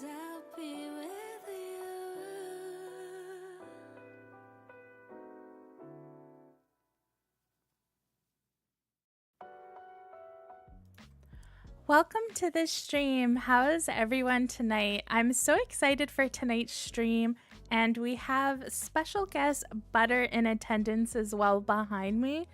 I'll be with you. Welcome to the stream. How is everyone tonight? I'm so excited for tonight's stream, and we have special guest Butter in attendance as well behind me.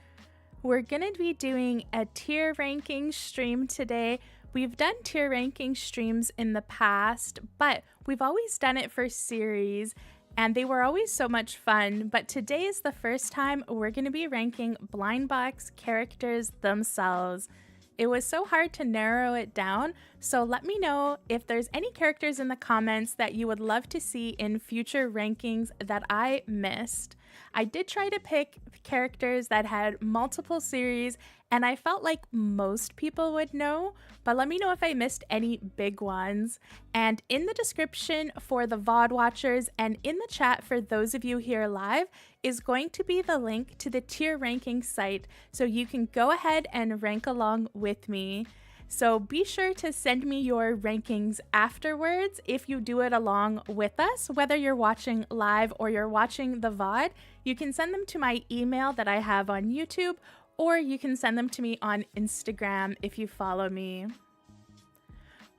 We're going to be doing a tier ranking stream today. We've done tier ranking streams in the past, but we've always done it for series, and they were always so much fun. But today is the first time we're going to be ranking blind box characters themselves. It was so hard to narrow it down, so let me know if there's any characters in the comments that you would love to see in future rankings that I missed. I did try to pick characters that had multiple series, and I felt like most people would know, but let me know if I missed any big ones. And in the description for the VOD watchers and in the chat for those of you here live is going to be the link to the tier ranking site, so you can go ahead and rank along with me. So be sure to send me your rankings afterwards if you do it along with us, whether you're watching live or you're watching the VOD. You can send them to my email that I have on YouTube, or you can send them to me on Instagram if you follow me.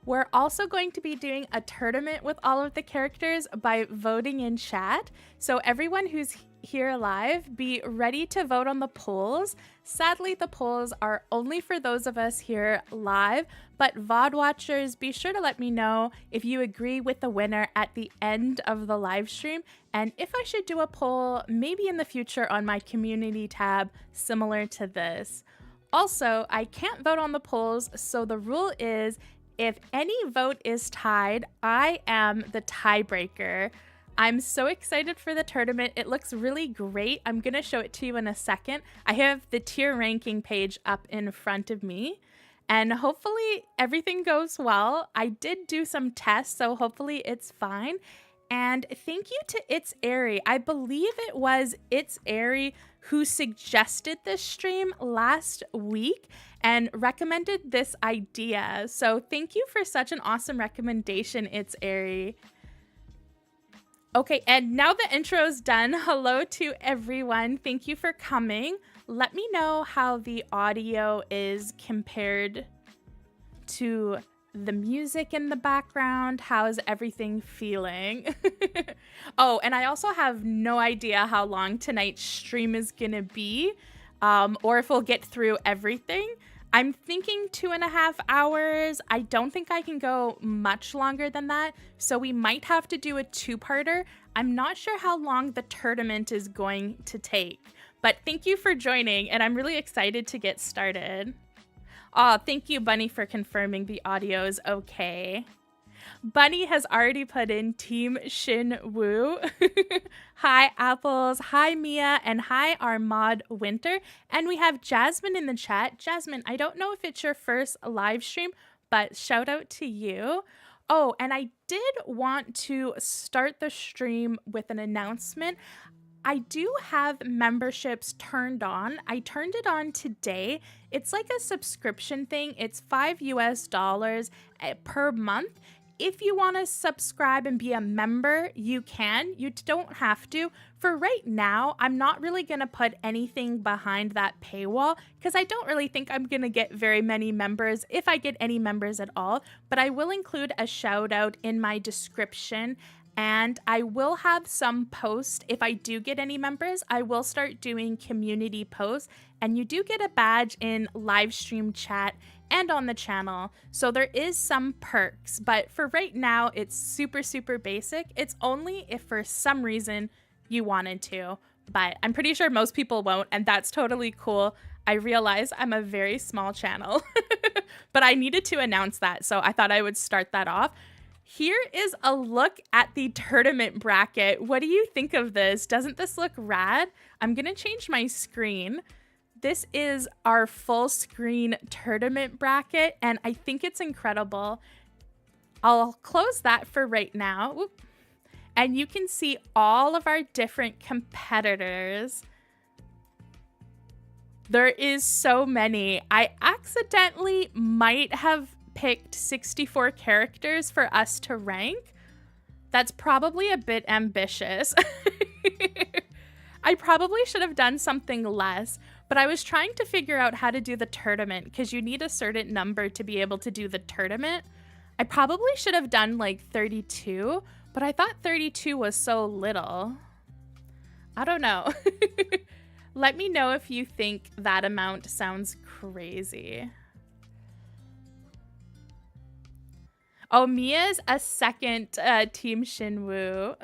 We're also going to be doing a tournament with all of the characters by voting in chat. So everyone who's here live, be ready to vote on the polls. Sadly, the polls are only for those of us here live, but VOD watchers, be sure to let me know if you agree with the winner at the end of the live stream, and if I should do a poll maybe in the future on my community tab similar to this. Also, I can't vote on the polls, so the rule is if any vote is tied, I am the tiebreaker. I'm so excited for the tournament. It looks really great. I'm going to show it to you in a second. I have the tier ranking page up in front of me, and hopefully everything goes well. I did do some tests, so hopefully it's fine. And thank you to It's Airy. I believe it was It's Airy who suggested this stream last week and recommended this idea. So thank you for such an awesome recommendation, It's Airy. Okay, and now the intro's done. Hello to everyone. Thank you for coming. Let me know how the audio is compared to the music in the background. How's everything feeling? Oh, and I also have no idea how long tonight's stream is gonna be, or if we'll get through everything. I'm thinking 2.5 hours. I don't think I can go much longer than that, so we might have to do a two-parter. I'm not sure how long the tournament is going to take, but thank you for joining, and I'm really excited to get started. Oh, thank you, Bunny, for confirming the audio is okay. Bunny has already put in Team Shin Woo. Hi, Apples. Hi, Mia. And hi, our mod Winter. And we have Jasmine in the chat. Jasmine, I don't know if it's your first live stream, but shout out to you. Oh, and I did want to start the stream with an announcement. I do have memberships turned on. I turned it on today. It's like a subscription thing. It's $5 per month. If you want to subscribe and be a member, you can. You don't have to. For right now, I'm not really going to put anything behind that paywall because I don't really think I'm going to get very many members, if I get any members at all. But I will include a shout out in my description, and I will have some posts. If I do get any members, I will start doing community posts, and you do get a badge in live stream chat and on the channel. So there is some perks, but for right now, it's super, super basic. It's only if for some reason you wanted to, but I'm pretty sure most people won't, and that's totally cool. I realize I'm a very small channel, but I needed to announce that, so I thought I would start that off. Here is a look at the tournament bracket. What do you think of this? Doesn't this look rad? I'm gonna change my screen. This is our full screen tournament bracket, and I think it's incredible. I'll close that for right now. Whoop. And you can see all of our different competitors. There is so many. I accidentally might have picked 64 characters for us to rank. That's probably a bit ambitious. I probably should have done something less, but I was trying to figure out how to do the tournament because you need a certain number to be able to do the tournament. I probably should have done like 32, but I thought 32 was so little. I don't know. Let me know if you think that amount sounds crazy. Oh, Mia's a second Team Shinwoo.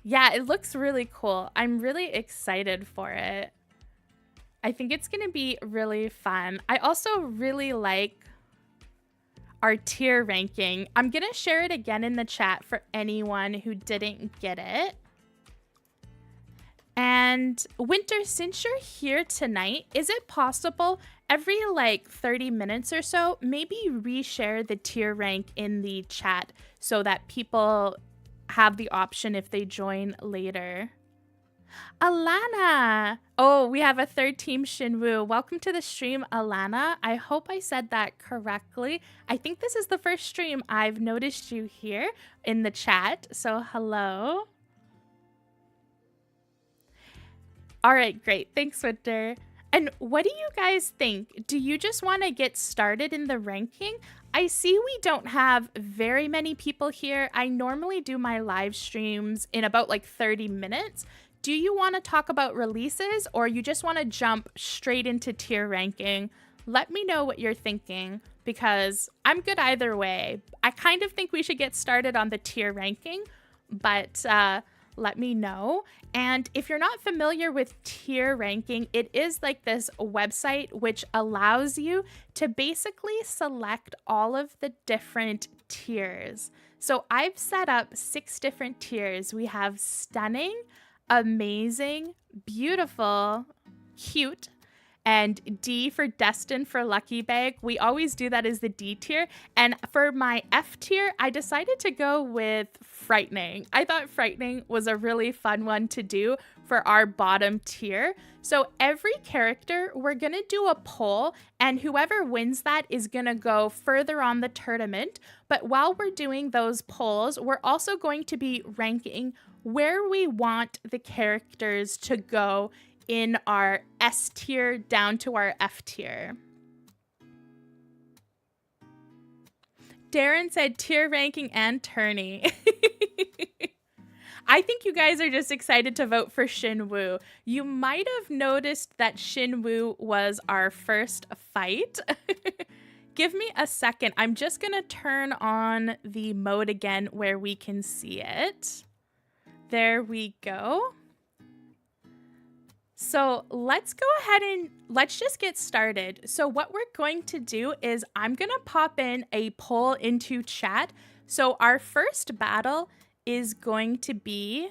Yeah, it looks really cool. I'm really excited for it. I think it's going to be really fun. I also really like our tier ranking. I'm going to share it again in the chat for anyone who didn't get it. And Winter, since you're here tonight, is it possible every like 30 minutes or so, maybe reshare the tier rank in the chat so that people have the option if they join later? Alana! Oh, we have a third Team Shinwoo. Welcome to the stream, Alana. I hope I said that correctly. I think this is the first stream I've noticed you here in the chat, so hello. All right, great. Thanks, Winter. And what do you guys think? Do you just want to get started in the ranking? I see we don't have very many people here. I normally do my live streams in about like 30 minutes. Do you want to talk about releases or you just want to jump straight into tier ranking? Let me know what you're thinking because I'm good either way. I kind of think we should get started on the tier ranking, but let me know. And if you're not familiar with tier ranking, it is like this website which allows you to basically select all of the different tiers. So I've set up 6 different tiers. We have stunning, amazing, beautiful, cute, and D for destined for lucky bag. We always do that as the D tier. And for my F tier, I decided to go with frightening. I thought frightening was a really fun one to do for our bottom tier. So every character, we're gonna do a poll and whoever wins that is gonna go further on the tournament. But while we're doing those polls, we're also going to be ranking where we want the characters to go in our S tier down to our F tier. Darren said tier ranking and tourney. I think you guys are just excited to vote for Shinwoo. You might have noticed that Shinwoo was our first fight. Give me a second. I'm just gonna turn on the mode again where we can see it. There we go. So let's go ahead and let's just get started. So what we're going to do is I'm going to pop in a poll into chat. So our first battle is going to be,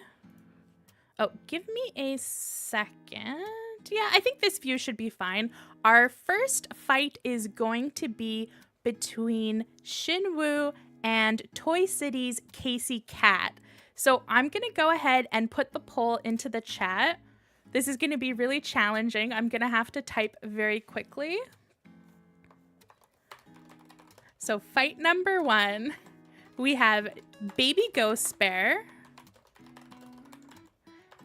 oh, give me a second. Yeah, I think this view should be fine. Our first fight is going to be between Shinwoo and Toy City's Casey Cat. So I'm going to go ahead and put the poll into the chat. This is going to be really challenging. I'm going to have to type very quickly. So fight number 1, we have Baby Ghost Bear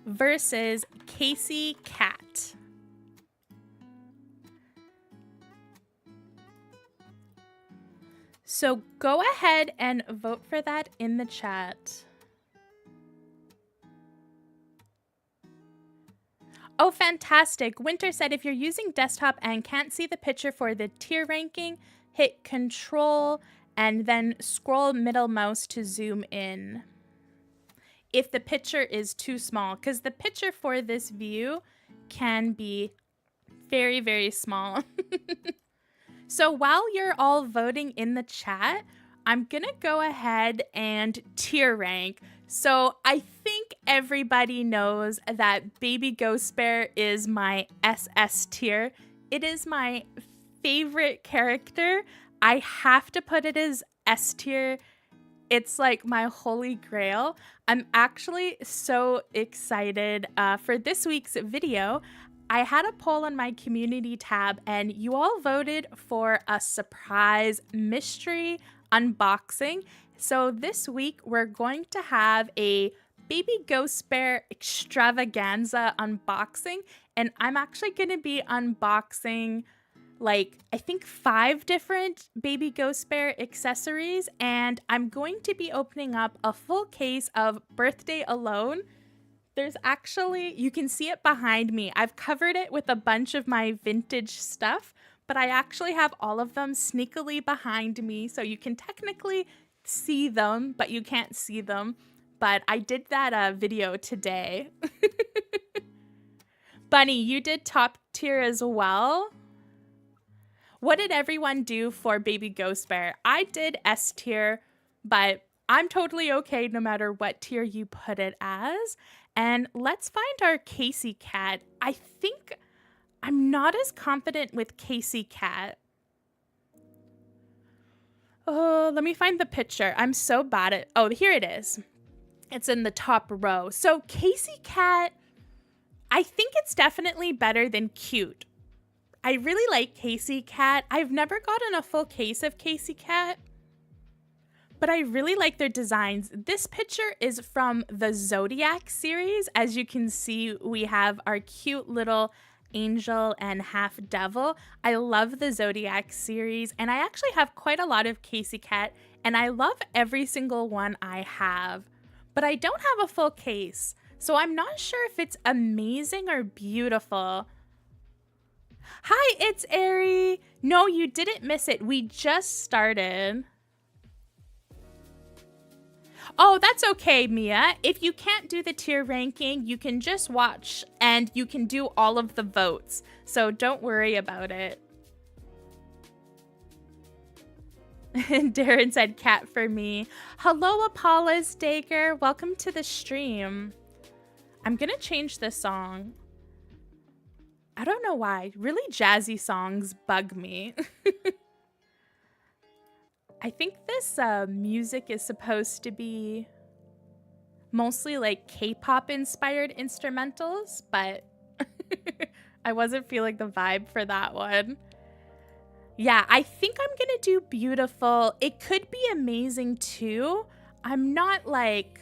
versus Casey Cat. So go ahead and vote for that in the chat. Oh, fantastic. Winter said if you're using desktop and can't see the picture for the tier ranking, hit Control and then scroll middle mouse to zoom in. If the picture is too small, because the picture for this view can be very, very small. So while you're all voting in the chat, I'm going to go ahead and tier rank. So I think everybody knows that Baby Ghost Bear is my SS tier. It is my favorite character. I have to put it as S tier. It's like my holy grail. I'm actually so excited for this week's video. I had a poll on my community tab and you all voted for a surprise mystery unboxing. So this week we're going to have a Baby Ghost Bear extravaganza unboxing, and I'm actually going to be unboxing like I think 5 different Baby Ghost Bear accessories, and I'm going to be opening up a full case of Birthday Alone. There's actually, you can see it behind me. I've covered it with a bunch of my vintage stuff, but I actually have all of them sneakily behind me, so you can technically see them, but you can't see them. But I did that video today. Bunny, you did top tier as well. What did everyone do for Baby Ghost Bear? I did S tier, but I'm totally okay no matter what tier you put it as. And let's find our Casey cat. I think I'm not as confident with Casey cat. Oh, let me find the picture. I'm so bad at, oh, here it is. It's in the top row. So Casey cat, I think it's definitely better than cute. I really like Casey cat. I've never gotten a full case of Casey cat, but I really like their designs. This picture is from the Zodiac series. As you can see, we have our cute little angel and half devil. I love the Zodiac series, and I actually have quite a lot of Casey cat, and I love every single one I have, but I don't have a full case, so I'm not sure if it's amazing or beautiful. Hi, it's Ari. No, you didn't miss it. We just started. Oh, that's okay, Mia. If you can't do the tier ranking, you can just watch and you can do all of the votes. So don't worry about it. Darren said cat for me. Hello, Apollos Dagger. Welcome to the stream. I'm going to change this song. I don't know why. Really jazzy songs bug me. I think this music is supposed to be mostly like K-pop inspired instrumentals, but I wasn't feeling the vibe for that one. Yeah, I think I'm gonna do beautiful. It could be amazing too. I'm not like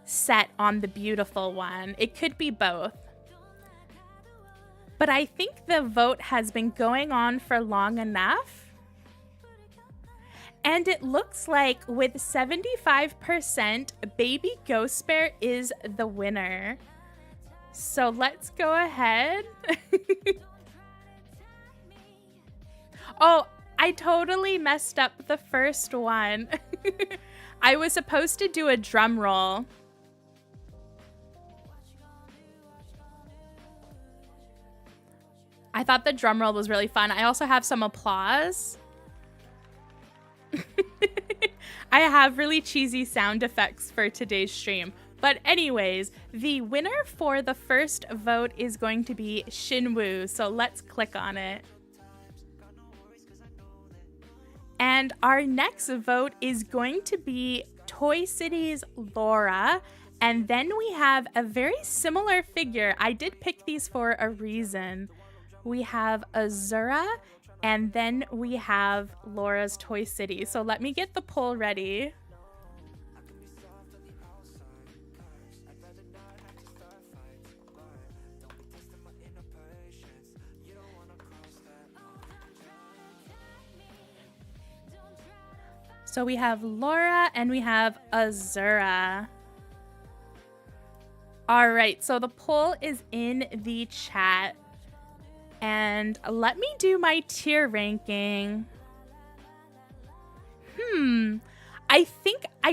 set on the beautiful one. It could be both. But I think the vote has been going on for long enough. And it looks like with 75%, Baby Ghost Bear is the winner. So let's go ahead. Oh, I totally messed up the first one. I was supposed to do a drum roll. I thought the drum roll was really fun. I also have some applause. I have really cheesy sound effects for today's stream. But anyways, the winner for the first vote is going to be Shinwoo. So let's click on it. And our next vote is going to be Toy City's Laura. And then we have a very similar figure. I did pick these for a reason. We have Azura, and then we have Laura's Toy City. So let me get the poll ready. So we have Laura and we have Azura. All right, so the poll is in the chat. And let me do my tier ranking. I think I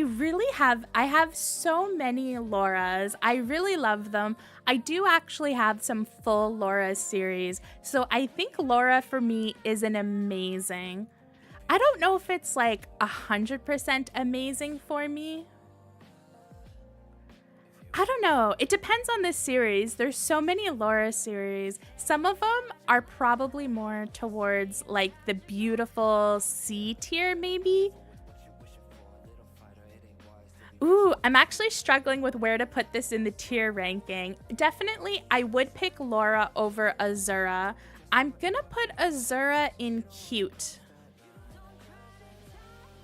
have so many Lauras. I really love them. I do actually have some full Laura series. So I think Laura for me is an amazing. I don't know if it's like 100% amazing for me. I don't know. It depends on the series. There's so many Laura series. Some of them are probably more towards like the beautiful C tier maybe. Ooh, I'm actually struggling with where to put this in the tier ranking. Definitely, I would pick Laura over Azura. I'm gonna put Azura in cute.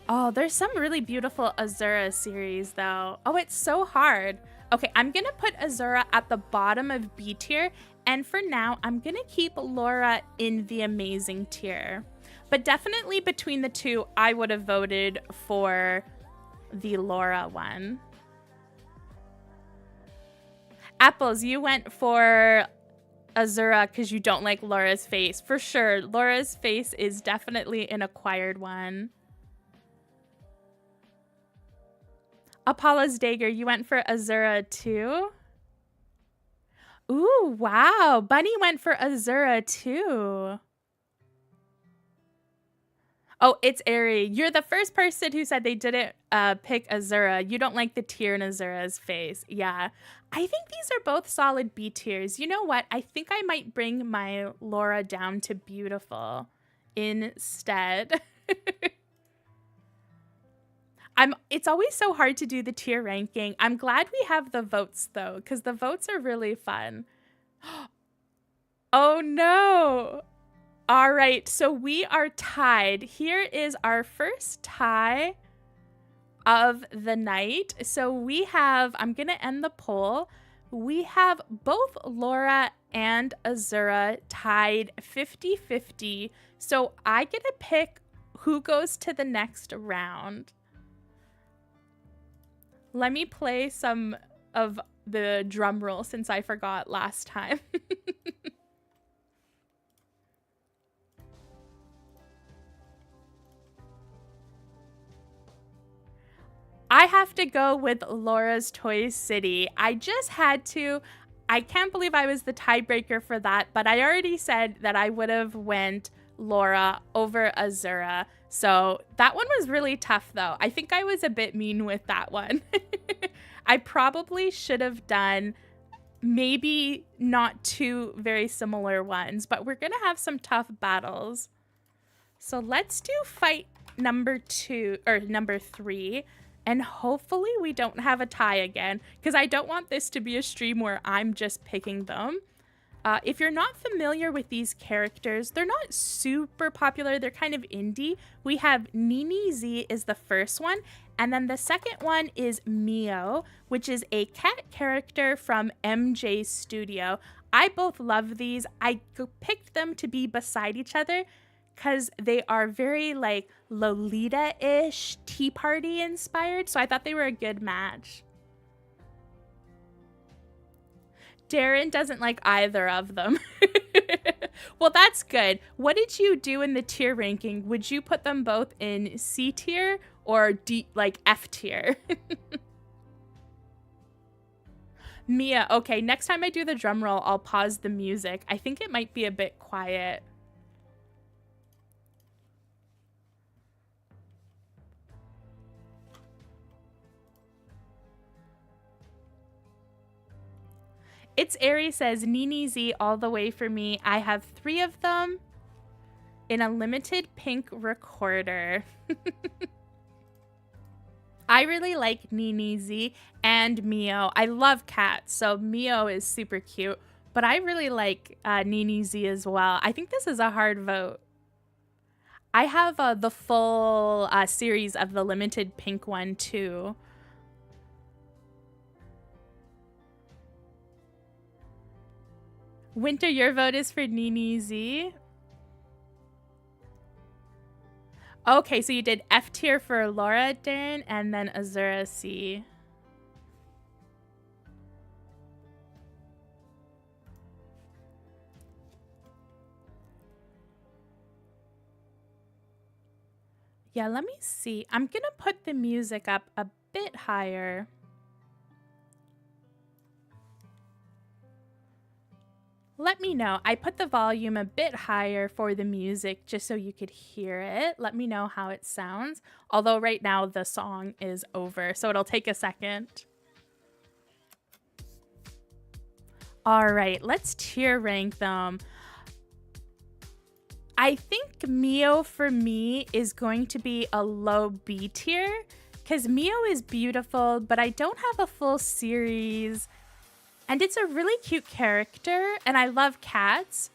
Oh, there's some really beautiful Azura series though. Oh, it's so hard. Okay, I'm gonna put Azura at the bottom of B tier, and for now, I'm gonna keep Laura in the amazing tier. But definitely between the two, I would have voted for the Laura one. Apples, you went for Azura because you don't like Laura's face. For sure, Laura's face is definitely an acquired one. Apollo's Dagger, you went for Azura too? Ooh, wow. Bunny went for Azura too. Oh, it's Airy. You're the first person who said they didn't pick Azura. You don't like the tear in Azura's face. Yeah. I think these are both solid B tiers. You know what? I think I might bring my Laura down to beautiful instead. It's always so hard to do the tier ranking. I'm glad we have the votes though, because the votes are really fun. Oh no. All right, so we are tied. Here is our first tie of the night. So we have, I'm gonna end the poll. We have both Laura and Azura tied 50-50. So I get to pick who goes to the next round. Let me play some of the drum roll since I forgot last time. I have to go with Laura's Toy City. I just had to. I can't believe I was the tiebreaker for that, but I already said that I would have went Laura over Azura. So that one was really tough though. I think I was a bit mean with that one. I probably should have done maybe not two very similar ones, but we're gonna have some tough battles. So let's do fight number 3. And hopefully we don't have a tie again, because I don't want this to be a stream where I'm just picking them. If you're not familiar with these characters, they're not super popular. They're kind of indie. We have Nini Z is the first one. And then the second one is Mio, which is a cat character from MJ Studio. I both love these. I picked them to be beside each other because they are very like Lolita-ish, Tea Party inspired. So I thought they were a good match. Darren doesn't like either of them. Well, that's good. What did you do in the tier ranking? Would you put them both in C tier or D, like F tier? Mia, okay, next time I do the drum roll, I'll pause the music. I think it might be a bit quiet. It's Aries says, Nini Z all the way for me. I have 3 of them in a limited pink recorder. I really like Nini Z and Mio. I love cats, so Mio is super cute. But I really like Nini Z as well. I think this is a hard vote. I have the full series of the limited pink one too. Winter, your vote is for Nini Z. Okay, so you did F tier for Laura, Darren, and then Azura C. Yeah, let me see. I'm going to put the music up a bit higher. Let me know. I put the volume a bit higher for the music just so you could hear it. Let me know how it sounds. Although right now the song is over, so it'll take a second. All right, let's tier rank them. I think Mio for me is going to be a low B tier because Mio is beautiful, but I don't have a full series. And it's a really cute character, and I love cats,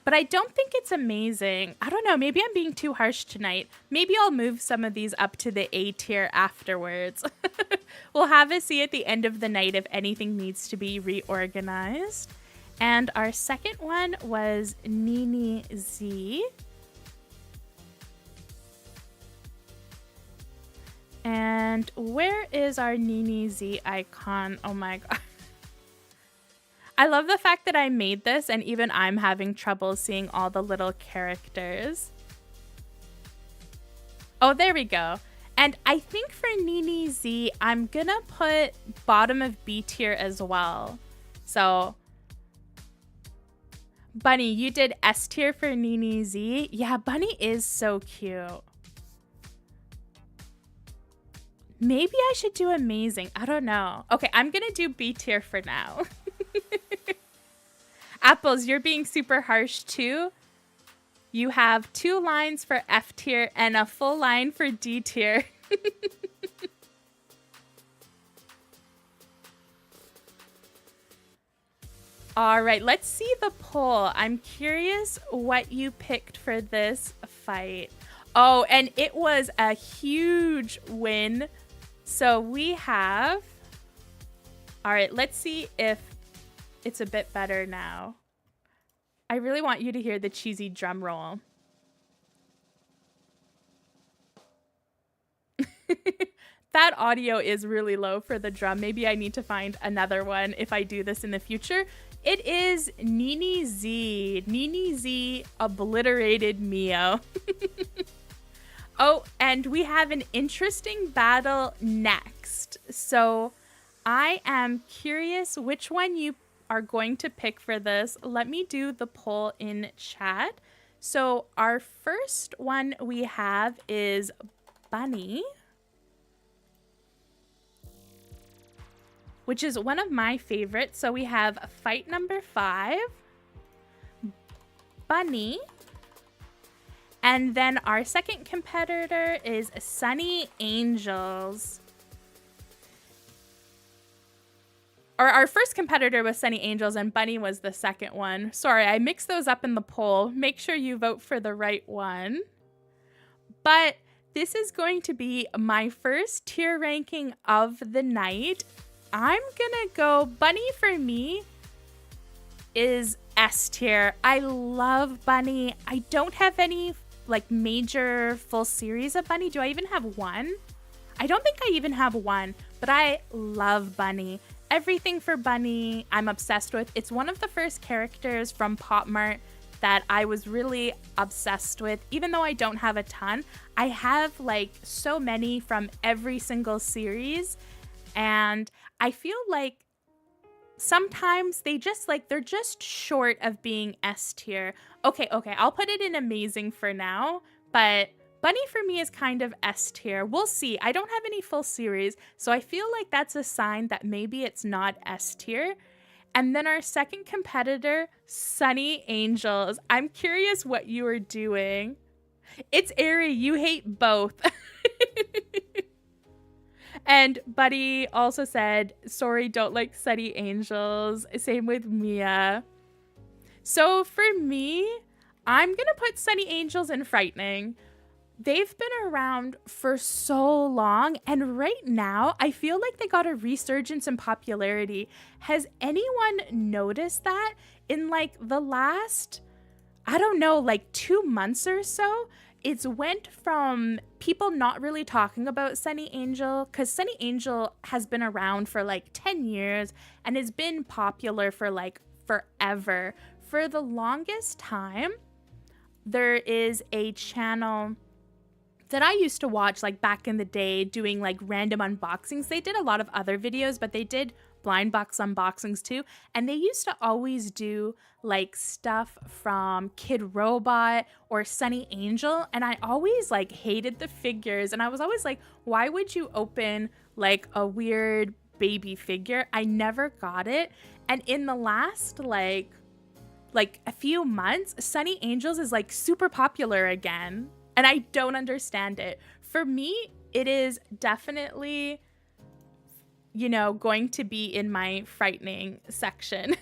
but I don't think it's amazing. I don't know, maybe I'm being too harsh tonight. Maybe I'll move some of these up to the A tier afterwards. We'll have a see at the end of the night if anything needs to be reorganized. And our second one was Nini Z. And where is our Nini Z icon? Oh my god. I love the fact that I made this and even I'm having trouble seeing all the little characters. Oh, there we go. And I think for Nini Z, I'm gonna put bottom of B tier as well. So, Bunny, you did S tier for Nini Z. Yeah, Bunny is so cute. Maybe I should do amazing. I don't know. Okay, I'm gonna do B tier for now. Apples, you're being super harsh too. You have 2 lines for F tier and a full line for D tier. All right, let's see the poll. I'm curious what you picked for this fight. Oh, and it was a huge win. So we have... All right, let's see if it's a bit better now. I really want you to hear the cheesy drum roll. That audio is really low for the drum. Maybe I need to find another one if I do this in the future. It is Nini Z. Nini Z obliterated Mio. Oh, and we have an interesting battle next. So I am curious which one you are going to pick for this. Let me do the poll in chat. So our first one we have is Bunny, which is one of my favorites. So we have fight number 5, Bunny, and then our second competitor is Sunny Angels. Or our first competitor was Sunny Angels and Bunny was the second one. Sorry, I mixed those up in the poll. Make sure you vote for the right one. But this is going to be my first tier ranking of the night. I'm gonna go, Bunny for me is S tier. I love Bunny. I don't have any like major full series of Bunny. Do I even have one? I don't think I even have one, but I love Bunny. Everything for Bunny I'm obsessed with. It's one of the first characters from POPMART that I was really obsessed with. Even though I don't have a ton, I have like so many from every single series. And I feel like sometimes they just like, they're just short of being S tier. Okay, I'll put it in amazing for now, but Bunny for me is kind of S tier. We'll see. I don't have any full series, so I feel like that's a sign that maybe it's not S tier. And then our second competitor, Sunny Angels. I'm curious what you are doing. It's Ari, you hate both. And Buddy also said, sorry, don't like Sunny Angels. Same with Mia. So for me, I'm gonna put Sunny Angels in Frightening. They've been around for so long, and right now I feel like they got a resurgence in popularity. Has anyone noticed that in like the last, I don't know, like 2 months or so? It's went from people not really talking about Sunny Angel, because Sunny Angel has been around for like 10 years and has been popular for like forever. For the longest time, there is a channel that I used to watch like back in the day doing like random unboxings. They did a lot of other videos, but they did blind box unboxings too. And they used to always do like stuff from Kid Robot or Sunny Angel. And I always like hated the figures. And I was always like, why would you open like a weird baby figure? I never got it. And in the last like a few months, Sunny Angels is like super popular again. And I don't understand it. For me, it is definitely, you know, going to be in my frightening section.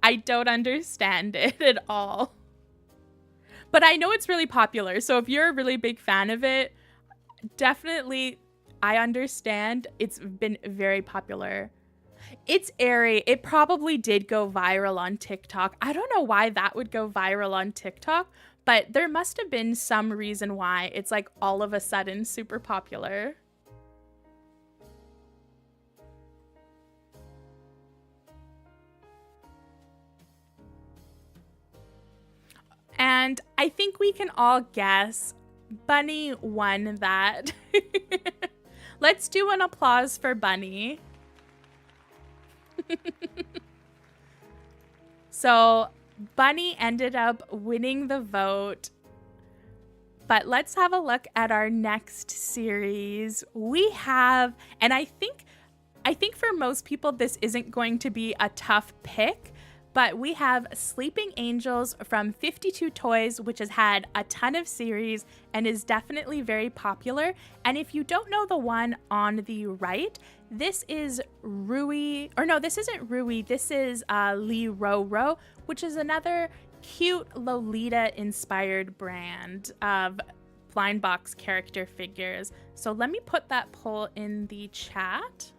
I don't understand it at all. But I know it's really popular. So if you're a really big fan of it, definitely, I understand. It's been very popular. It's airy. It probably did go viral on TikTok. I don't know why that would go viral on TikTok, but there must have been some reason why it's like all of a sudden super popular. And I think we can all guess Bunny won that. Let's do an applause for Bunny. So Bunny ended up winning the vote. But let's have a look at our next series. We have, and I think for most people this isn't going to be a tough pick, but we have Sleeping Angels from 52 Toys, which has had a ton of series and is definitely very popular. And if you don't know the one on the right, this is Rui, or no, this isn't Rui, this is Lee Roro, which is another cute Lolita-inspired brand of blind box character figures. So let me put that poll in the chat.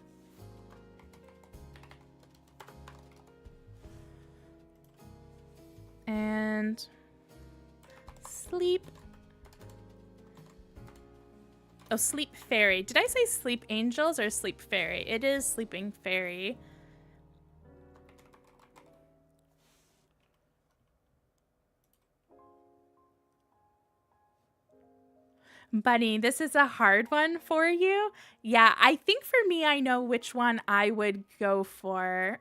And Sleep Fairy. Did I say Sleep Angels or Sleep Fairy? It is Sleeping Fairy. Bunny, this is a hard one for you. Yeah, I think for me, I know which one I would go for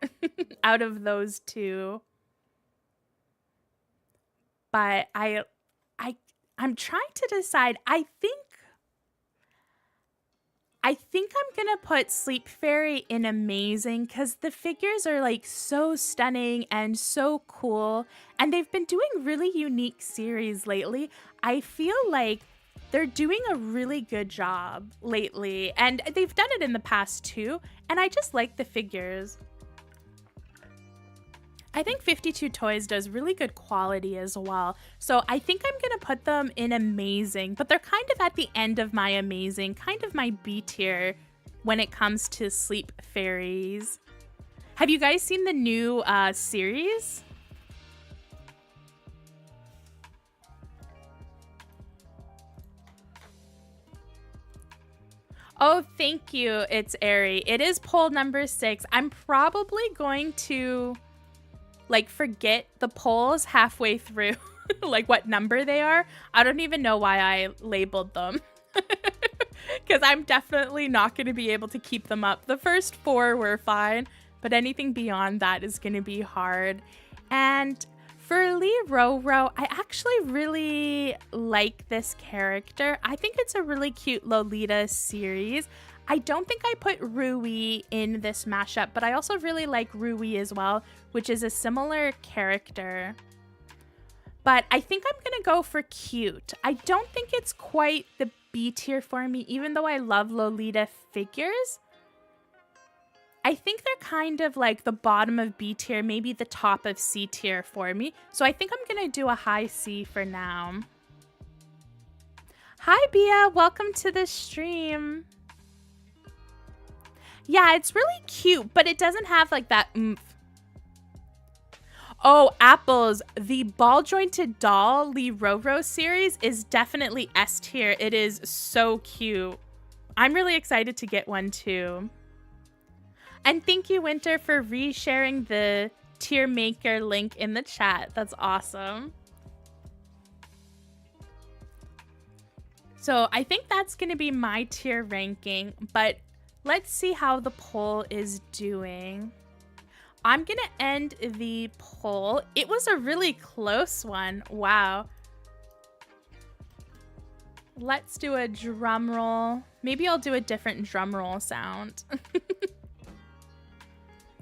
out of those two. But I'm trying to decide. I think I'm gonna put Sleep Fairy in Amazing because the figures are like so stunning and so cool, and they've been doing really unique series lately. I feel like they're doing a really good job lately, and they've done it in the past too, and I just like the figures. I think 52 Toys does really good quality as well. So I think I'm going to put them in Amazing, but they're kind of at the end of my Amazing, kind of my B tier when it comes to Sleep Fairies. Have you guys seen the new series? Oh, thank you. It's Airy. It is poll number 6. I'm probably going to like forget the polls halfway through, like what number they are. I don't even know why I labeled them because I'm definitely not going to be able to keep them up. The first 4 were fine, but anything beyond that is going to be hard. And for Lee Roro, I actually really like this character. I think it's a really cute Lolita series. I don't think I put Rui in this mashup, but I also really like Rui as well, which is a similar character. But I think I'm going to go for cute. I don't think it's quite the B tier for me, even though I love Lolita figures. I think they're kind of like the bottom of B tier, maybe the top of C tier for me. So I think I'm going to do a high C for now. Hi, Bia. Welcome to the stream. Yeah, it's really cute, but it doesn't have like that oomph. Oh, Apples, the ball jointed doll Lee Roro series is definitely S tier. It is so cute. I'm really excited to get one too. And thank you, Winter, for resharing the TierMaker link in the chat. That's awesome. So I think that's going to be my tier ranking, but let's see how the poll is doing. I'm going to end the poll. It was a really close one. Wow. Let's do a drum roll. Maybe I'll do a different drum roll sound.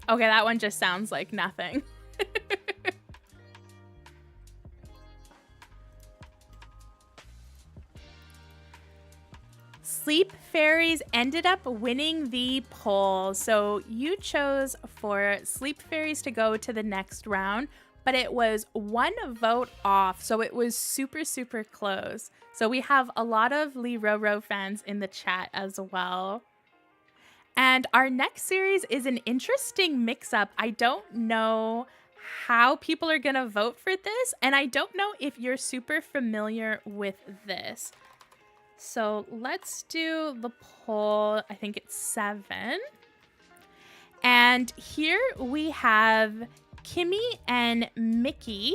Okay, that one just sounds like nothing. Sleep Fairies ended up winning the poll. So you chose for Sleep Fairies to go to the next round, but it was 1 vote off. So it was super, super close. So we have a lot of Lee Roro fans in the chat as well. And our next series is an interesting mix-up. I don't know how people are going to vote for this, and I don't know if you're super familiar with this. So let's do the poll. I think it's 7. And here we have Kimmy and Mickey,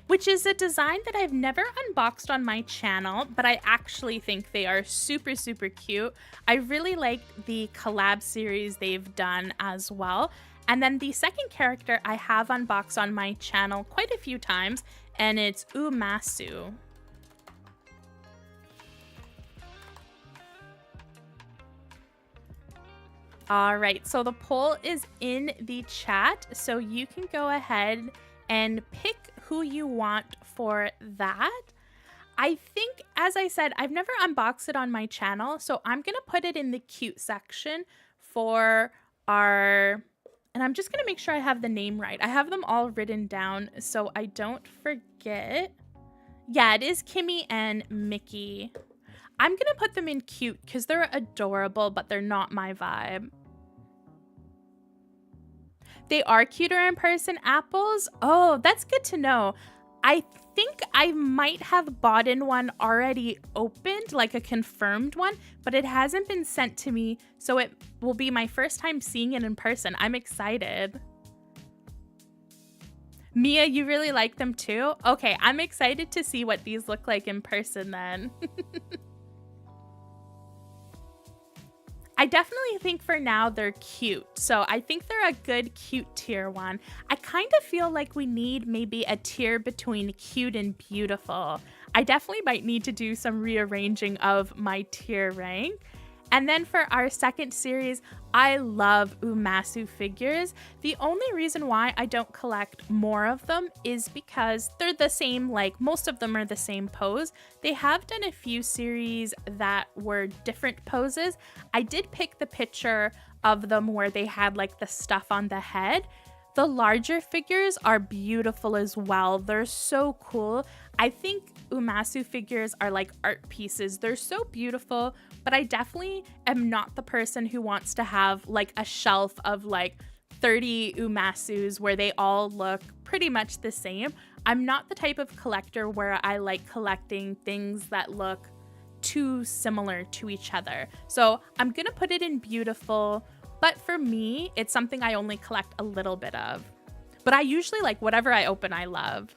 which is a design that I've never unboxed on my channel, but I actually think they are super, super cute. I really like the collab series they've done as well. And then the second character I have unboxed on my channel quite a few times, and it's Umasu. All right, so the poll is in the chat, so you can go ahead and pick who you want for that. I think, as I said, I've never unboxed it on my channel, so I'm gonna put it in the cute section for our, and I'm just gonna make sure I have the name right. I have them all written down so I don't forget. Yeah, it is Kimmy and Mickey. I'm gonna put them in cute because they're adorable, but they're not my vibe. They are cuter in person, apples. Oh, that's good to know. I think I might have bought in one already opened, like a confirmed one, but it hasn't been sent to me, so it will be my first time seeing it in person. I'm excited. Mia, you really like them too? Okay, I'm excited to see what these look like in person then. I definitely think for now they're cute. So I think they're a good cute tier one. I kind of feel like we need maybe a tier between cute and beautiful. I definitely might need to do some rearranging of my tier rank. And then for our second series, I love Umasu figures. The only reason why I don't collect more of them is because they're the same, like most of them are the same pose. They have done a few series that were different poses. I did pick the picture of them where they had like the stuff on the head. The larger figures are beautiful as well. They're so cool. I think Umasu figures are like art pieces. They're so beautiful, but I definitely am not the person who wants to have like a shelf of like 30 Umasus where they all look pretty much the same. I'm not the type of collector where I like collecting things that look too similar to each other. So I'm gonna put it in beautiful, but for me, it's something I only collect a little bit of. But I usually like whatever I open, I love.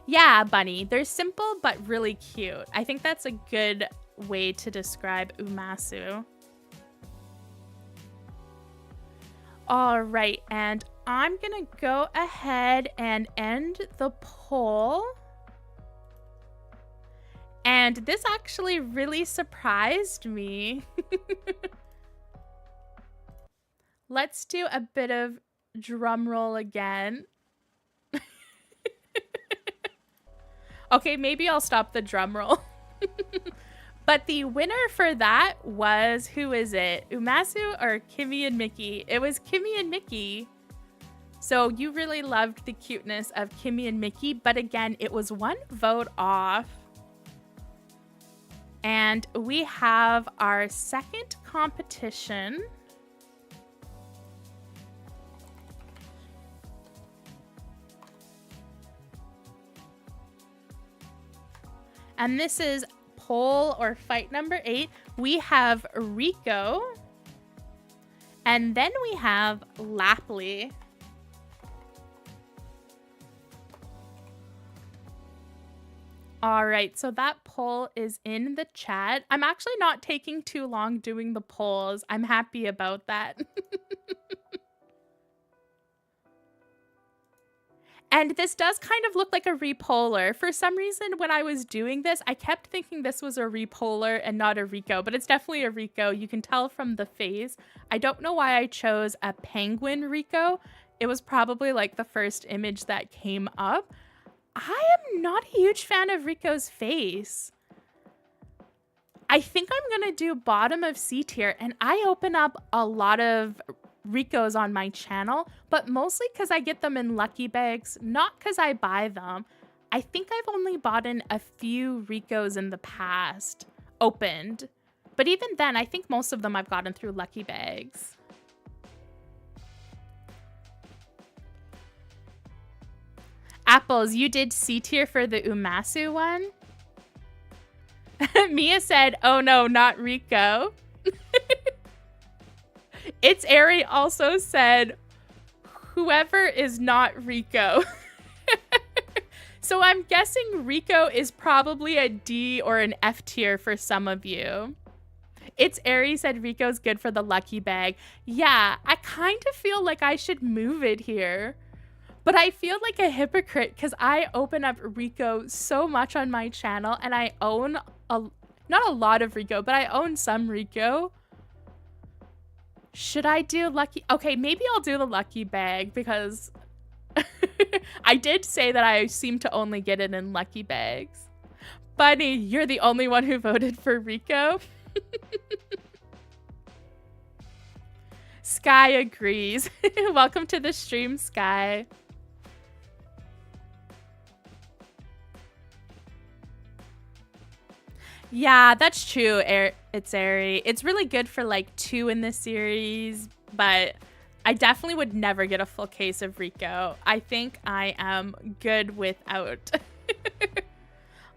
Yeah, Bunny, they're simple but really cute. I think that's a good way to describe Umasu. All right, and I'm gonna go ahead and end the poll. And this actually really surprised me. Let's do a bit of drum roll again. Okay, maybe I'll stop the drum roll. But the winner for that was, who is it? Umasu or Kimmy and Mickey? It was Kimmy and Mickey. So you really loved the cuteness of Kimmy and Mickey, but again, it was 1 vote off. And we have our second competition. And this is poll or fight number 8. We have Rico. And then we have Lappley. All right, so that poll is in the chat. I'm actually not taking too long doing the polls. I'm happy about that. And this does kind of look like a repolar. For some reason, when I was doing this, I kept thinking this was a repolar and not a Rico, but it's definitely a Rico. You can tell from the face. I don't know why I chose a penguin Rico. It was probably like the first image that came up. I am not a huge fan of Rico's face. I think I'm going to do bottom of C tier, and I open up a lot of Ricos on my channel, but mostly because I get them in lucky bags, not because I buy them. I think I've only bought in a few Ricos in the past, opened. But even then, I think most of them I've gotten through lucky bags. Apples, you did C tier for the Umasu one? Mia said, oh no, not Rico. It's Ari also said, whoever is not Rico. So I'm guessing Rico is probably a D or an F tier for some of you. It's Ari said Rico's good for the lucky bag. Yeah, I kind of feel like I should move it here. But I feel like a hypocrite because I open up Rico so much on my channel, and I own not a lot of Rico, but I own some Rico. Should I do lucky? Okay, maybe I'll do the lucky bag because I did say that I seem to only get it in lucky bags. Bunny, you're the only one who voted for Rico. Sky agrees. Welcome to the stream, Sky. Yeah, that's true. It's Airy. It's really good for like 2 in this series, but I definitely would never get a full case of Rico. I think I am good without.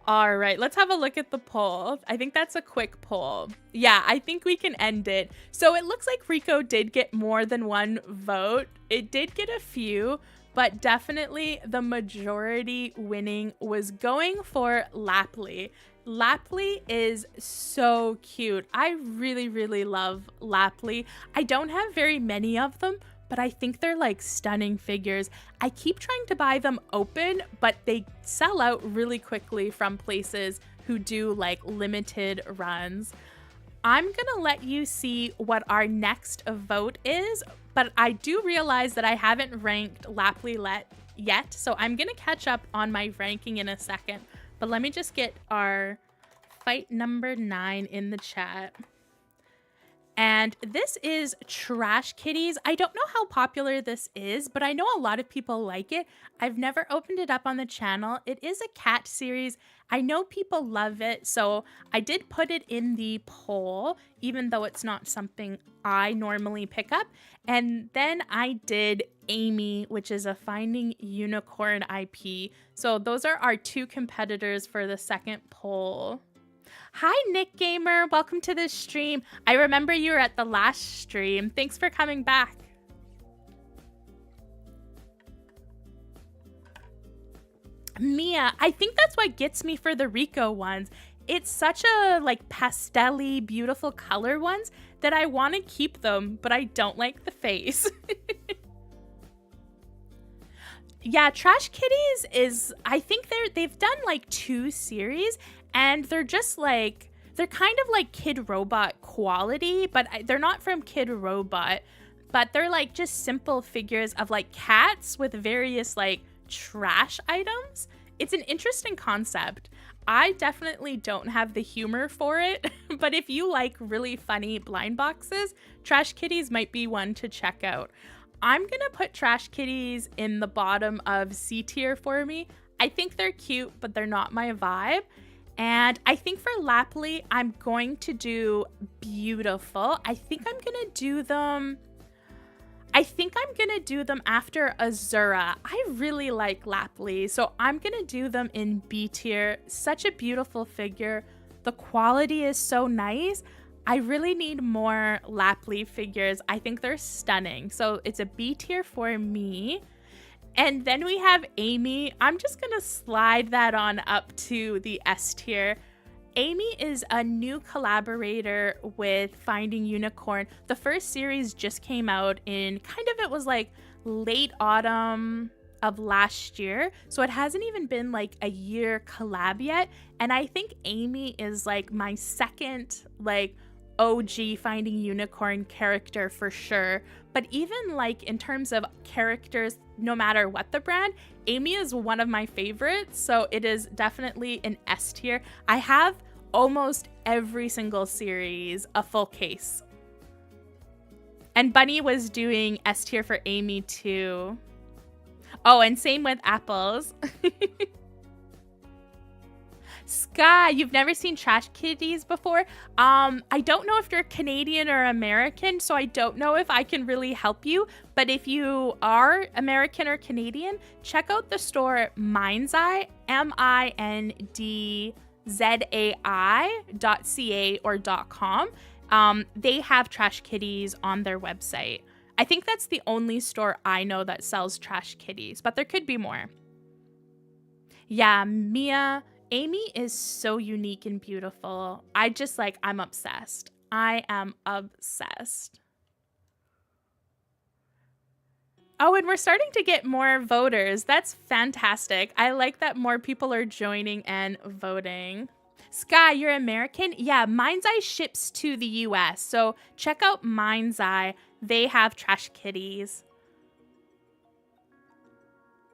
All right, let's have a look at the poll. I think that's a quick poll. Yeah, I think we can end it. So it looks like Rico did get more than 1 vote. It did get a few, but definitely the majority winning was going for Lappley. Lappley is so cute. I really, really love Lappley. I don't have very many of them, but I think they're like stunning figures. I keep trying to buy them open, but they sell out really quickly from places who do like limited runs. I'm gonna let you see what our next vote is, but I do realize that I haven't ranked Lappley yet, so I'm gonna catch up on my ranking in a second. But let me just get our fight number 9 in the chat. And this is Trash Kitties. I don't know how popular this is, but I know a lot of people like it. I've never opened it up on the channel. It is a cat series. I know people love it, so I did put it in the poll, even though it's not something I normally pick up. And then I did Amy, which is a Finding Unicorn IP. So those are our 2 competitors for the second poll. Hi, Nick Gamer. Welcome to this stream. I remember you were at the last stream. Thanks for coming back. Mia, I think that's what gets me for the Rico ones. It's such a like pastel-y, beautiful color ones that I want to keep them, but I don't like the face. Yeah, Trash Kitties is, I think they've done like 2 series, and they're just like, they're kind of like Kid Robot quality, but they're not from Kid Robot, but they're like just simple figures of like cats with various like trash items. It's an interesting concept. I definitely don't have the humor for it, but if you like really funny blind boxes, Trash Kitties might be one to check out. I'm gonna put Trash Kitties in the bottom of C tier for me. I think they're cute, but they're not my vibe. And I think for Lappley, I'm going to do Beautiful. I think I'm gonna do them after Azura. I really like Lappley, so I'm gonna do them in B tier. Such a beautiful figure. The quality is so nice. I really need more Lappley figures. I think they're stunning. So it's a B tier for me. And then we have Amy. I'm just going to slide that on up to the S tier. Amy is a new collaborator with Finding Unicorn. The first series just came out in it was like late autumn of last year. So it hasn't even been like a year collab yet. And I think Amy is like my second like OG Finding Unicorn character for sure. But even like in terms of characters, no matter what the brand, Amy is one of my favorites. So it is definitely an S tier. I have almost every single series a full case. And Bunny was doing S tier for Amy too. Oh, and same with Apples. Sky, you've never seen Trash Kitties before? I don't know if you're Canadian or American, so I don't know if I can really help you. But if you are American or Canadian, check out the store Mindzai, mindzai.ca or .com. They have Trash Kitties on their website. I think that's the only store I know that sells Trash Kitties, but there could be more. Yeah, Mia, Amy is so unique and beautiful. I'm obsessed. I am obsessed. Oh, and we're starting to get more voters. That's fantastic. I like that more people are joining and voting. Sky, you're American? Yeah, Mindzai ships to the US. So check out Mindzai. They have Trash Kitties.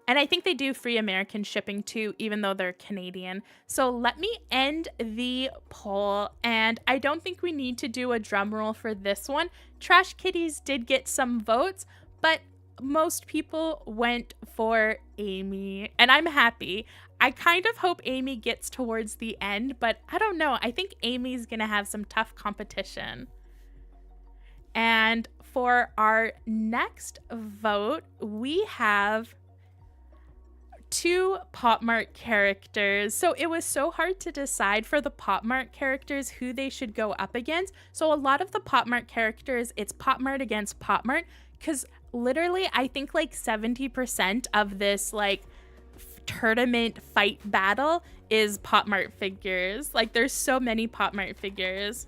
And I think they do free American shipping too, even though they're Canadian. So let me end the poll. And I don't think we need to do a drum roll for this one. Trash Kitties did get some votes, but most people went for Amy. And I'm happy. I kind of hope Amy gets towards the end, but I don't know. I think Amy's going to have some tough competition. And for our next vote, we have 2 POPMART characters. So it was so hard to decide for the POPMART characters who they should go up against. So a lot of the POPMART characters, it's POPMART against POPMART, because literally I think like 70% of this like tournament fight battle is POPMART figures. Like there's so many POPMART figures.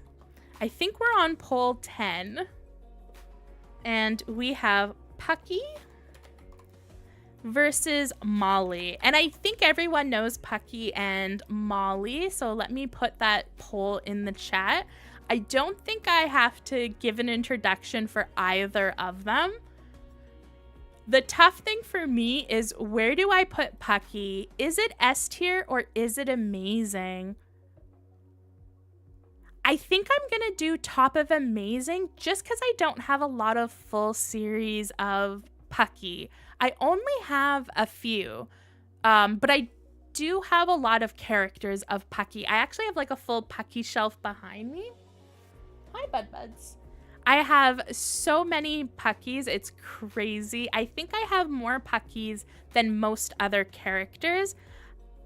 I think we're on poll 10. And we have Pucky versus Molly. And I think everyone knows Pucky and Molly. So let me put that poll in the chat. I don't think I have to give an introduction for either of them. The tough thing for me is, where do I put Pucky? Is it S tier or is it amazing? I think I'm going to do top of amazing just because I don't have a lot of full series of Pucky. I only have a few, but I do have a lot of characters of Pucky. I actually have like a full Pucky shelf behind me. Hi, Buds. I have so many Puckies. It's crazy. I think I have more Puckies than most other characters.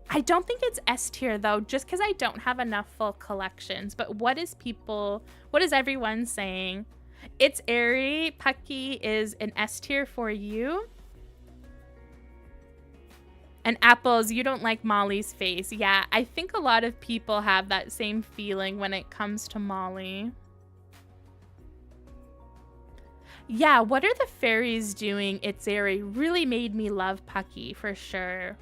I don't think it's S tier though, just because I don't have enough full collections. But what is everyone saying? It's airy. Pucky is an S tier for you. And Apples, you don't like Molly's face. Yeah, I think a lot of people have that same feeling when it comes to Molly. Yeah, what are the fairies doing? It's airy. Really made me love Pucky for sure.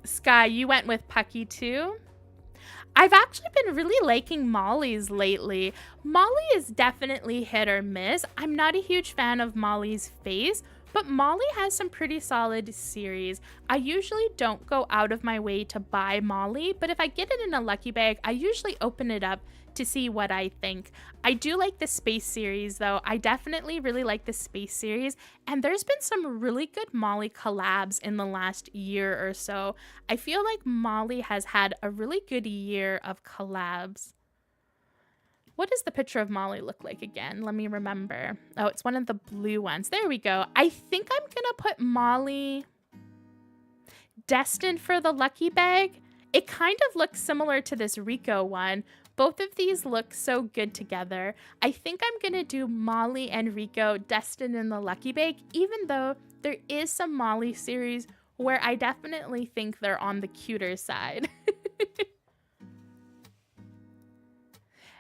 Sky, you went with Pucky too? I've actually been really liking Molly's lately. Molly is definitely hit or miss. I'm not a huge fan of Molly's face, but Molly has some pretty solid series. I usually don't go out of my way to buy Molly, but if I get it in a lucky bag, I usually open it up to see what I think. I do like the Space series though. I definitely really like the Space series, and there's been some really good Molly collabs in the last year or so. I feel like Molly has had a really good year of collabs. What does the picture of Molly look like again? Let me remember. Oh, it's one of the blue ones. There we go. I think I'm gonna put Molly destined for the lucky bag. It kind of looks similar to this Rico one, Both of these look so good together. I think I'm going to do Molly and Rico Destined in the Lucky Bag, even though there is some Molly series where I definitely think they're on the cuter side.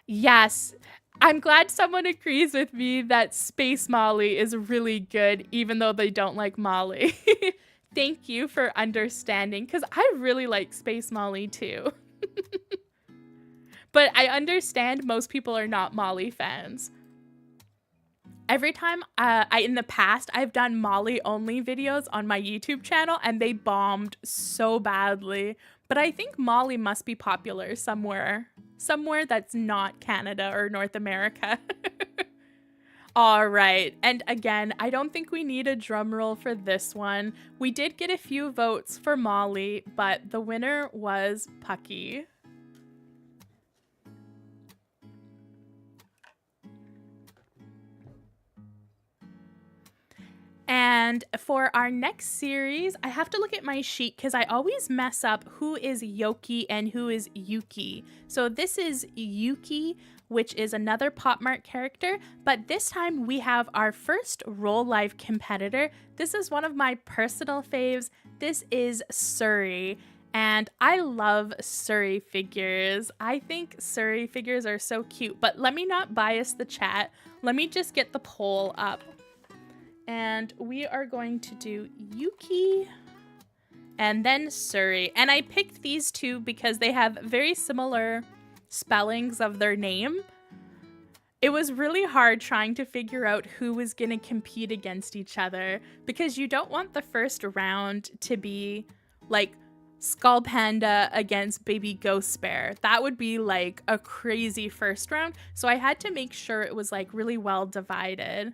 Yes, I'm glad someone agrees with me that Space Molly is really good, even though they don't like Molly. Thank you for understanding, because I really like Space Molly too. But I understand most people are not Molly fans. Every time in the past, I've done Molly only videos on my YouTube channel and they bombed so badly. But I think Molly must be popular somewhere that's not Canada or North America. All right. And again, I don't think we need a drum roll for this one. We did get a few votes for Molly, but the winner was Pucky. And for our next series, I have to look at my sheet because I always mess up who is Yoki and who is Yuki. So this is Yuki, which is another POPMART character, but this time we have our first Roll Live competitor. This is one of my personal faves. This is Suri, and I love Suri figures. I think Suri figures are so cute, but let me not bias the chat. Let me just get the poll up. And we are going to do Yuki and then Suri. And I picked these two because they have very similar spellings of their name. It was really hard trying to figure out who was going to compete against each other because you don't want the first round to be like Skull Panda against Baby Ghost Bear. That would be like a crazy first round. So I had to make sure it was like really well divided.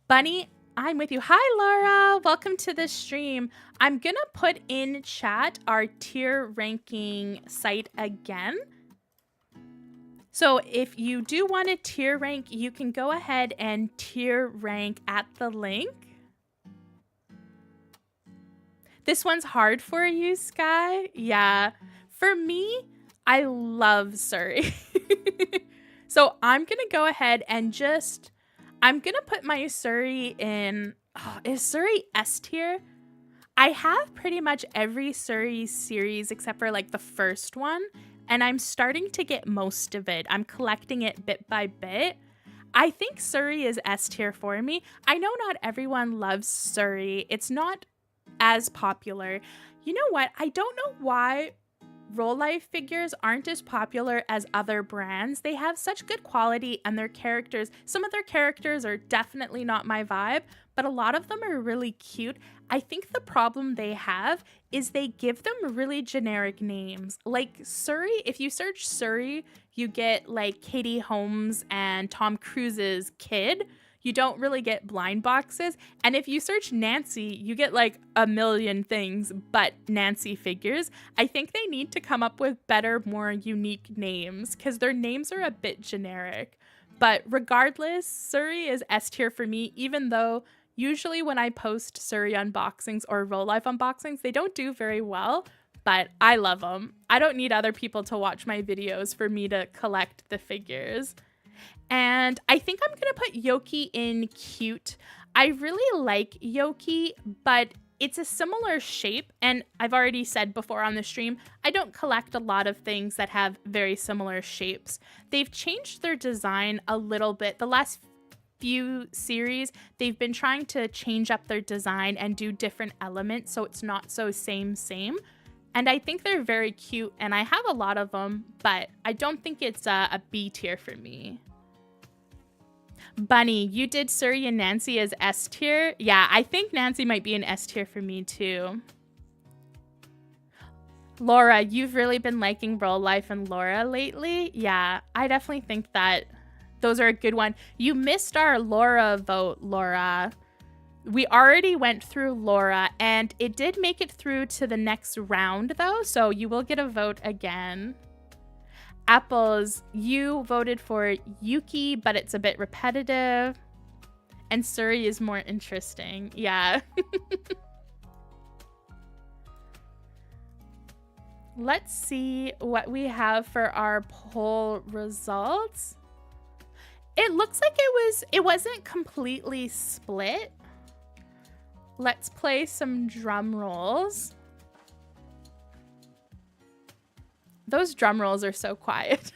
Bunny, I'm with you. Hi, Laura. Welcome to the stream. I'm going to put in chat our tier ranking site again. So if you do want to tier rank, you can go ahead and tier rank at the link. This one's hard for you, Sky. Yeah. For me, I love Suri. So I'm going to go ahead and I'm going to put my Suri in, is Suri S tier? I have pretty much every Suri series except for like the first one, and I'm starting to get most of it. I'm collecting it bit by bit. I think Suri is S tier for me. I know not everyone loves Suri. It's not as popular. You know what? I don't know why Roll Life figures aren't as popular as other brands. They have such good quality and their characters, some of their characters are definitely not my vibe, but a lot of them are really cute. I think the problem they have is they give them really generic names. Like Suri, if you search Suri, you get like Katie Holmes and Tom Cruise's kid. You don't really get blind boxes. And if you search Nancy, you get like a million things but Nancy figures. I think they need to come up with better, more unique names because their names are a bit generic. But regardless, Suri is S tier for me, even though usually when I post Suri unboxings or Roll Life unboxings, they don't do very well, but I love them. I don't need other people to watch my videos for me to collect the figures. And I think I'm going to put Yoki in cute. I really like Yoki, but it's a similar shape. And I've already said before on the stream, I don't collect a lot of things that have very similar shapes. They've changed their design a little bit. The last few series, they've been trying to change up their design and do different elements so it's not so same. And I think they're very cute and I have a lot of them, but I don't think it's a B tier for me. Bunny, you did Suri and Nancy as S tier. Yeah, I think Nancy might be an S tier for me too. Laura, you've really been liking Roll Life and Laura lately. Yeah, I definitely think that those are a good one. You missed our Laura vote, Laura. We already went through Laura and it did make it through to the next round though, so you will get a vote again. Apples, you voted for Yuki, but it's a bit repetitive. And Suri is more interesting. Yeah. Let's see what we have for our poll results. It looks like it wasn't completely split. Let's play some drum rolls. Those drum rolls are so quiet.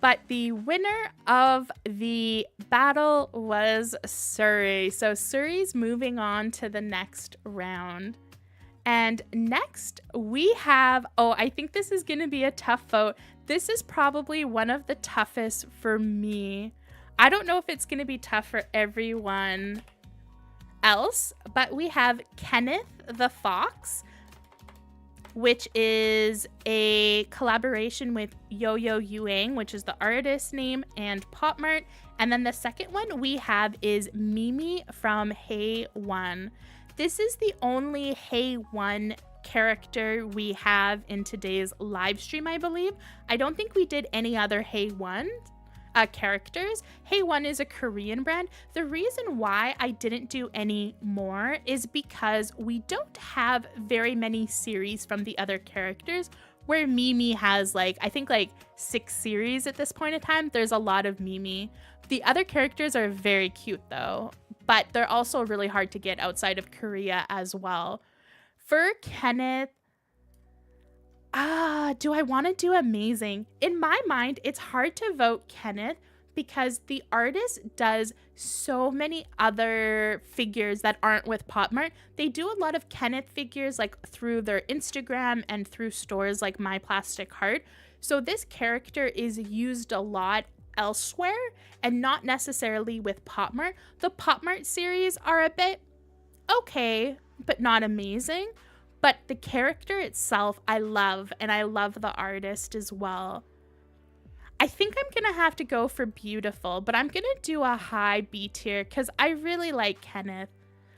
But the winner of the battle was Surrey. So Surrey's moving on to the next round. And next we have, oh, I think this is going to be a tough vote. This is probably one of the toughest for me. I don't know if it's going to be tough for everyone else, but we have Kenneth the Fox, which is a collaboration with Yo-Yo Yuang, which is the artist name, and POPMART. And then the second one we have is Mimi from Hey One. This is the only Hey One character we have in today's live stream, I believe. I don't think we did any other Hey One characters. Hey One is a Korean brand. The reason why I didn't do any more is because we don't have very many series from the other characters, where Mimi has I think 6 series at this point in time. There's a lot of Mimi. The other characters are very cute though, but they're also really hard to get outside of Korea as well. For Kenneth, do I want to do Amazing? In my mind, it's hard to vote Kenneth because the artist does so many other figures that aren't with POPMART. They do a lot of Kenneth figures through their Instagram and through stores like My Plastic Heart. So this character is used a lot elsewhere and not necessarily with POPMART. The POPMART series are a bit okay, but not amazing. But the character itself, I love, and I love the artist as well. I think I'm going to have to go for Beautiful, but I'm going to do a high B tier because I really like Kenneth.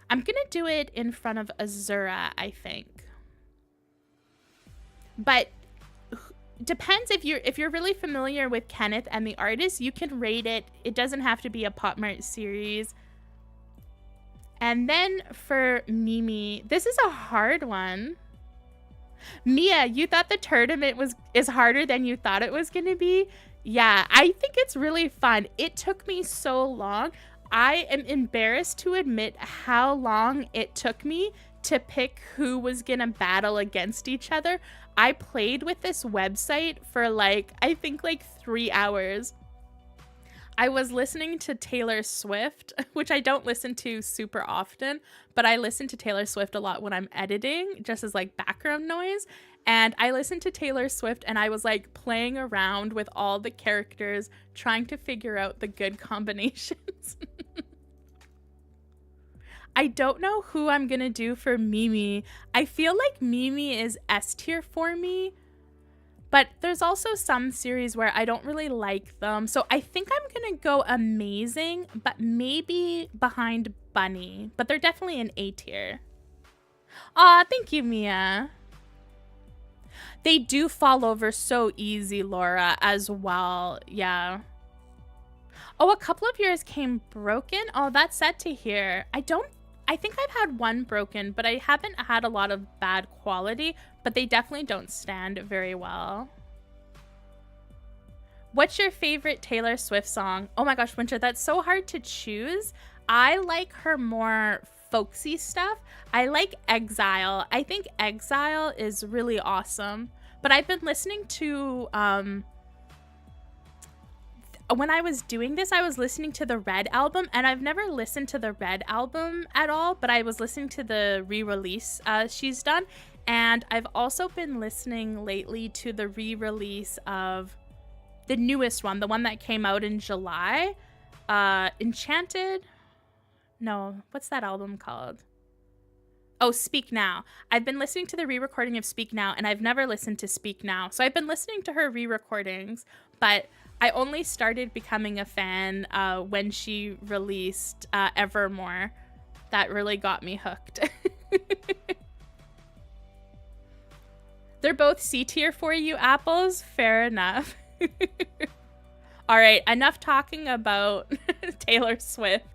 I'm going to do it in front of Azura, I think. But depends if you're really familiar with Kenneth and the artist, you can rate it. It doesn't have to be a POPMART series. And then for Mimi, this is a hard one. Mia, you thought the tournament is harder than you thought it was going to be? Yeah, I think it's really fun. It took me so long. I am embarrassed to admit how long it took me to pick who was going to battle against each other. I played with this website for I think 3 hours. I was listening to Taylor Swift, which I don't listen to super often, but I listen to Taylor Swift a lot when I'm editing, just as background noise. And I listened to Taylor Swift and I was playing around with all the characters, trying to figure out the good combinations. I don't know who I'm gonna do for Mimi. I feel like Mimi is S tier for me. But there's also some series where I don't really like them. So I think I'm going to go Amazing, but maybe behind Bunny. But they're definitely an A tier. Aw, thank you, Mia. They do fall over so easy, Laura, as well. Yeah. Oh, a couple of yours came broken? Oh, that's sad to hear. I think I've had one broken, but I haven't had a lot of bad quality, but they definitely don't stand very well. What's your favorite Taylor Swift song? Oh my gosh, Winter, that's so hard to choose. I like her more folksy stuff. I like Exile. I think Exile is really awesome, but I've been listening to, when I was doing this, I was listening to the Red album, and I've never listened to the Red album at all, but I was listening to the re-release she's done, and I've also been listening lately to the re-release of the newest one, the one that came out in July, Enchanted? No, what's that album called? Oh, Speak Now. I've been listening to the re-recording of Speak Now, and I've never listened to Speak Now, so I've been listening to her re-recordings, but I only started becoming a fan when she released Evermore. That really got me hooked. They're both C tier for you, apples? Fair enough. All right, enough talking about Taylor Swift.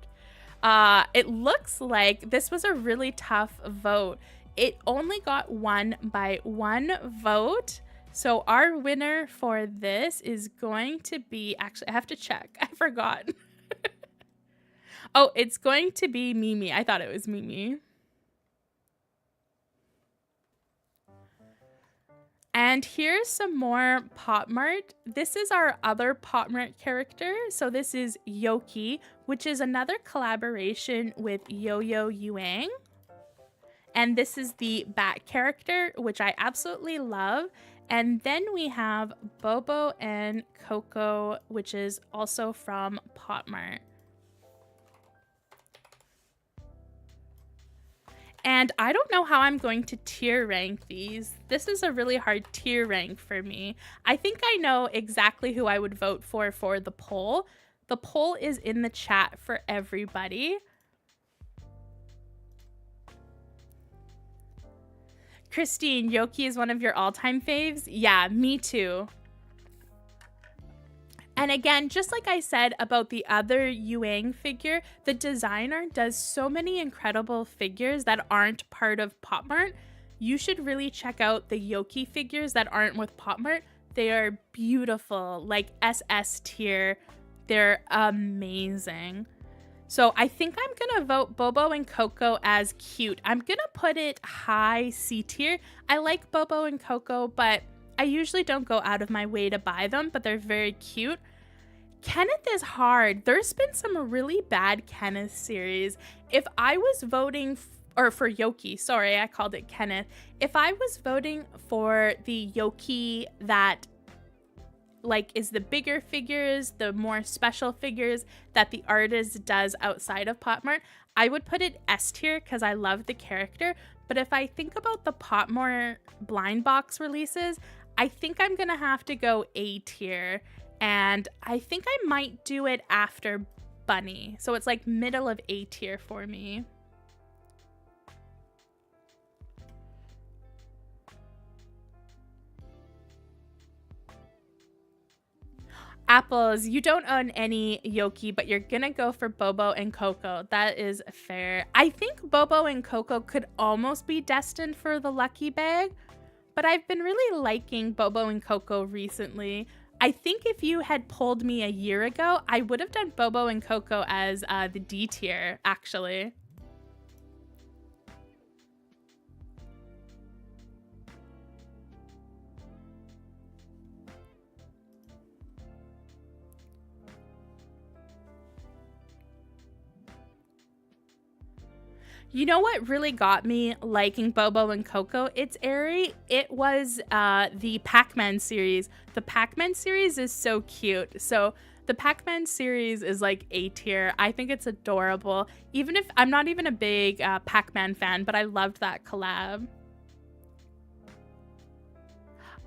It looks like this was a really tough vote. it only got won by 1 vote. So our winner for this is going to be, actually, I have to check. I forgot. Oh, it's going to be Mimi. I thought it was Mimi. And here's some more POPMART. This is our other POPMART character. So this is Yoki, which is another collaboration with Yo-Yo Yuang. And this is the Bat character, which I absolutely love. And then we have Bobo and Coco, which is also from POPMART. And I don't know how I'm going to tier rank these. This is a really hard tier rank for me. I think I know exactly who I would vote for the poll. The poll is in the chat for everybody. Christine, Yoki is one of your all-time faves? Yeah, me too. And again, just like I said about the other Yuang figure, the designer does so many incredible figures that aren't part of POPMART. You should really check out the Yoki figures that aren't with POPMART. They are beautiful, like SS tier. They're amazing. So I think I'm gonna vote Bobo and Coco as cute. I'm gonna put it high C tier. I like Bobo and Coco, but I usually don't go out of my way to buy them, but they're very cute. Kenneth is hard. There's been some really bad Kenneth series. If I was voting, or for Yoki, sorry, I called it Kenneth. If I was voting for the Yoki that like is the bigger figures, the more special figures that the artist does outside of POPMART, I would put it S tier because I love the character. But if I think about the POPMART blind box releases, I think I'm gonna have to go A tier, and I think I might do it after Bunny. So it's like middle of A tier for me. Apples, you don't own any Yoki, but you're gonna go for Bobo and Coco. That is fair. I think Bobo and Coco could almost be destined for the lucky bag, but I've been really liking Bobo and Coco recently. I think if you had polled me a year ago, I would have done Bobo and Coco as the D tier, actually. You know what really got me liking Bobo and Coco? It's airy. It was the Pac-Man series. The Pac-Man series is so cute. So the Pac-Man series is like A tier. I think it's adorable. Even if I'm not even a big Pac-Man fan, but I loved that collab.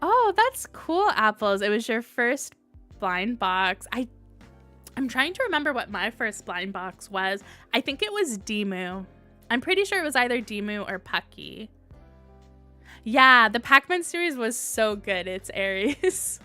Oh, that's cool, Apples. It was your first blind box. I'm trying to remember what my first blind box was. I think it was Demu. I'm pretty sure it was either Demu or Pucky. Yeah, the Pac-Man series was so good. It's Aries.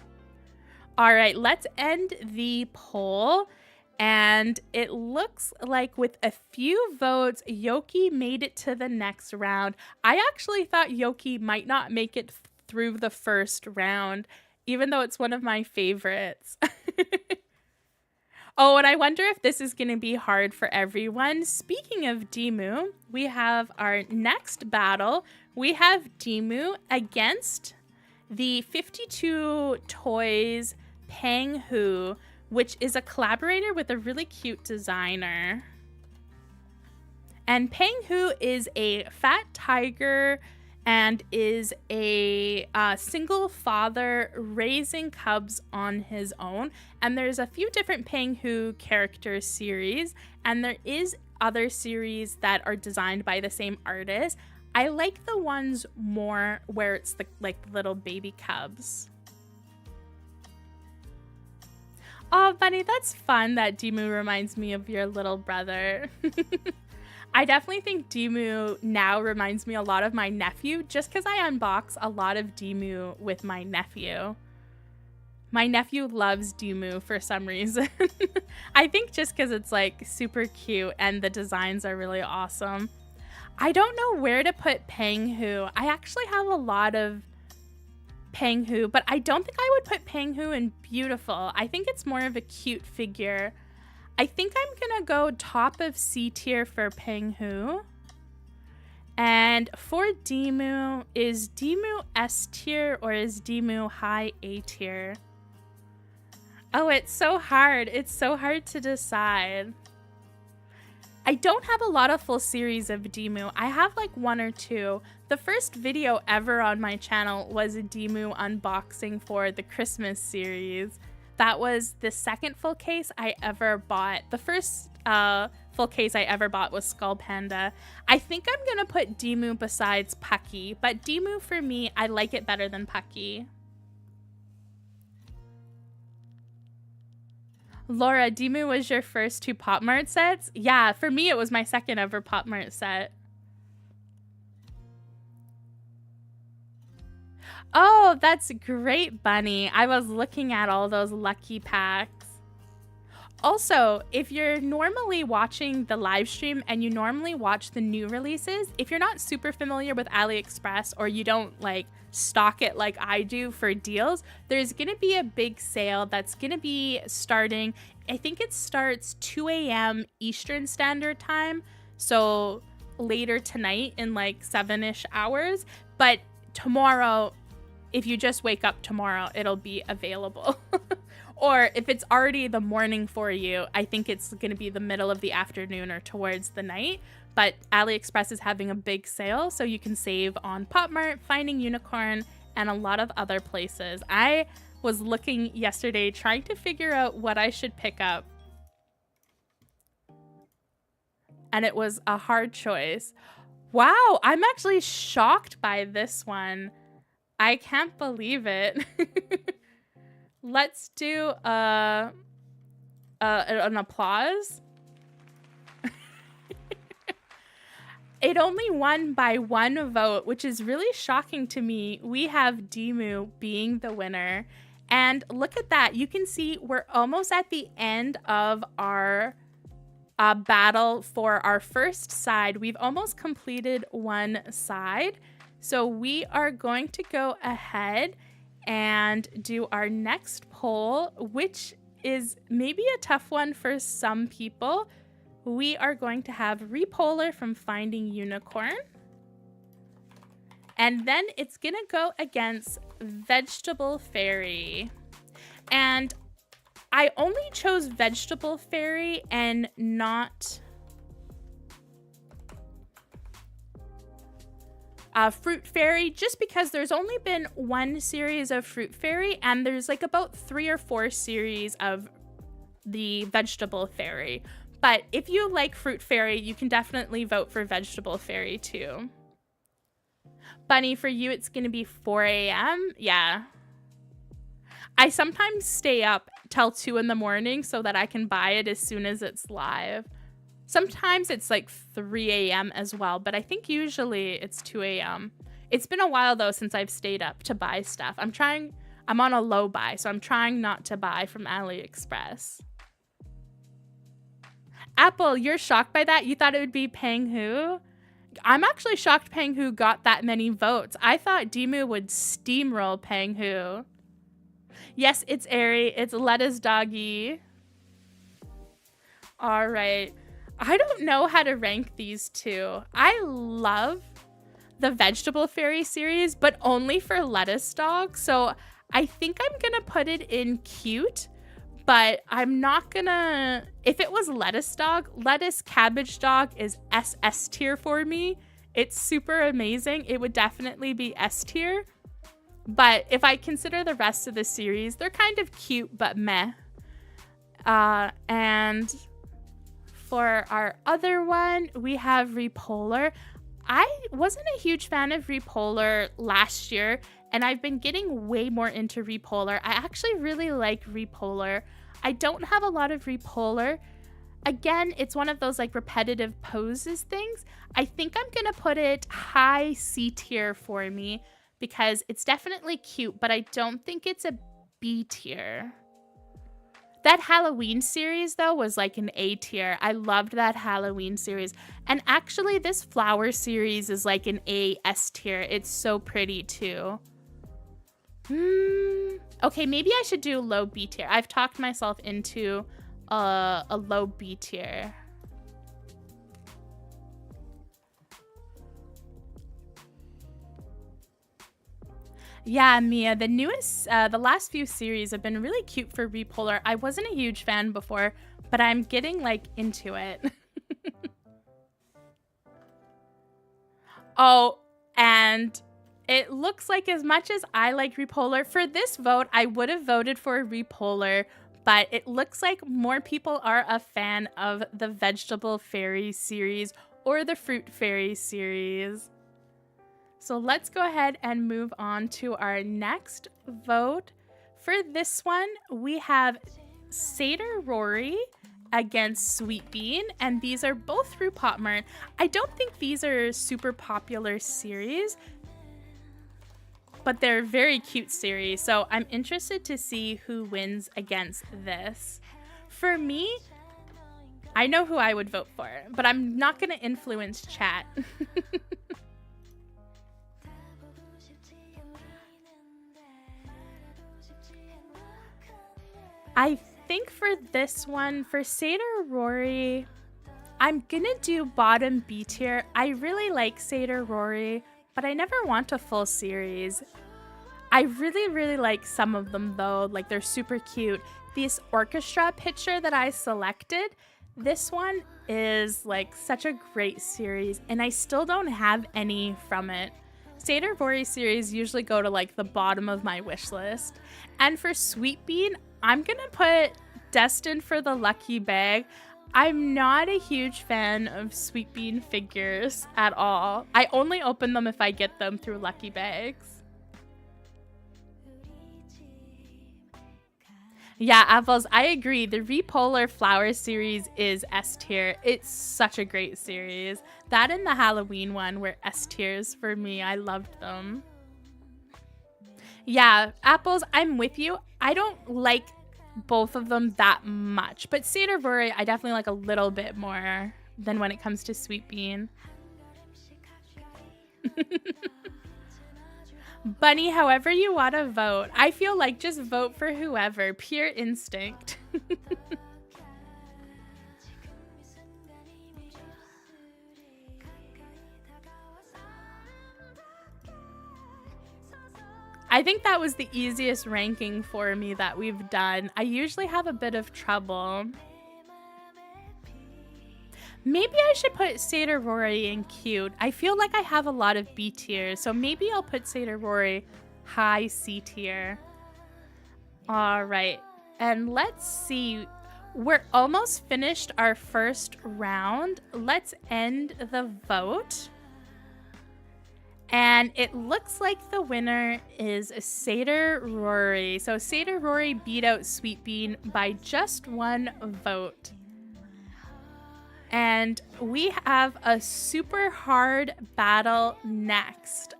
All right, let's end the poll. And it looks like with a few votes, Yoki made it to the next round. I actually thought Yoki might not make it through the first round, even though it's one of my favorites. Oh, and I wonder if this is going to be hard for everyone. Speaking of Demu, we have our next battle. We have Demu against the 52 Toys Peng Hu, which is a collaborator with a really cute designer. And Peng Hu is a fat tiger and is a single father raising cubs on his own. And there's a few different Peng Hu character series, and there is other series that are designed by the same artist. I like the ones more where it's the like little baby cubs. Oh, Bunny, that's fun that Demu reminds me of your little brother. I definitely think Demu now reminds me a lot of my nephew, just because I unbox a lot of Demu with my nephew. My nephew loves Demu for some reason. I think just because it's like super cute and the designs are really awesome. I don't know where to put Penghu. I actually have a lot of Penghu, but I don't think I would put Penghu in beautiful. I think it's more of a cute figure. I think I'm gonna go top of C tier for Penghu. And for Demu, is Demu S tier or is Demu high A tier? Oh, it's so hard. It's so hard to decide. I don't have a lot of full series of Demu. I have like 1 or 2. The first video ever on my channel was a Demu unboxing for the Christmas series. That was the second full case I ever bought. The first full case I ever bought was Skull Panda. I think I'm gonna put Demu besides Pucky, but Demu for me, I like it better than Pucky. Laura, Demu was your first 2 POPMART sets? Yeah, for me it was my second ever POPMART set. Oh, that's great, Bunny. I was looking at all those lucky packs. Also, if you're normally watching the live stream and you normally watch the new releases, if you're not super familiar with AliExpress or you don't like stock it like I do for deals, there's gonna be a big sale that's gonna be starting. I think it starts 2 a.m. Eastern Standard Time, so later tonight in like 7-ish hours. But tomorrow, if you just wake up tomorrow, it'll be available. Or if it's already the morning for you, I think it's going to be the middle of the afternoon or towards the night. But AliExpress is having a big sale, so you can save on POPMART, Finding Unicorn, and a lot of other places. I was looking yesterday trying to figure out what I should pick up. And it was a hard choice. Wow, I'm actually shocked by this one. I can't believe it. Let's do an applause. It only won by 1 vote, which is really shocking to me. We have Demu being the winner. And look at that. You can see we're almost at the end of our battle for our first side. We've almost completed 1 side. So we are going to go ahead and do our next poll, which is maybe a tough one for some people. We are going to have Repolar from Finding Unicorn. And then it's gonna go against Vegetable Fairy. And I only chose Vegetable Fairy and not Fruit Fairy, just because there's only been 1 series of Fruit Fairy and there's like about 3 or 4 series of the Vegetable Fairy. But if you like Fruit Fairy, you can definitely vote for Vegetable Fairy too. Bunny, for you, it's gonna be 4 a.m. Yeah. I sometimes stay up till 2 in the morning so that I can buy it as soon as it's live. Sometimes it's like 3 a.m. as well, but I think usually it's 2 a.m. It's been a while though since I've stayed up to buy stuff. I'm on a low buy, so I'm trying not to buy from AliExpress. Apple, you're shocked by that? You thought it would be Penghu? I'm actually shocked Penghu got that many votes. I thought Demu would steamroll Penghu. Yes, it's Airy. It's Lettuce Doggy. All right. I don't know how to rank these 2. I love the Vegetable Fairy series, but only for Lettuce Dog. So I think I'm going to put it in cute, but I'm not going to... If it was Lettuce Dog, Lettuce Cabbage Dog is SS tier for me. It's super amazing. It would definitely be S tier. But if I consider the rest of the series, they're kind of cute, but meh. And for our other one, we have Repolar. I wasn't a huge fan of Repolar last year, and I've been getting way more into Repolar. I actually really like Repolar. I don't have a lot of Repolar. Again, it's one of those like repetitive poses things. I think I'm gonna put it high C tier for me because it's definitely cute, but I don't think it's a B tier. That Halloween series, though, was like an A tier. I loved that Halloween series. And actually, this flower series is like an A S tier. It's so pretty, too. Okay, maybe I should do low B tier. I've talked myself into a low B tier. Yeah, Mia, the last few series have been really cute for Repolar. I wasn't a huge fan before, but I'm getting, like, into it. Oh, and it looks like as much as I like Repolar, for this vote, I would have voted for Repolar, but it looks like more people are a fan of the Vegetable Fairy series or the Fruit Fairy series. So let's go ahead and move on to our next vote. For this one, we have Seder Rory against Sweet Bean, and these are both through POPMART. I don't think these are super popular series, but they're very cute series, so I'm interested to see who wins against this. For me, I know who I would vote for, but I'm not going to influence chat. I think for this one, for Seder Rory, I'm gonna do bottom B tier. I really like Seder Rory, but I never want a full series. I really like some of them though, like they're super cute. This orchestra picture that I selected, this one is like such a great series, and I still don't have any from it. Seder Rory series usually go to like the bottom of my wish list. And for Sweet Bean, I'm gonna put Destined for the Lucky Bag. I'm not a huge fan of Sweet Bean figures at all. I only open them if I get them through Lucky Bags. Yeah, Apples, I agree. The Repolar Flower series is S tier. It's such a great series. That and the Halloween one were S tiers for me. I loved them. Yeah, Apples, I'm with you. I don't like both of them that much, but Seder Rory I definitely like a little bit more than when it comes to Sweet Bean. Bunny, however you want to vote. I feel like just vote for whoever. Pure instinct. I think that was the easiest ranking for me that we've done. I usually have a bit of trouble. Maybe I should put Seder Rory in cute. I feel like I have a lot of B tiers, so maybe I'll put Seder Rory high C tier. All right, and let's see. We're almost finished our first round. Let's end the vote. And it looks like the winner is Seder Rory. So Seder Rory beat out Sweet Bean by just one vote. And we have a super hard battle next.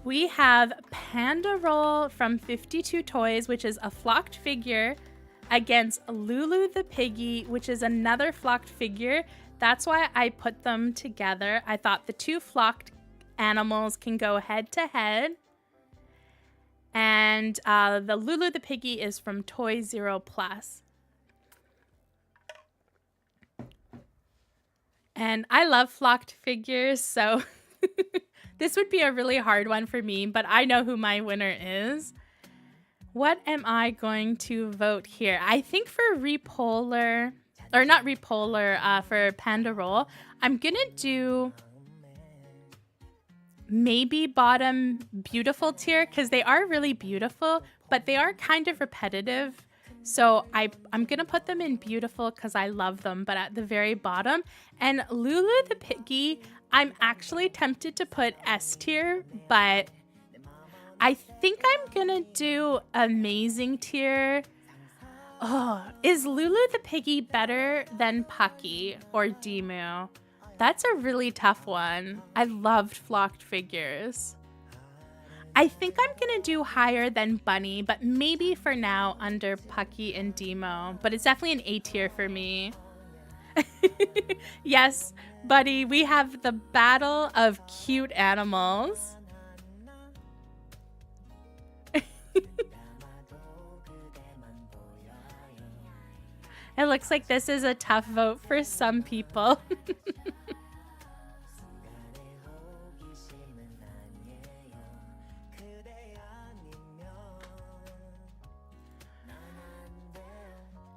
We have Panda Roll from 52 Toys, which is a flocked figure, against Lulu the Piggy, which is another flocked figure. That's why I put them together. I thought the two flocked animals can go head to head. And the Lulu the Piggy is from Toy Zero Plus. And I love flocked figures, so this would be a really hard one for me, but I know who my winner is. What am I going to vote here? I think for Repolar, or not Repolar, for Panda Roll, I'm gonna do maybe bottom beautiful tier, because they are really beautiful, but they are kind of repetitive. So I'm gonna put them in beautiful because I love them, but at the very bottom. And Lulu the Piggy, I'm actually tempted to put S tier, but I think I'm gonna do amazing tier. Oh, is Lulu the Piggy better than Pucky or Demu? That's a really tough one. I loved flocked figures. I think I'm gonna do higher than Bunny, but maybe for now under Pucky and Demo. But it's definitely an A tier for me. Yes, buddy, we have the battle of cute animals. It looks like this is a tough vote for some people.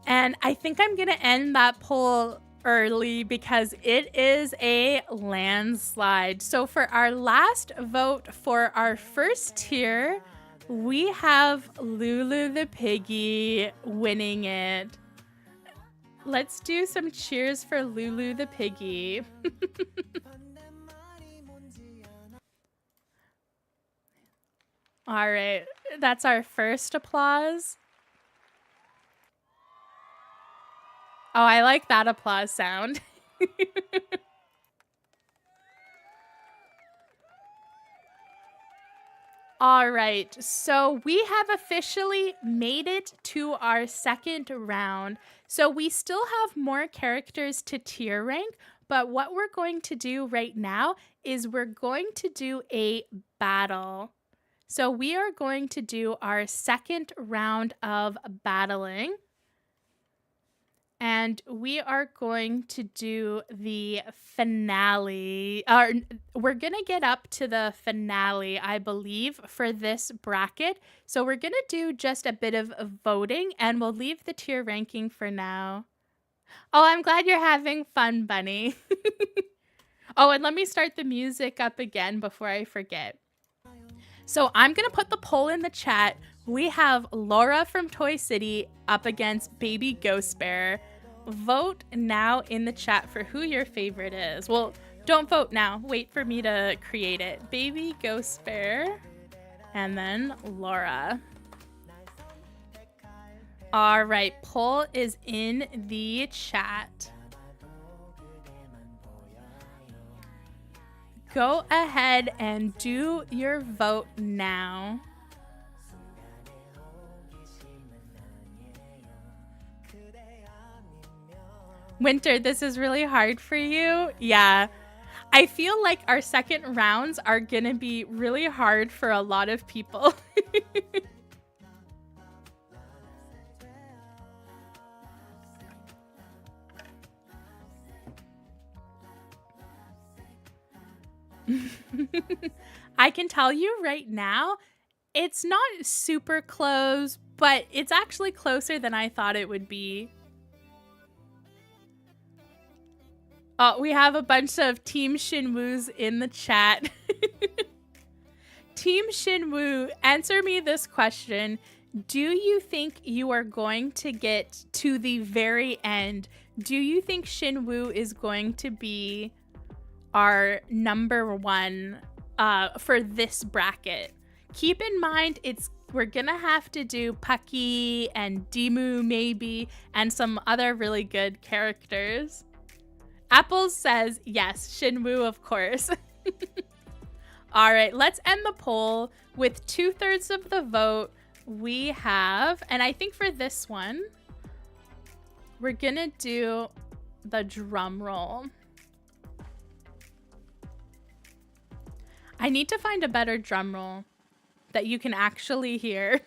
And I think I'm going to end that poll early because it is a landslide. So for our last vote for our first tier, we have Lulu the Piggy winning it. Let's do some cheers for Lulu the Piggy. All right, that's our first applause. Oh, I like that applause sound. All right, so we have officially made it to our second round. So we still have more characters to tier rank, but what we're going to do right now is we're going to do a battle. So we are going to do our second round of battling. And we are going to do the finale. We're going to get up to the finale, I believe, for this bracket. So we're going to do just a bit of voting, and we'll leave the tier ranking for now. Oh, I'm glad you're having fun, Bunny. Oh, and let me start the music up again before I forget. So I'm going to put the poll in the chat. We have Laura from Toy City up against Baby Ghost Bear. Vote now in the chat for who your favorite is. Well, don't vote now. Wait for me to create it. Baby Ghost Bear and then Laura. All right, poll is in the chat. Go ahead and do your vote now. Winter, this is really hard for you. Yeah. I feel like our second rounds are gonna be really hard for a lot of people. I can tell you right now, it's not super close, but it's actually closer than I thought it would be. Oh, we have a bunch of Team Shinwoo's in the chat. Team Shinwoo, answer me this question. Do you think you are going to get to the very end? Do you think Shinwoo is going to be our number one for this bracket? Keep in mind, we're gonna have to do Pucky and Demu maybe, and some other really good characters. Apples says yes, Shinwoo of course. All right, let's end the poll with 2/3 of the vote. We have, and I think for this one, we're gonna do the drum roll. I need to find a better drum roll that you can actually hear.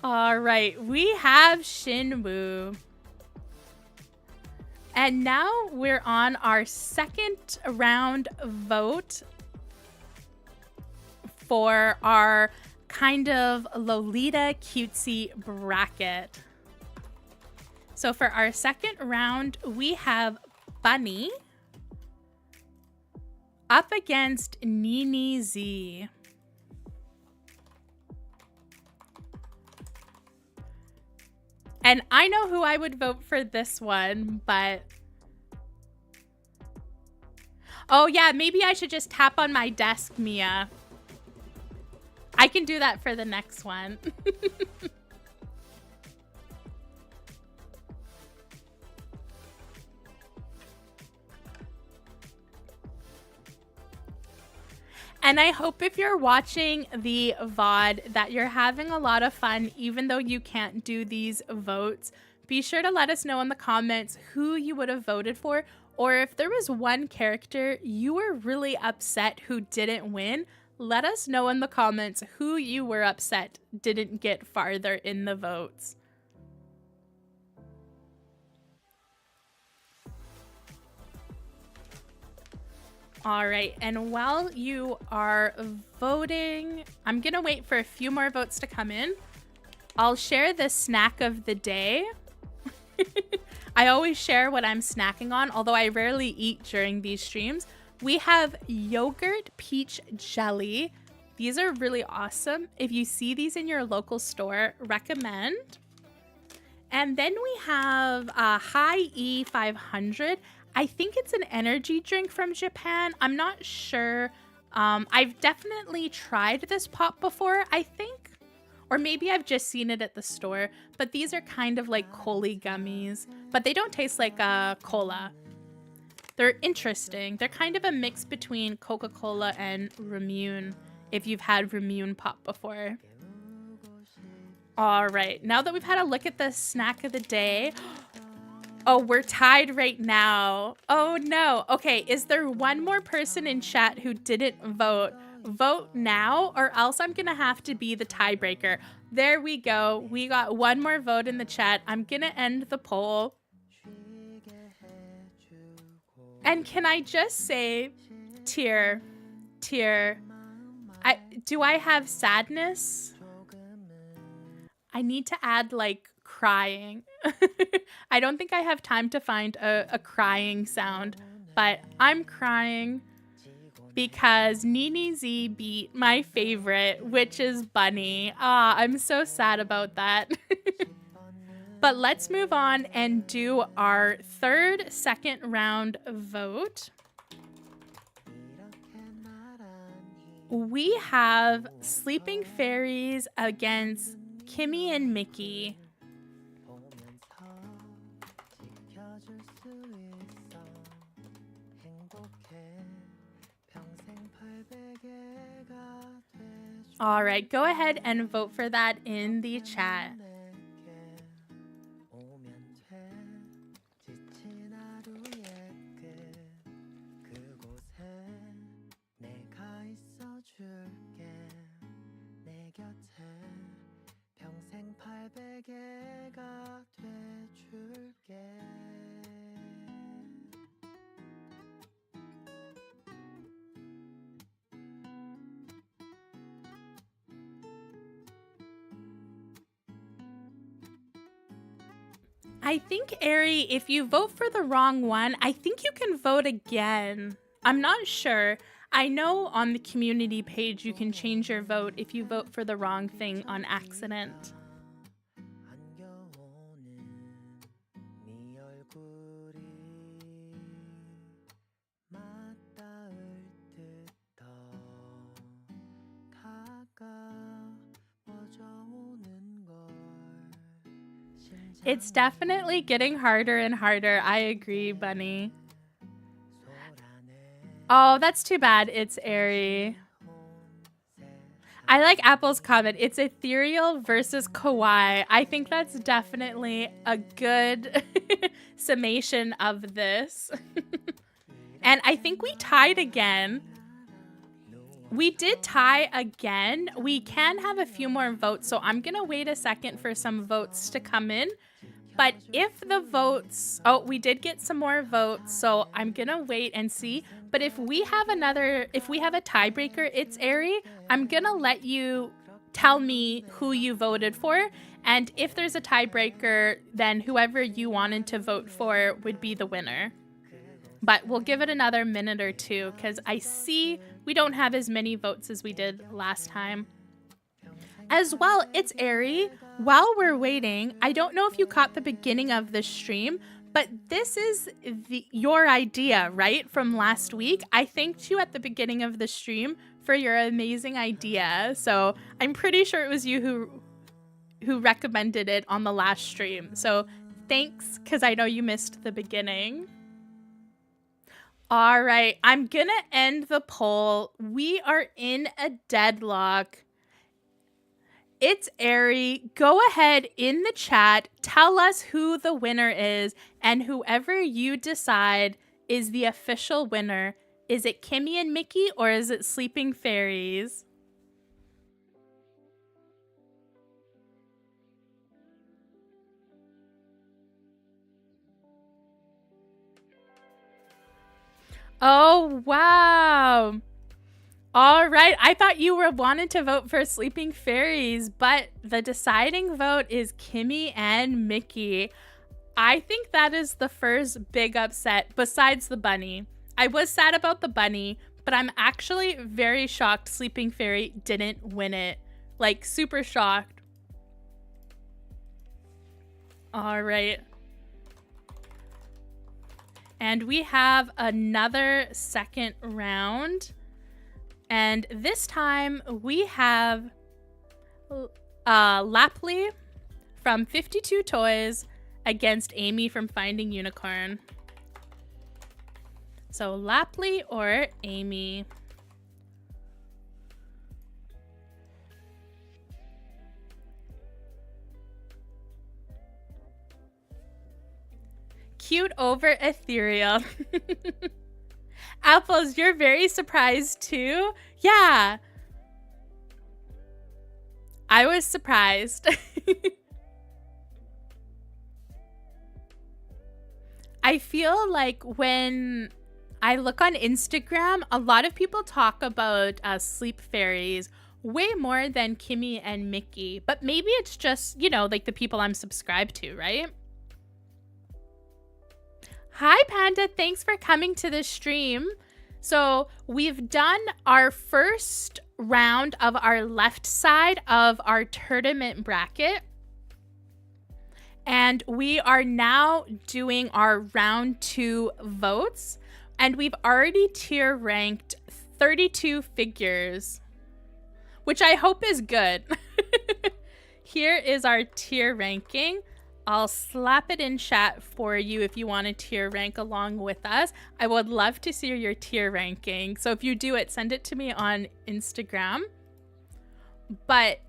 All right, we have Shinwoo. And now we're on our second round vote for our kind of Lolita cutesy bracket. So for our second round, we have Bunny up against Nini Z. And I know who I would vote for this one, but... Oh yeah, maybe I should just tap on my desk, Mia. I can do that for the next one. And I hope if you're watching the VOD that you're having a lot of fun, even though you can't do these votes. Be sure to let us know in the comments who you would have voted for, or if there was one character you were really upset who didn't win, let us know in the comments who you were upset didn't get farther in the votes. All right, and while you are voting, I'm gonna wait for a few more votes to come in. I'll share the snack of the day. I always share what I'm snacking on, although I rarely eat during these streams. We have yogurt peach jelly. These are really awesome. If you see these in your local store, recommend. And then we have High E 500. I think it's an energy drink from Japan. I'm not sure. I've definitely tried this pop before, I think. Or maybe I've just seen it at the store. But these are kind of like Coley gummies. But they don't taste like cola. They're interesting. They're kind of a mix between Coca-Cola and Ramune, if you've had Ramune pop before. All right. Now that we've had a look at the snack of the day... Oh, we're tied right now. Oh, no. Okay, is there one more person in chat who didn't vote? Vote now, or else I'm going to have to be the tiebreaker. There we go. We got one more vote in the chat. I'm going to end the poll. And can I just say, Tier, do I have sadness? I need to add, like, crying. I don't think I have time to find a crying sound, but I'm crying because Nini Z beat my favorite, which is Bunny. I'm so sad about that. But let's move on and do our second round vote. We have Sleeping Fairies against Kimmy and Mickey. All right, go ahead and vote for that in the chat. I think, Ari, if you vote for the wrong one, I think you can vote again. I'm not sure. I know on the community page you can change your vote if you vote for the wrong thing on accident. It's definitely getting harder and harder. I agree, Bunny. Oh, that's too bad. It's Airy. I like Apple's comment. It's ethereal versus kawaii. I think that's definitely a good summation of this. And I think we tied again. We did tie again. We can have a few more votes, so I'm going to wait a second for some votes to come in. But if the votes... Oh, we did get some more votes, so I'm going to wait and see. But if we have a tiebreaker, it's Ari, I'm going to let you tell me who you voted for. And if there's a tiebreaker, then whoever you wanted to vote for would be the winner. But we'll give it another minute or two because I see we don't have as many votes as we did last time. As well, it's Ari. While we're waiting, I don't know if you caught the beginning of this stream, but this is your idea, right? From last week. I thanked you at the beginning of the stream for your amazing idea. So I'm pretty sure it was you who recommended it on the last stream. So thanks, because I know you missed the beginning. All right, I'm gonna end the poll. We are in a deadlock. It's Ari. Go ahead in the chat, tell us who the winner is, and whoever you decide is the official winner. Is it Kimmy and Mickey or is it Sleeping Fairies? Oh, wow. All right. I thought you were wanted to vote for Sleeping Fairies, but the deciding vote is Kimmy and Mickey. I think that is the first big upset besides the bunny. I was sad about the bunny, but I'm actually very shocked Sleeping Fairy didn't win it. Like, super shocked. All right. And we have another second round. And this time we have Lappley from 52 Toys against Amy from Finding Unicorn. So Lappley or Amy? Cute over ethereal. Apples, you're very surprised too? Yeah. I was surprised. I feel like when I look on Instagram, a lot of people talk about sleep fairies way more than Kimmy and Mickey. But maybe it's just, you know, like the people I'm subscribed to, right? Hi, Panda. Thanks for coming to the stream. So we've done our first round of our left side of our tournament bracket. And we are now doing our round 2 votes. And we've already tier ranked 32 figures, which I hope is good. Here is our tier ranking. I'll slap it in chat for you if you want to tier rank along with us. I would love to see your tier ranking. So if you do it, send it to me on Instagram. But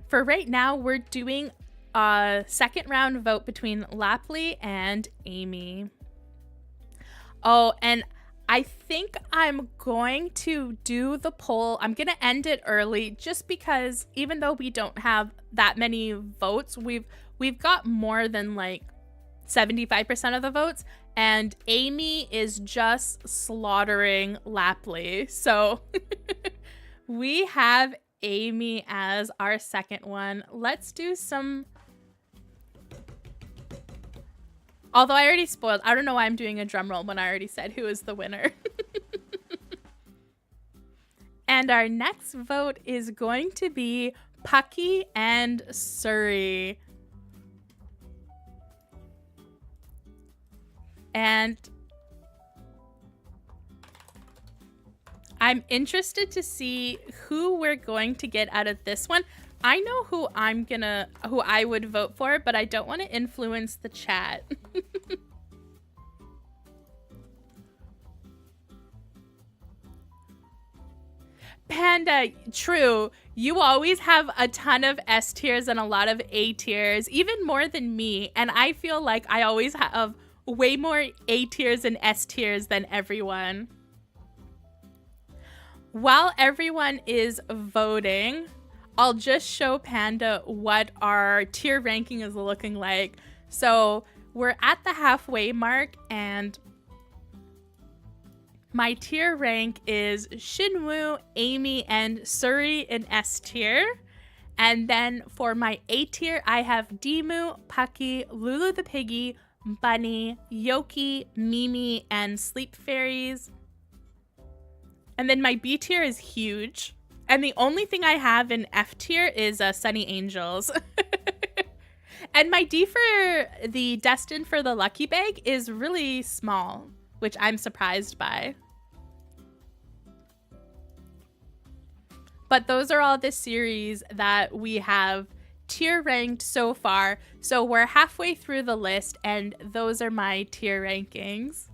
for right now, we're doing a second round vote between Lappley and Amy. Oh, and I think I'm going to do the poll. I'm going to end it early just because even though we don't have that many votes, we've got more than like 75% of the votes, and Amy is just slaughtering Lappley. So we have Amy as our second one. Let's do some... Although I already spoiled. I don't know why I'm doing a drum roll when I already said who is the winner. And our next vote is going to be Pucky and Surrey. And I'm interested to see who we're going to get out of this one. I know who I would vote for, but I don't want to influence the chat. Panda, true. You always have a ton of S tiers and a lot of A tiers, even more than me. And I feel like I always have way more A tiers and S tiers than everyone. While everyone is voting, I'll just show Panda what our tier ranking is looking like. So we're at the halfway mark and my tier rank is Shinwoo, Amy, and Surrey in S tier. And then for my A tier, I have Dimu, Pucky, Lulu the Piggy, Bunny, Yoki, Mimi, and Sleep Fairies. And then my B tier is huge. And the only thing I have in F tier is Sunny Angels. And my D for the Destined for the Lucky Bag is really small, which I'm surprised by. But those are all the series that we have tier ranked so far. So we're halfway through the list and those are my tier rankings.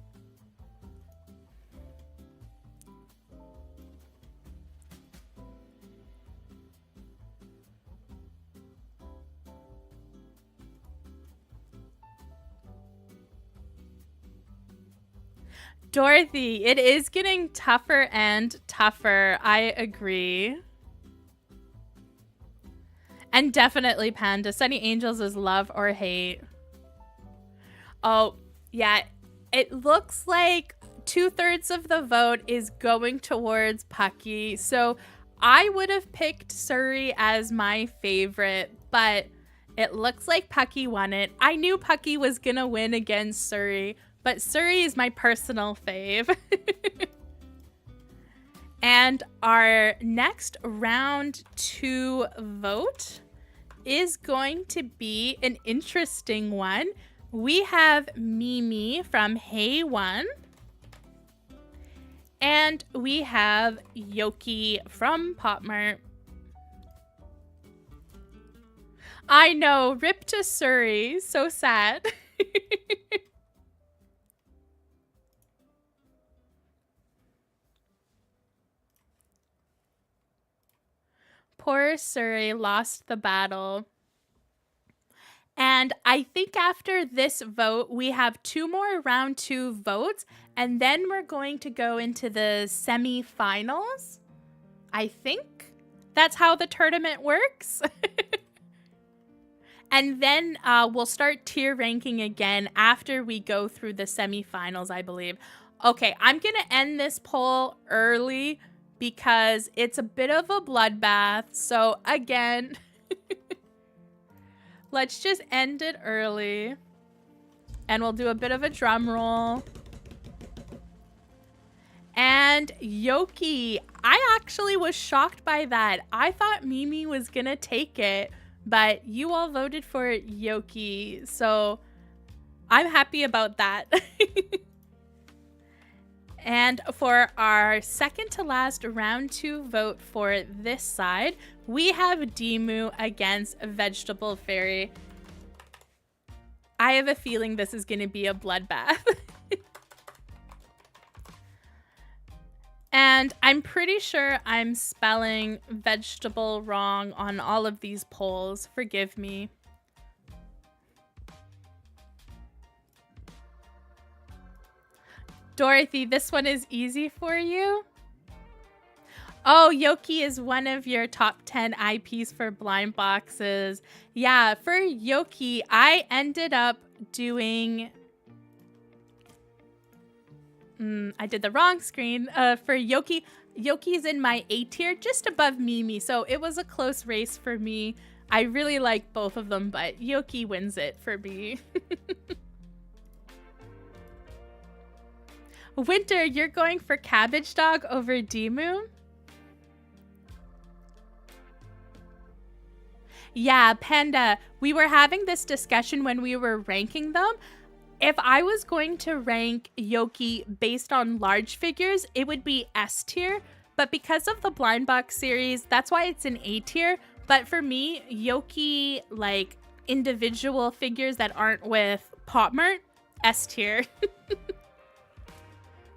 Dorothy, it is getting tougher and tougher. I agree. And definitely Panda. Sunny Angels is love or hate. Oh, yeah. It looks like 2/3 of the vote is going towards Pucky. So I would have picked Surrey as my favorite, but it looks like Pucky won it. I knew Pucky was going to win against Surrey, but Surrey is my personal fave. And our next round 2 vote is going to be an interesting one. We have Mimi from Hey One. And we have Yoki from POPMART. I know, rip to Surrey. So sad. Poor Surrey lost the battle. And I think after this vote, we have 2 more round 2 votes, and then we're going to go into the semi-finals. I think that's how the tournament works. And then we'll start tier ranking again after we go through the semi-finals, I believe. Okay, I'm going to end this poll early because it's a bit of a bloodbath. So again, let's just end it early. And we'll do a bit of a drum roll. And Yoki, I actually was shocked by that. I thought Mimi was going to take it, but you all voted for Yoki. So I'm happy about that. And for our second to last round 2 vote for this side, we have Demu against Vegetable Fairy. I have a feeling this is going to be a bloodbath. And I'm pretty sure I'm spelling vegetable wrong on all of these polls. Forgive me. Dorothy, this one is easy for you. Oh, Yoki is one of your top 10 IPs for blind boxes. Yeah, for Yoki, I ended up doing... I did the wrong screen. For Yoki, Yoki's in my A tier, just above Mimi, so it was a close race for me. I really like both of them, but Yoki wins it for me. Winter, you're going for Cabbage Dog over Demu? Yeah, Panda, we were having this discussion when we were ranking them. If I was going to rank Yoki based on large figures, it would be S tier. But because of the blind box series, that's why it's an A tier. But for me, Yoki, like individual figures that aren't with POPMART, S tier.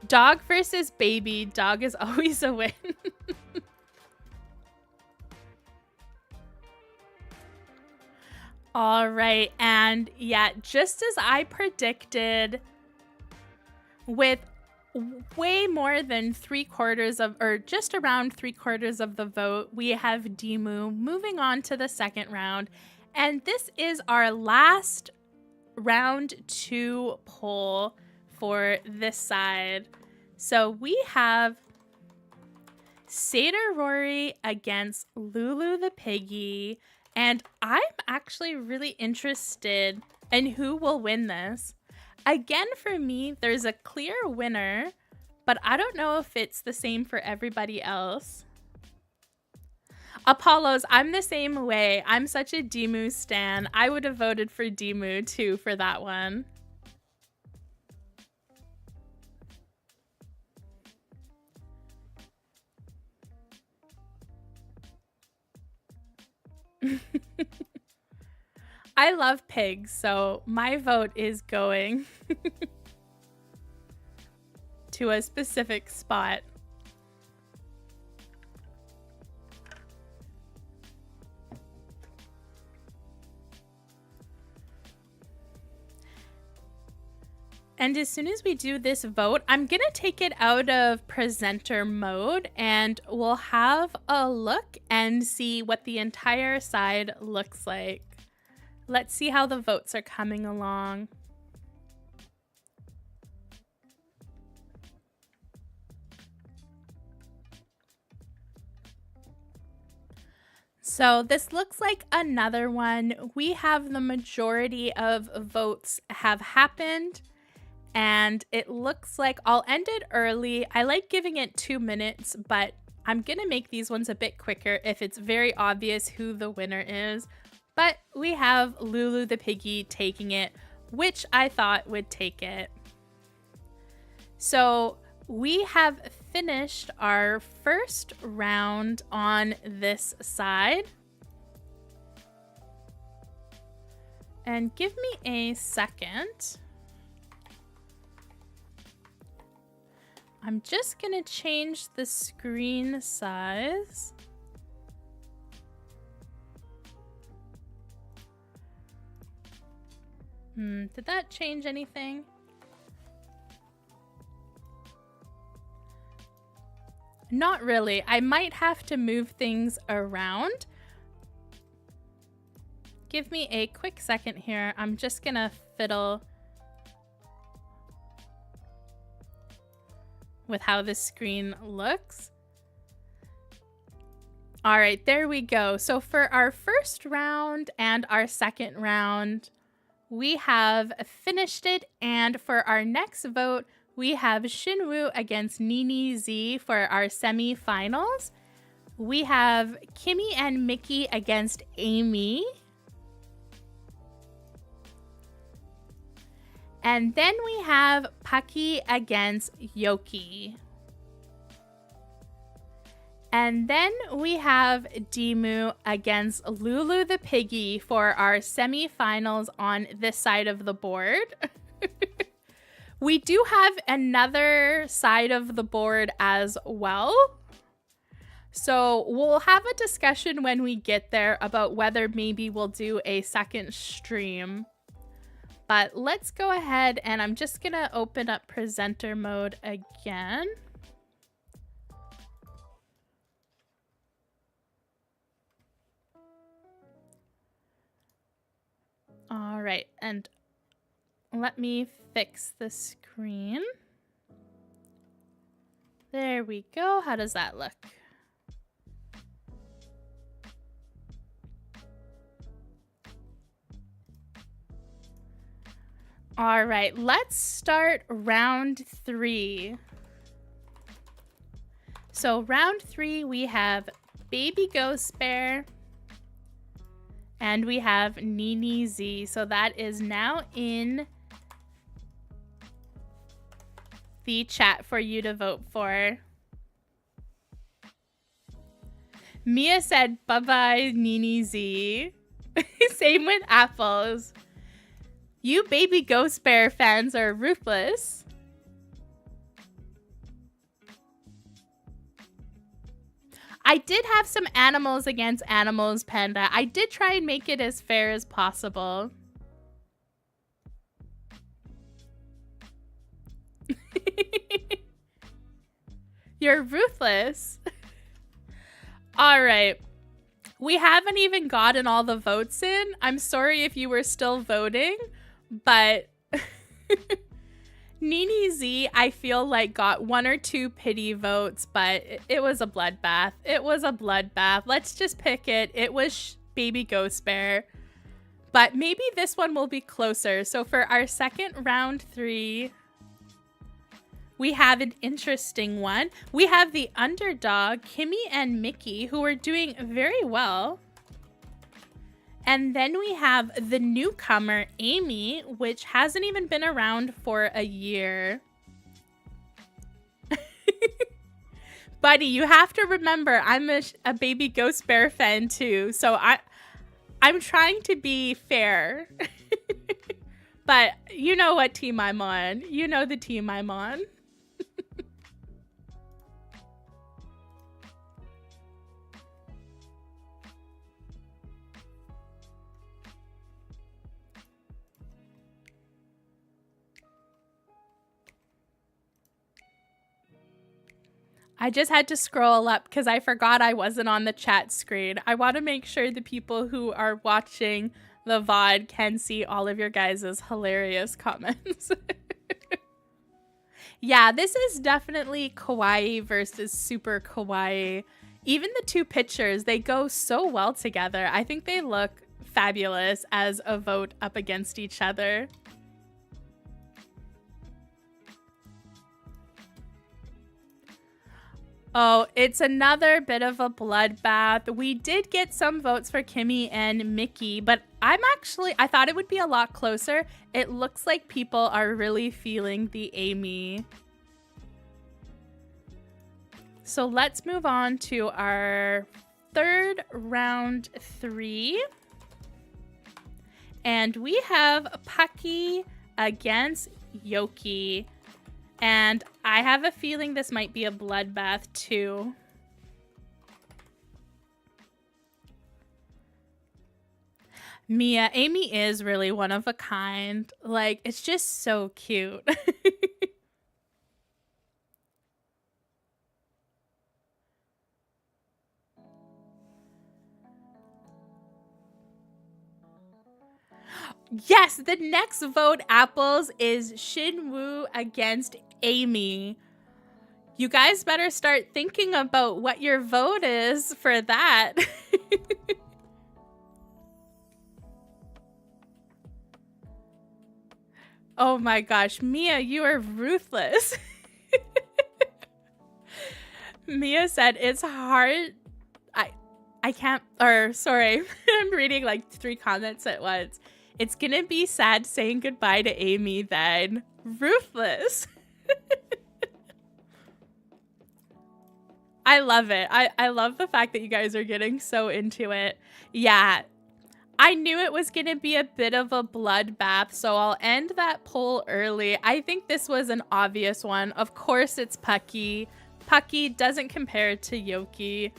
Dog versus baby. Dog is always a win. All right, and yeah, just as I predicted, with way more than 3/4 of, or just around 3/4 of the vote, we have Demu moving on to the second round. And this is our last round 2 poll for this side. So we have Seder Rory against Lulu the Piggy. And I'm actually really interested in who will win this. Again, for me, there's a clear winner, but I don't know if it's the same for everybody else. Apollos, I'm the same way. I'm such a Demu stan. I would have voted for Demu too for that one. I love pigs, so my vote is going to a specific spot. And as soon as we do this vote, I'm going to take it out of presenter mode and we'll have a look and see what the entire side looks like. Let's see how the votes are coming along. So this looks like another one. We have the majority of votes have happened. And it looks like I'll end it early. I like giving it 2 minutes, but I'm gonna make these ones a bit quicker if it's very obvious who the winner is. But we have Lulu the piggy taking it, which I thought would take it. So we have finished our first round on this side. And give me a second. I'm just gonna change the screen size. Did that change anything? Not really. I might have to move things around. Give me a quick second here. I'm just gonna fiddle with how this screen looks. All right, there we go. So for our first round and our second round, we have finished it. And for our next vote, we have Shinwoo against Nini Z for our semi-finals. We have Kimmy and Mickey against Amy. And then we have Paki against Yoki. And then we have Dimu against Lulu the piggy for our semi-finals on this side of the board. We do have another side of the board as well. So we'll have a discussion when we get there about whether maybe we'll do a second stream. But let's go ahead and I'm just gonna open up presenter mode again. All right, and let me fix the screen. There we go. How does that look? All right, let's start round 3. So round 3, we have Baby Ghost Bear and we have Nini Z. So that is now in the chat for you to vote for. Mia said, bye-bye, Nini Z. Same with Apples. You Baby Ghost Bear fans are ruthless. I did have some animals against animals, Panda. I did try and make it as fair as possible. You're ruthless. All right. We haven't even gotten all the votes in. I'm sorry if you were still voting, but Nini Z, I feel like got 1 or 2 pity votes, but it was a bloodbath. It was a bloodbath. Let's just pick it. It was Baby Ghost Bear. But maybe this one will be closer. So for our second round 3, we have an interesting one. We have the underdog, Kimmy and Mickey, who are doing very well. And then we have the newcomer, Amy, which hasn't even been around for a year. Buddy, you have to remember, I'm a Baby Ghost Bear fan too. So I'm trying to be fair. But you know what team I'm on. You know the team I'm on. I just had to scroll up because I forgot I wasn't on the chat screen. I want to make sure the people who are watching the VOD can see all of your guys' hilarious comments. Yeah, this is definitely kawaii versus super kawaii. Even the two pictures, they go so well together. I think they look fabulous as a vote up against each other. Oh, it's another bit of a bloodbath. We did get some votes for Kimmy and Mickey, but I thought it would be a lot closer. It looks like people are really feeling the Amy. So let's move on to our third round 3. And we have Pucky against Yoki. And I have a feeling this might be a bloodbath too. Mia, Amy is really one of a kind. Like, it's just so cute. Yes, the next vote, Apples, is Shinwoo against Amy. You guys better start thinking about what your vote is for that. Oh my gosh, Mia, you are ruthless. Mia said it's hard. I can't, or sorry, I'm reading like 3 comments at once. It's gonna be sad saying goodbye to Amy then. Ruthless. I love it. I love the fact that you guys are getting so into it. Yeah, I knew it was gonna be a bit of a bloodbath, so I'll end that poll early. I think this was an obvious one. Of course it's Pucky. Pucky doesn't compare to Yoki.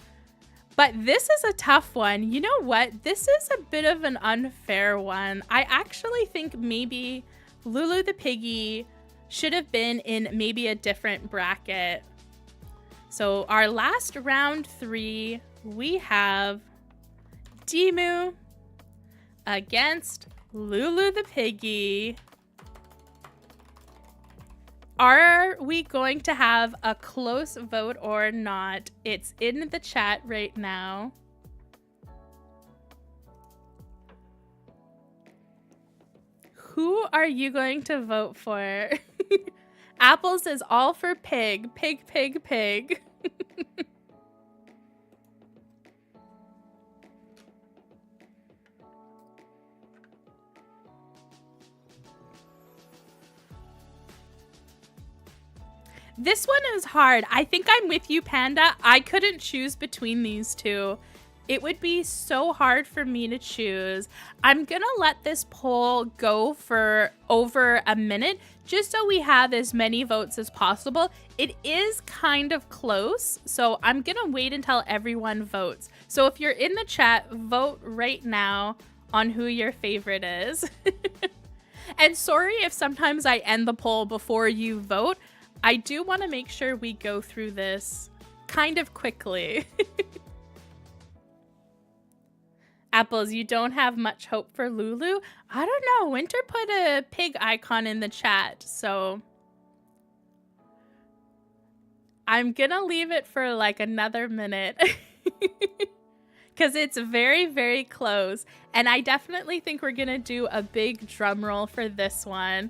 But this is a tough one. You know what? This is a bit of an unfair one. I actually think maybe Lulu the Piggy should have been in maybe a different bracket. So our last round 3, we have Dimu against Lulu the Piggy. Are we going to have a close vote or not? It's in the chat right now. Who are you going to vote for? Apples is all for pig. Pig, pig, pig. This one is hard. I think I'm with you, Panda. I couldn't choose between these two. It would be so hard for me to choose. I'm gonna let this poll go for over a minute just so we have as many votes as possible. It is kind of close, so I'm gonna wait until everyone votes. So if you're in the chat, vote right now on who your favorite is. And sorry if sometimes I end the poll before you vote. I do want to make sure we go through this kind of quickly. Apples, you don't have much hope for Lulu? I don't know. Winter put a pig icon in the chat, so I'm gonna leave it for like another minute. Because it's very, very close. And I definitely think we're gonna do a big drum roll for this one.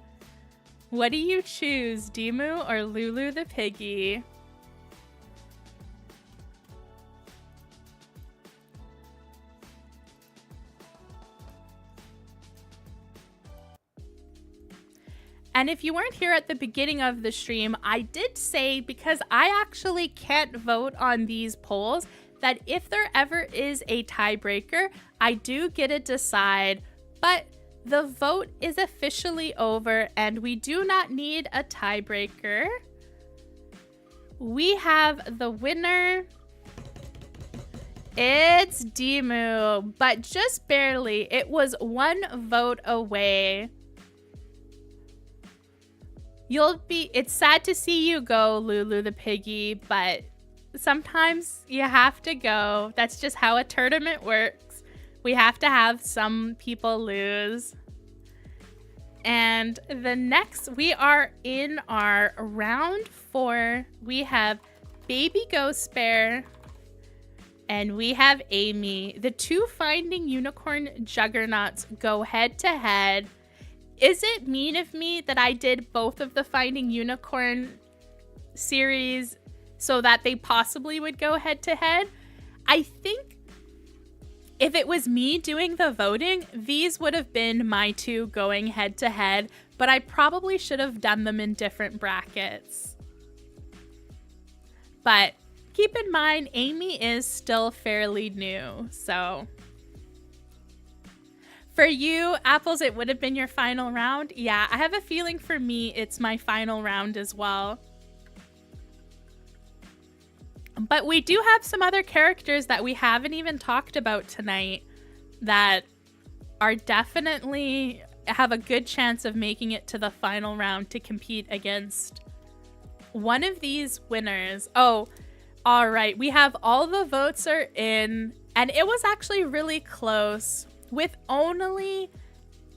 What do you choose, Dimu or Lulu the Piggy? And if you weren't here at the beginning of the stream, I did say, because I actually can't vote on these polls, that if there ever is a tiebreaker, I do get to decide, but the vote is officially over and we do not need a tiebreaker. We have the winner. It's Dimu, but just barely. It was 1 vote away. It's sad to see you go, Lulu the Piggy, but sometimes you have to go. That's just how a tournament works. We have to have some people lose. And the next, we are in our round 4. We have Baby Ghost Bear and we have Amy. The two Finding Unicorn juggernauts go head to head. Is it mean of me that I did both of the Finding Unicorn series so that they possibly would go head to head? I think if it was me doing the voting, these would have been my two going head to head, but I probably should have done them in different brackets. But keep in mind, Amy is still fairly new, so. For you, Apples, it would have been your final round. Yeah, I have a feeling for me, it's my final round as well. But we do have some other characters that we haven't even talked about tonight that are definitely have a good chance of making it to the final round to compete against one of these winners. Oh, all right. We have all the votes are in, and it was actually really close with only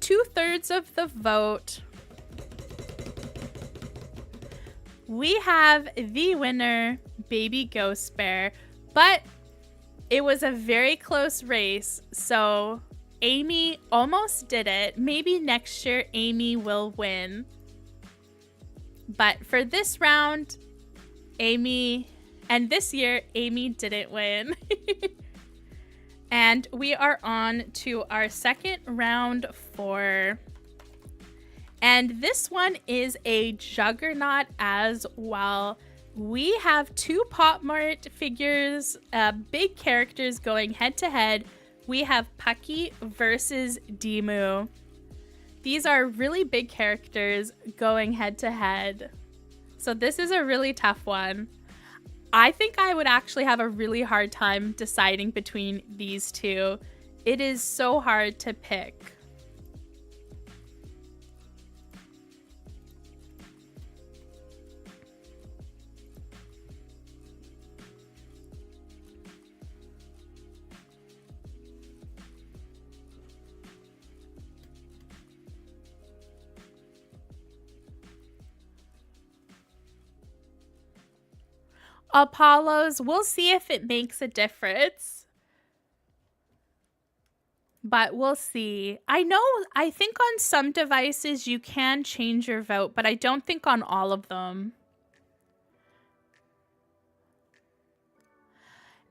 2/3 of the vote. We have the winner, Baby Ghost Bear, but it was a very close race, so Amy almost did it. Maybe next year Amy will win. But for this round, Amy, and this year Amy didn't win. And we are on to our second round 4. And this one is a juggernaut as well. We have 2 POPMART figures, big characters going head to head. We have Pucky versus Demu. These are really big characters going head to head. So this is a really tough one. I think I would actually have a really hard time deciding between these two. It is so hard to pick. Apollos, we'll see if it makes a difference. But we'll see. I think on some devices you can change your vote, but I don't think on all of them.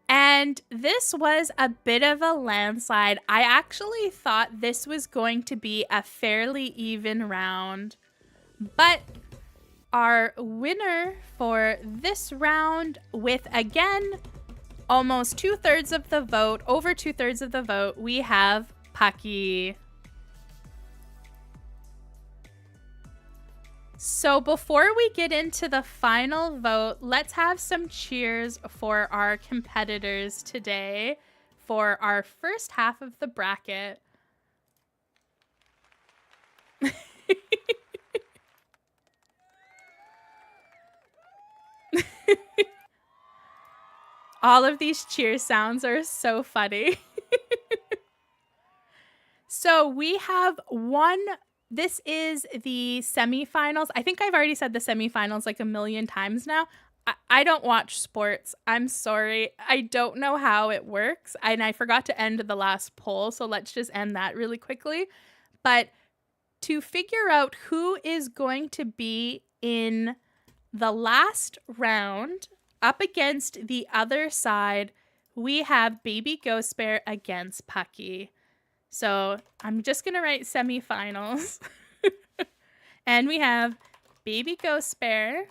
And this was a bit of a landslide. I actually thought this was going to be a fairly even round, but our winner for this round, with again almost 2/3 of the vote, over 2/3 of the vote, we have Pucky. So before we get into the final vote, let's have some cheers for our competitors today for our first half of the bracket. All of these cheer sounds are so funny. So we have one. This is the semifinals. I think I've already said the semifinals like a million times now. I don't watch sports. I'm sorry. I don't know how it works. And I forgot to end the last poll, so let's just end that really quickly. But to figure out who is going to be in the last round up against the other side, we have Baby Ghost Bear against Pucky. So I'm just going to write semifinals. And we have Baby Ghost Bear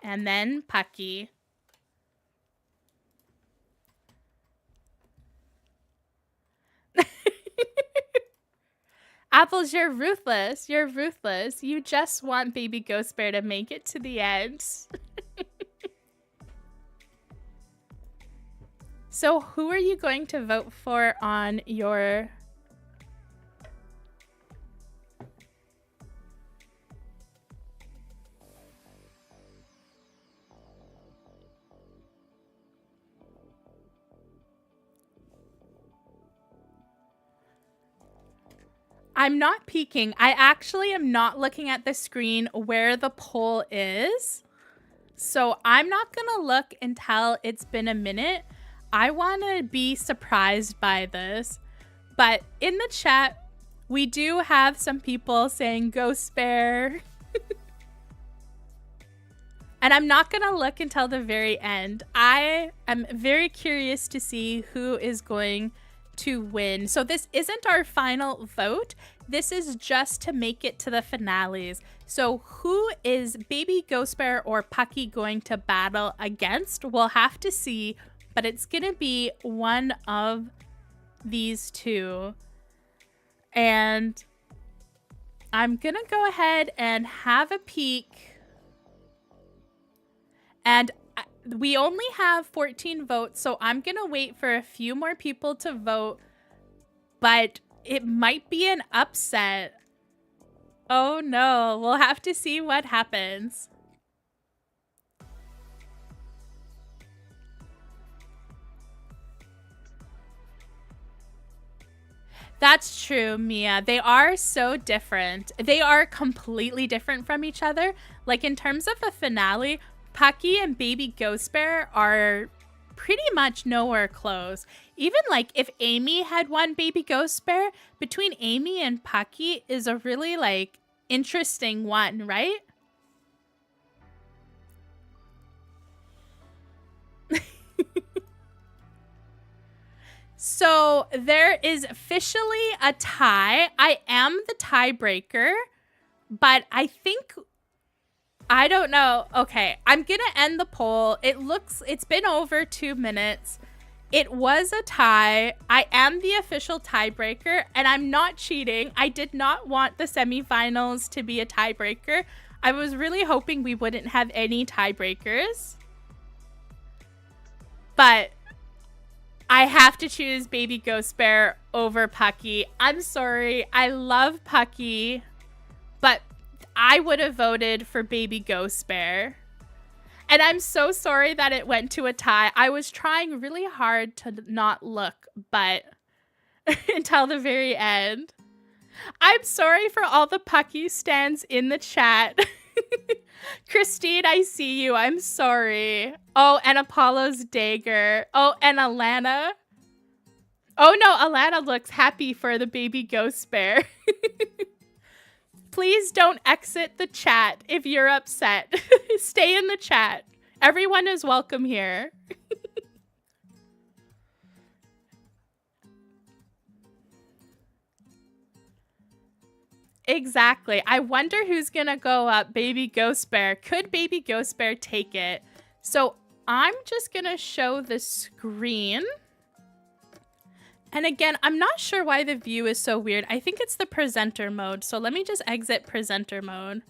and then Pucky. Apples, you're ruthless. You're ruthless. You just want Baby Ghost Bear to make it to the end. So who are you going to vote for on your... I'm not peeking. I actually am not looking at the screen where the poll is. So I'm not going to look until it's been a minute. I want to be surprised by this. But in the chat, we do have some people saying Ghost Bear. And I'm not going to look until the very end. I am very curious to see who is going to win. So this isn't our final vote. This is just to make it to the finales. So who is Baby Ghost Bear or Pucky going to battle against? We'll have to see, but it's going to be one of these two. And I'm going to go ahead and have a peek. And we only have 14 votes, so I'm going to wait for a few more people to vote. But it might be an upset. Oh no, we'll have to see what happens. That's true, Mia. They are so different. They are completely different from each other. Like in terms of a finale, Pucky and Baby Ghost Bear are pretty much nowhere close. Even like if Amy had won Baby Ghost Bear, between Amy and Pucky is a really like interesting one, right? So there is officially a tie. I am the tiebreaker, but I think, I don't know. Okay, I'm gonna end the poll. It's been over 2 minutes. It was a tie. I am the official tiebreaker, and I'm not cheating. I did not want the semifinals to be a tiebreaker. I was really hoping we wouldn't have any tiebreakers. But I have to choose Baby Ghost Bear over Pucky. I'm sorry. I love Pucky, but I would have voted for Baby Ghost Bear. And I'm so sorry that it went to a tie. I was trying really hard to not look, but until the very end. I'm sorry for all the Pucky stands in the chat. Christine, I see you. I'm sorry. Oh, and Apollo's dagger. Oh, and Alana. Oh no, Alana looks happy for the Baby Ghost Bear. Please don't exit the chat if you're upset. Stay in the chat. Everyone is welcome here. Exactly. I wonder who's gonna go up. Baby Ghost Bear. Could Baby Ghost Bear take it? So I'm just gonna show the screen. And again, I'm not sure why the view is so weird. I think it's the presenter mode. So let me just exit presenter mode.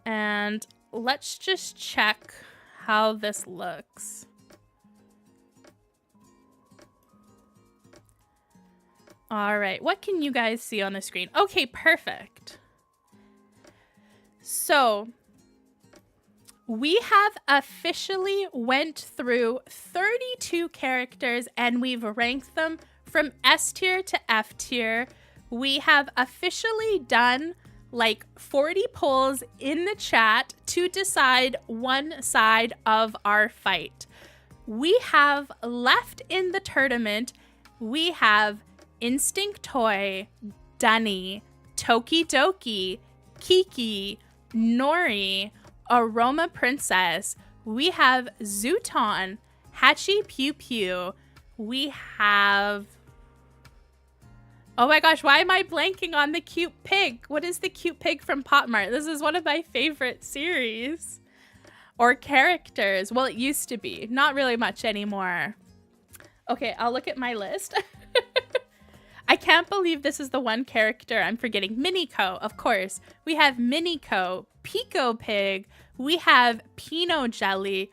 And let's just check how this looks. All right, what can you guys see on the screen? Okay, perfect. So we have officially went through 32 characters and we've ranked them from S tier to F tier. We have officially done like 40 polls in the chat to decide one side of our fight. We have left in the tournament, we have Instinct Toy, Dunny, Tokidoki, Kiki, Nori, Aroma Princess. We have Zooton, Hatchy Pew Pew. We have... Oh my gosh, why am I blanking on the cute pig? What is the cute pig from POPMART? This is one of my favorite series. Or characters. Well, it used to be. Not really much anymore. Okay, I'll look at my list. I can't believe this is the one character I'm forgetting. Miniko, of course. We have Miniko, Pico Pig. We have Pinot Jelly,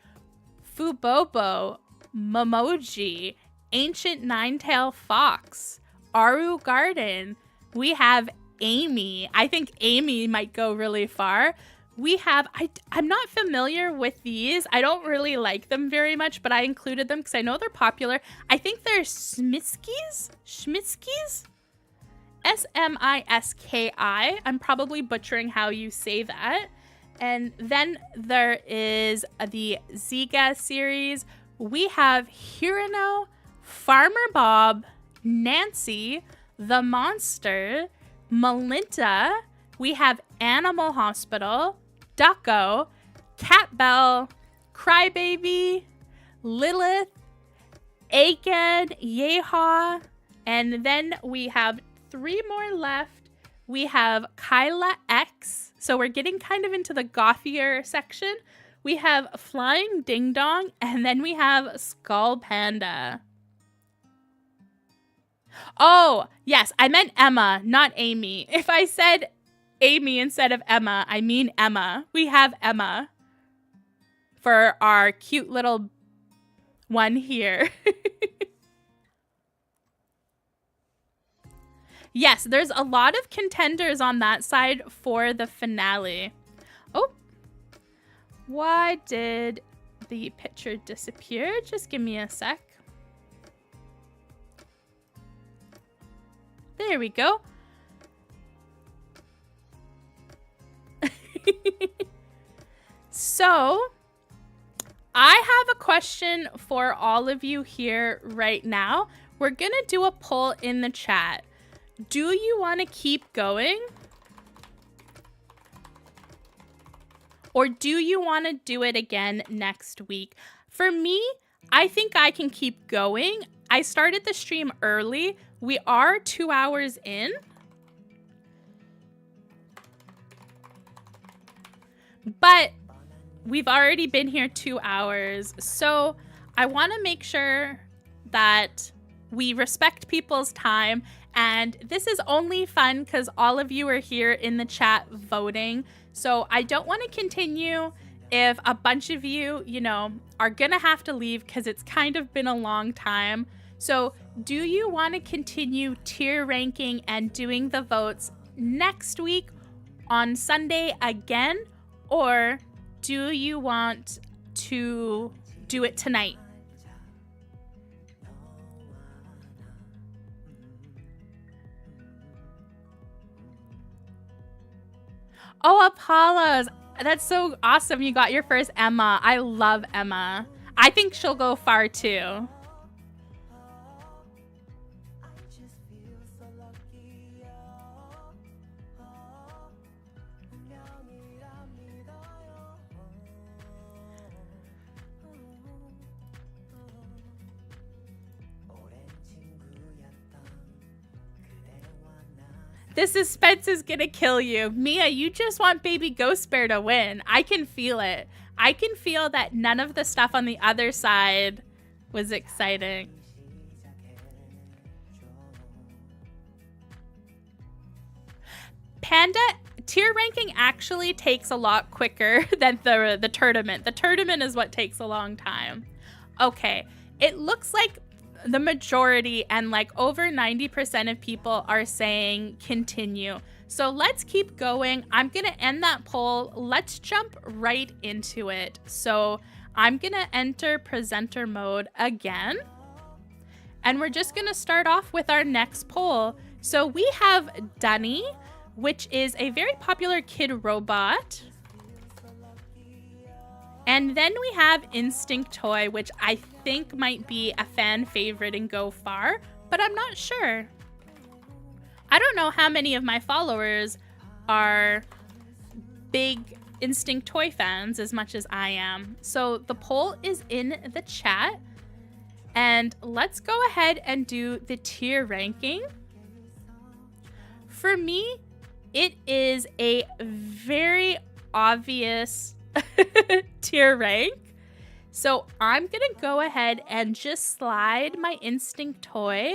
Fubobo, Momoji, Ancient Ninetail Fox, Aru Garden. We have Amy. I think Amy might go really far. We have, I'm not familiar with these. I don't really like them very much, but I included them because I know they're popular. I think they're Schmitskis? Schmitskis? Smiski. I'm probably butchering how you say that. And then there is the Ziga series. We have Hirano, Farmer Bob, Nancy, The Monster, Melinda. We have Animal Hospital, Ducko, Cat Bell, Crybaby, Lilith, Aiken, Yeehaw, and then we have 3 more left. We have Kyla X, so we're getting kind of into the gothier section. We have Flying Ding Dong, and then we have Skull Panda. Oh, yes, I meant Emma, not Amy. If I said Amy instead of Emma, I mean Emma. We have Emma for our cute little one here. Yes, there's a lot of contenders on that side for the finale. Oh, why did the picture disappear? Just give me a sec. There we go. So, I have a question for all of you here right now. We're going to do a poll in the chat. Do you want to keep going? Or do you want to do it again next week? For me, I think I can keep going. I started the stream early. We are 2 hours in. But we've already been here 2 hours. So I want to make sure that we respect people's time. And this is only fun because all of you are here in the chat voting. So I don't want to continue if a bunch of you, are going to have to leave because it's kind of been a long time. So do you want to continue tier ranking and doing the votes next week on Sunday again? Or do you want to do it tonight? Oh, Apollos. That's so awesome. You got your first Emma. I love Emma. I think she'll go far too. The suspense is gonna kill you. Mia, you just want Baby Ghost Bear to win. I can feel it. I can feel that none of the stuff on the other side was exciting. Panda, tier ranking actually takes a lot quicker than the tournament. The tournament is what takes a long time. Okay, it looks like the majority and like over 90% of people are saying continue. So let's keep going. I'm gonna end that poll. Let's jump right into it. So I'm gonna enter presenter mode again. And we're just gonna start off with our next poll. So we have Dunny, which is a very popular kid robot. And then we have Instinct Toy, which I think might be a fan favorite and go far, but I'm not sure. I don't know how many of my followers are big Instinct Toy fans as much as I am. So the poll is in the chat. And let's go ahead and do the tier ranking. For me, it is a very obvious tier rank. So I'm gonna go ahead and just slide my Instinct Toy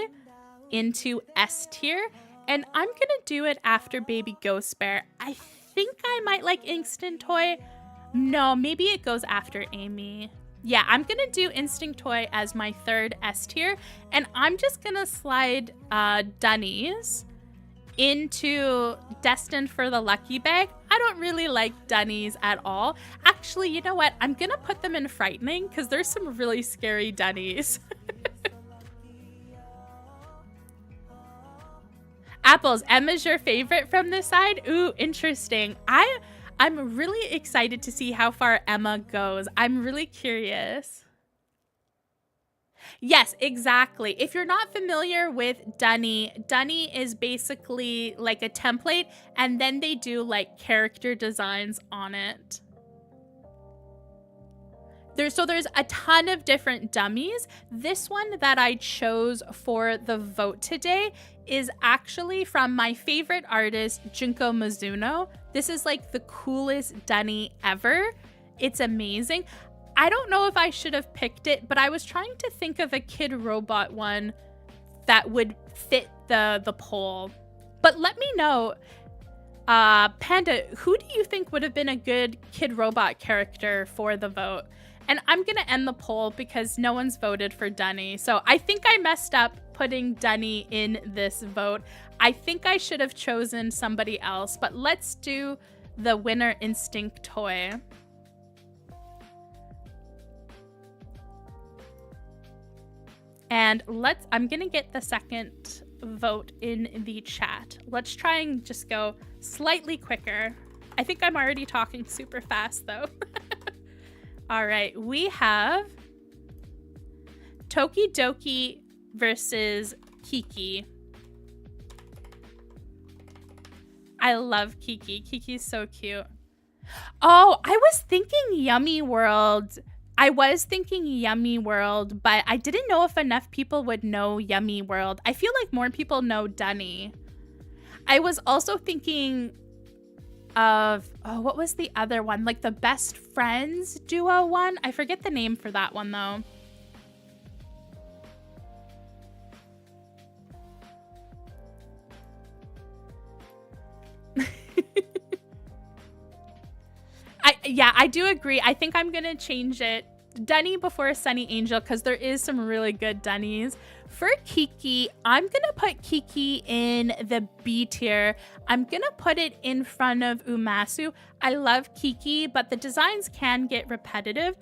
into S tier, and I'm gonna do it after Baby Ghost Bear. I think I might like Instinct Toy. No, maybe it goes after Amy. Yeah, I'm gonna do Instinct Toy as my third S tier, and I'm just gonna slide Dunnies into Destined for the Lucky Bag. I don't really like Dunnies at all. Actually, you know what? I'm gonna put them in Frightening because there's some really scary Dunnies. Apples, Emma's your favorite from this side? Ooh, interesting. I'm really excited to see how far Emma goes. I'm really curious. Yes, exactly. If you're not familiar with Dunny, Dunny is basically like a template, and then they do like character designs on it. There's a ton of different dummies. This one that I chose for the vote today is actually from my favorite artist, Junko Mizuno. This is like the coolest Dunny ever. It's amazing. I don't know if I should have picked it, but I was trying to think of a kid robot one that would fit the poll. But let me know, Panda, who do you think would have been a good kid robot character for the vote? And I'm going to end the poll because no one's voted for Dunny. So I think I messed up putting Dunny in this vote. I think I should have chosen somebody else, but let's do the Winner Instinct toy. And I'm going to get the second vote in the chat. Let's try and just go slightly quicker. I think I'm already talking super fast though. All right, we have Tokidoki versus Kiki. I love Kiki. Kiki's so cute. Oh, I was thinking Yummy World. But I didn't know if enough people would know Yummy World. I feel like more people know Dunny. I was also thinking of, what was the other one? Like the Best Friends duo one? I forget the name for that one though. I do agree. I think I'm gonna change it. Dunny before Sunny Angel, because there is some really good Dunnies. For Kiki, I'm gonna put Kiki in the B tier. I'm gonna put it in front of Umasu. I love Kiki, but the designs can get repetitive.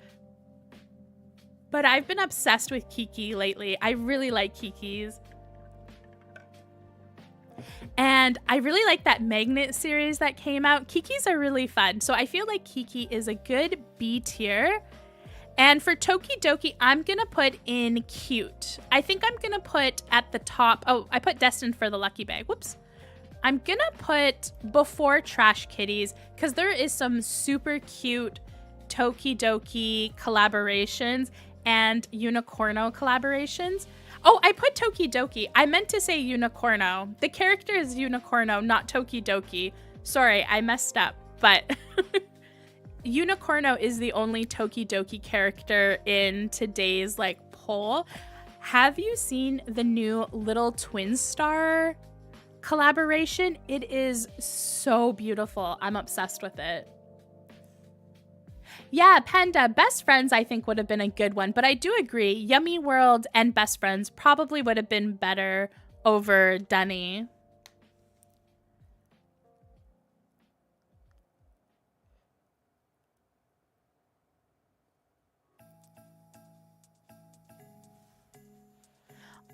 But I've been obsessed with Kiki lately. I really like Kiki's. And I really like that Magnet series that came out. Kiki's are really fun. So I feel like Kiki is a good B tier. And for Tokidoki, I'm going to put in Cute. I think I'm going to put at the top. Oh, I put Destined for the Lucky Bag. Whoops. I'm going to put before Trash Kitties because there is some super cute Tokidoki collaborations and Unicorno collaborations. Oh, I put Tokidoki. I meant to say Unicorno. The character is Unicorno, not Tokidoki. Sorry, I messed up. But Unicorno is the only Tokidoki character in today's poll. Have you seen the new Little Twin Star collaboration? It is so beautiful. I'm obsessed with it. Yeah, Panda, Best Friends I think would have been a good one, but I do agree. Yummy World and Best Friends probably would have been better over Dunny.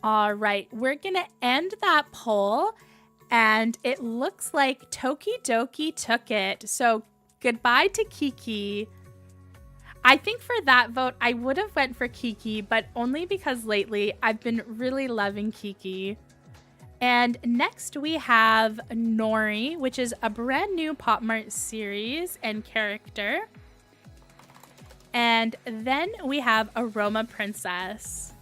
All right, we're gonna end that poll, and it looks like Tokidoki took it. So goodbye to Kiki. I think for that vote, I would have went for Kiki, but only because lately I've been really loving Kiki. And next we have Nori, which is a brand new POPMART series and character. And then we have Aroma Princess.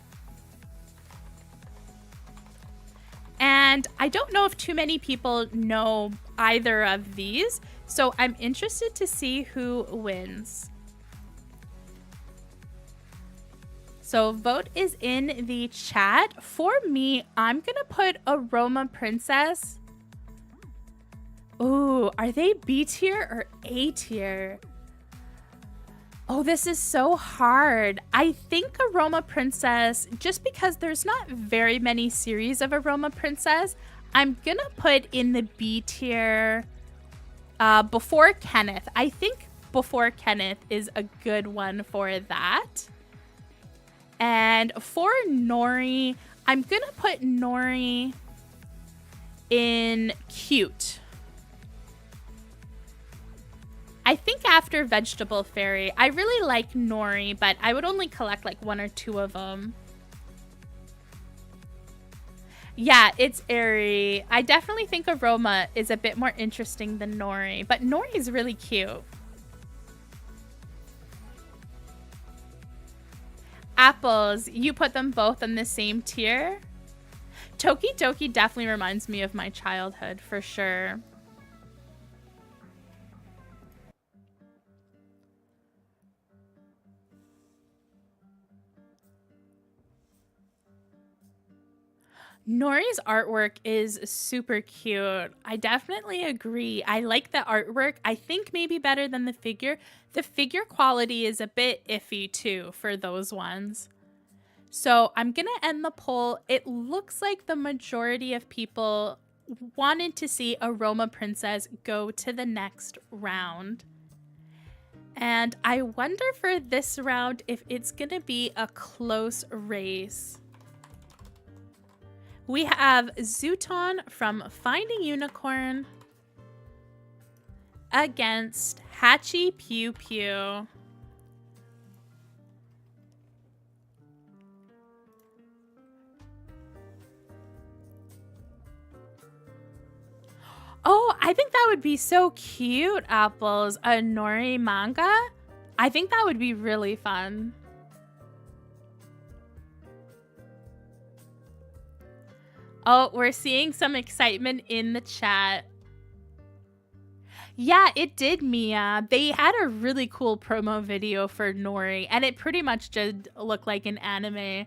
And I don't know if too many people know either of these, so I'm interested to see who wins. So vote is in the chat. For me, I'm gonna put Aroma Princess. Ooh, are they B tier or A tier? Oh, this is so hard. I think Aroma Princess, just because there's not very many series of Aroma Princess, I'm gonna put in the B tier before Kenneth. I think before Kenneth is a good one for that. And for Nori, I'm gonna put Nori in cute. I think after Vegetable Fairy. I really like Nori, but I would only collect like 1 or 2 of them. Yeah, it's airy. I definitely think Aroma is a bit more interesting than Nori, but Nori is really cute. Apples, you put them both in the same tier? Toki Doki definitely reminds me of my childhood, for sure. Nori's artwork is super cute. I definitely agree. I like the artwork. I think maybe better than the figure. The figure quality is a bit iffy too for those ones. So I'm going to end the poll. It looks like the majority of people wanted to see Aroma Princess go to the next round. And I wonder for this round if it's going to be a close race. We have Zooton from Finding Unicorn against Hachi Pew Pew. Oh, I think that would be so cute, Apples. A Nori manga? I think that would be really fun. Oh, we're seeing some excitement in the chat. Yeah, it did, Mia. They had a really cool promo video for Nori, and it pretty much did look like an anime.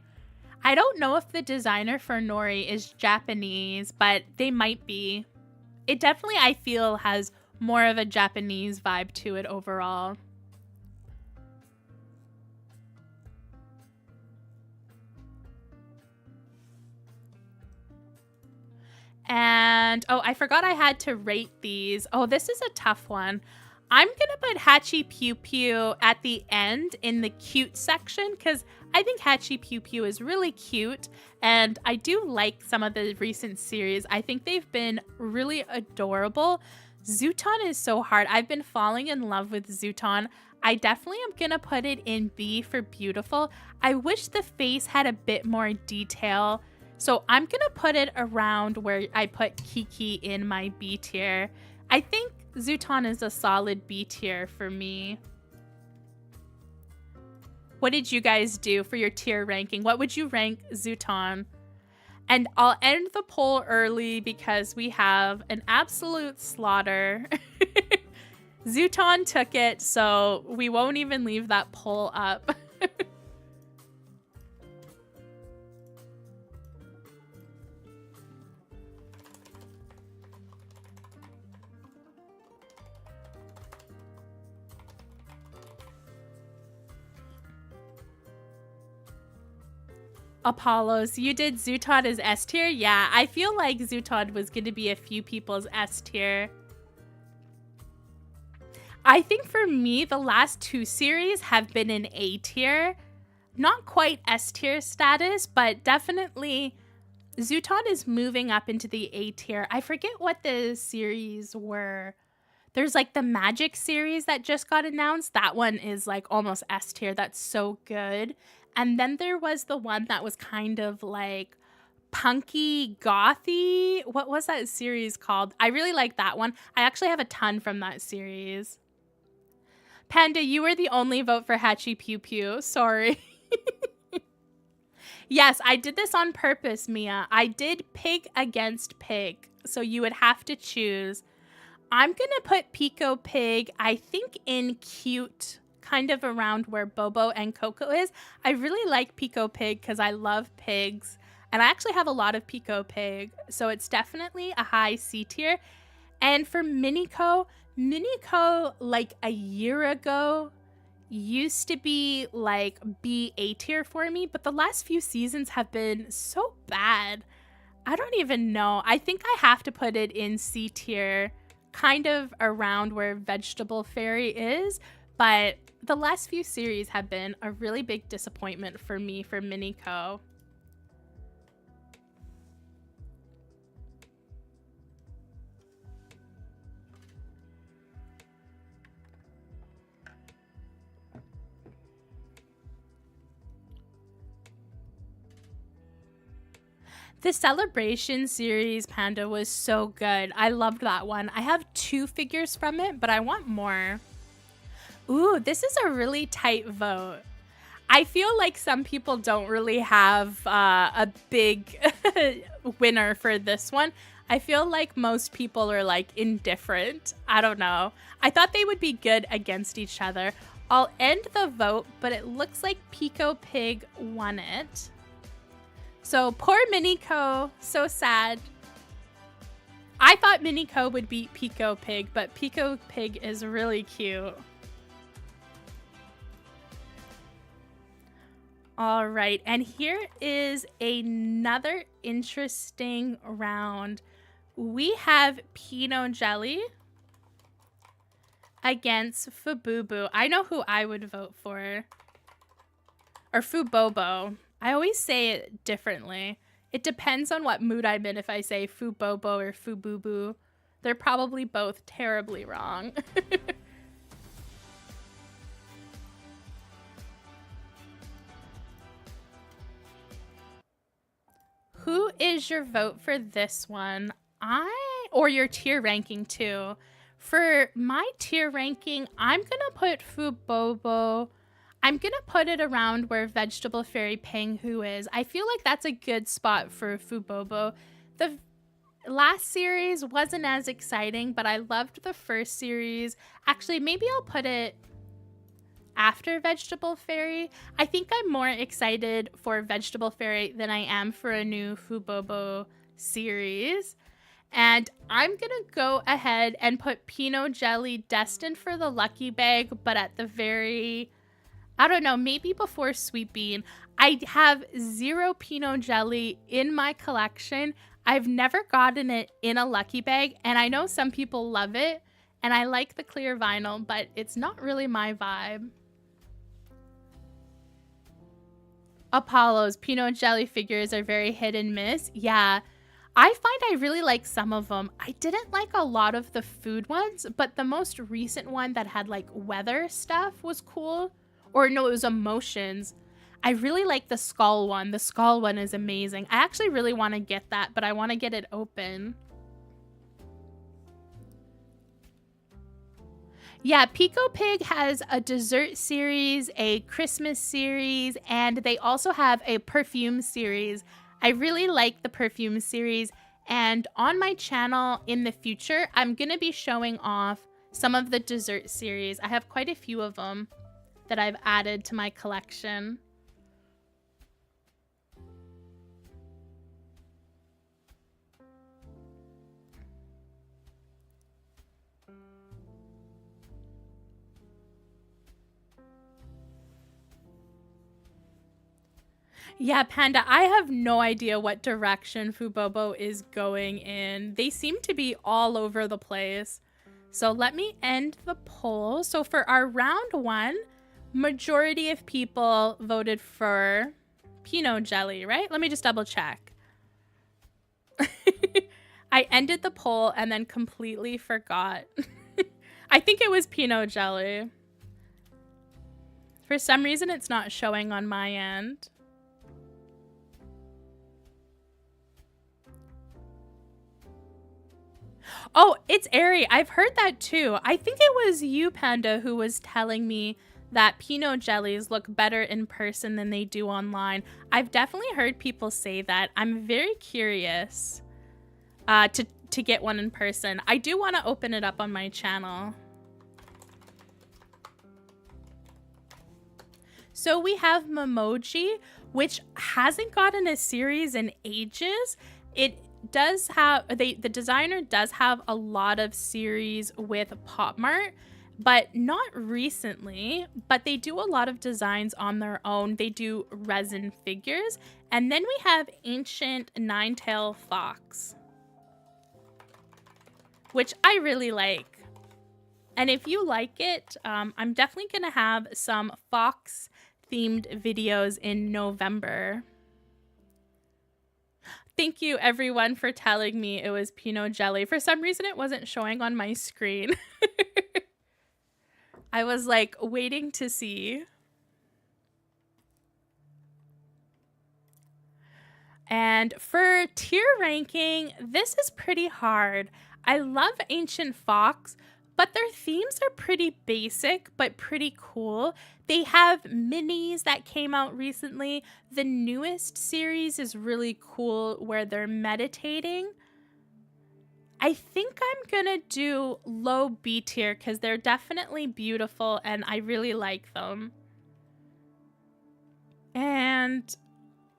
I don't know if the designer for Nori is Japanese, but they might be. It definitely, I feel, has more of a Japanese vibe to it overall. And, oh, I forgot I had to rate these. Oh, this is a tough one. I'm going to put Hachi Pew Pew at the end in the cute section because I think Hachi Pew Pew is really cute. And I do like some of the recent series. I think they've been really adorable. Zooton is so hard. I've been falling in love with Zooton. I definitely am going to put it in B for beautiful. I wish the face had a bit more detail. So I'm going to put it around where I put Kiki in my B tier. I think Zooton is a solid B tier for me. What did you guys do for your tier ranking? What would you rank Zooton? And I'll end the poll early because we have an absolute slaughter. Zooton took it, so we won't even leave that poll up. Apollos, you did Zooton as S tier? Yeah, I feel like Zooton was going to be a few people's S tier. I think for me, the last 2 series have been in A tier. Not quite S tier status, but definitely Zooton is moving up into the A tier. I forget what the series were. There's like the Magic series that just got announced. That one is like almost S tier. That's so good. And then there was the one that was kind of like punky gothy. What was that series called? I really like that one. I actually have a ton from that series. Panda, you were the only vote for Hachi Pew Pew. Sorry. Yes, I did this on purpose, Mia. I did pig against pig. So you would have to choose. I'm going to put Pico Pig, I think, in cute, kind of around where Bobo and Coco is. I really like Pico Pig because I love pigs. And I actually have a lot of Pico Pig. So it's definitely a high C tier. And for Miniko, like a year ago used to be like B A tier for me. But the last few seasons have been so bad. I don't even know. I think I have to put it in C tier, kind of around where Vegetable Fairy is. But the last few series have been a really big disappointment for me for Miniko. The Celebration series, Panda, was so good. I loved that one. I have 2 figures from it, but I want more. Ooh, this is a really tight vote. I feel like some people don't really have a big winner for this one. I feel like most people are like indifferent. I don't know. I thought they would be good against each other. I'll end the vote, but it looks like Pico Pig won it. So poor Minico, so sad. I thought Minico would beat Pico Pig, but Pico Pig is really cute. All right, and here is another interesting round. We have Pinot Jelly against Fububu. I know who I would vote for. Or Fubobo. I always say it differently. It depends on what mood I'm in if I say Fubobo or Fububu. They're probably both terribly wrong. Who is your vote for this one? Or your tier ranking too. For my tier ranking, I'm gonna put Fubobo. I'm going to put it around where Vegetable Fairy Penghu is. I feel like that's a good spot for Fubobo. The last series wasn't as exciting, but I loved the first series. Actually, maybe I'll put it after Vegetable Fairy. I think I'm more excited for Vegetable Fairy than I am for a new Fubobo series. And I'm going to go ahead and put Pinot Jelly destined for the lucky bag, but at the very... I don't know, maybe before Sweet Bean. I have 0 Pinot Jelly in my collection. I've never gotten it in a lucky bag, and I know some people love it, and I like the clear vinyl, but it's not really my vibe. Apollo's Pinot Jelly figures are very hit and miss. Yeah, I find I really like some of them. I didn't like a lot of the food ones, but the most recent one that had like weather stuff was cool. Or no, it was emotions. I really like the skull one. The skull one is amazing. I actually really want to get that, but I want to get it open. Yeah, Pico Pig has a dessert series, a Christmas series, and they also have a perfume series. I really like the perfume series, and on my channel in the future, I'm going to be showing off some of the dessert series. I have quite a few of them that I've added to my collection. Yeah, Panda, I have no idea what direction Fubobo is going in. They seem to be all over the place. So let me end the poll. So for our round 1, majority of people voted for Pinot Jelly, right? Let me just double check. I ended the poll and then completely forgot. I think it was Pinot Jelly. For some reason, it's not showing on my end. Oh, it's Airy. I've heard that too. I think it was you, Panda, who was telling me that Pinot Jellies look better in person than they do online. I've definitely heard people say that. I'm very curious to get one in person. I do want to open it up on my channel. So we have Memoji, which hasn't gotten a series in ages. It does have, the designer does have a lot of series with POPMART, but not recently, but they do a lot of designs on their own. They do resin figures. And then we have Ancient Nine-Tail Fox, which I really like. And if you like it, I'm definitely going to have some fox themed videos in November. Thank you everyone for telling me it was Pinot Jelly. For some reason it wasn't showing on my screen. I was like waiting to see. And for tier ranking, this is pretty hard. I love Ancient Fox, but their themes are pretty basic, but pretty cool. They have minis that came out recently. The newest series is really cool where they're meditating. I think I'm gonna do low B tier because they're definitely beautiful and I really like them. And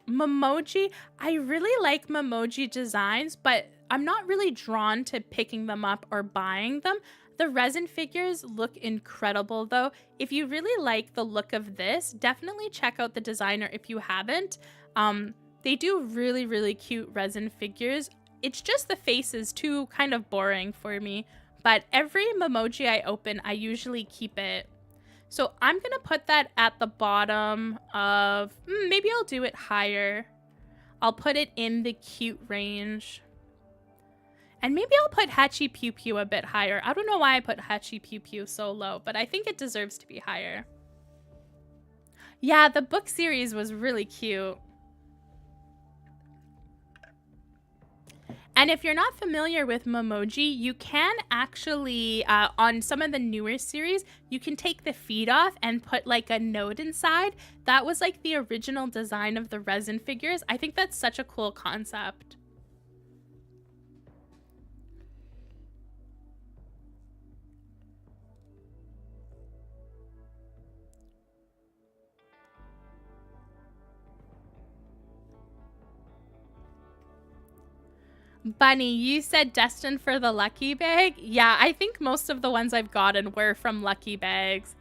Memoji, I really like Memoji designs, but I'm not really drawn to picking them up or buying them. The resin figures look incredible though. If you really like the look of this, definitely check out the designer if you haven't. They do really, really cute resin figures. It's just the face is too kind of boring for me, but every Memoji I open, I usually keep it. So I'm gonna put that at the bottom of, maybe I'll do it higher. I'll put it in the cute range. And maybe I'll put Hachi Pew Pew a bit higher. I don't know why I put Hachi Pew Pew so low, but I think it deserves to be higher. Yeah, the book series was really cute. And if you're not familiar with Memoji, you can actually, on some of the newer series, you can take the feet off and put like a note inside. That was like the original design of the resin figures. I think that's such a cool concept. Bunny, you said destined for the lucky bag? Yeah, I think most of the ones I've gotten were from lucky bags.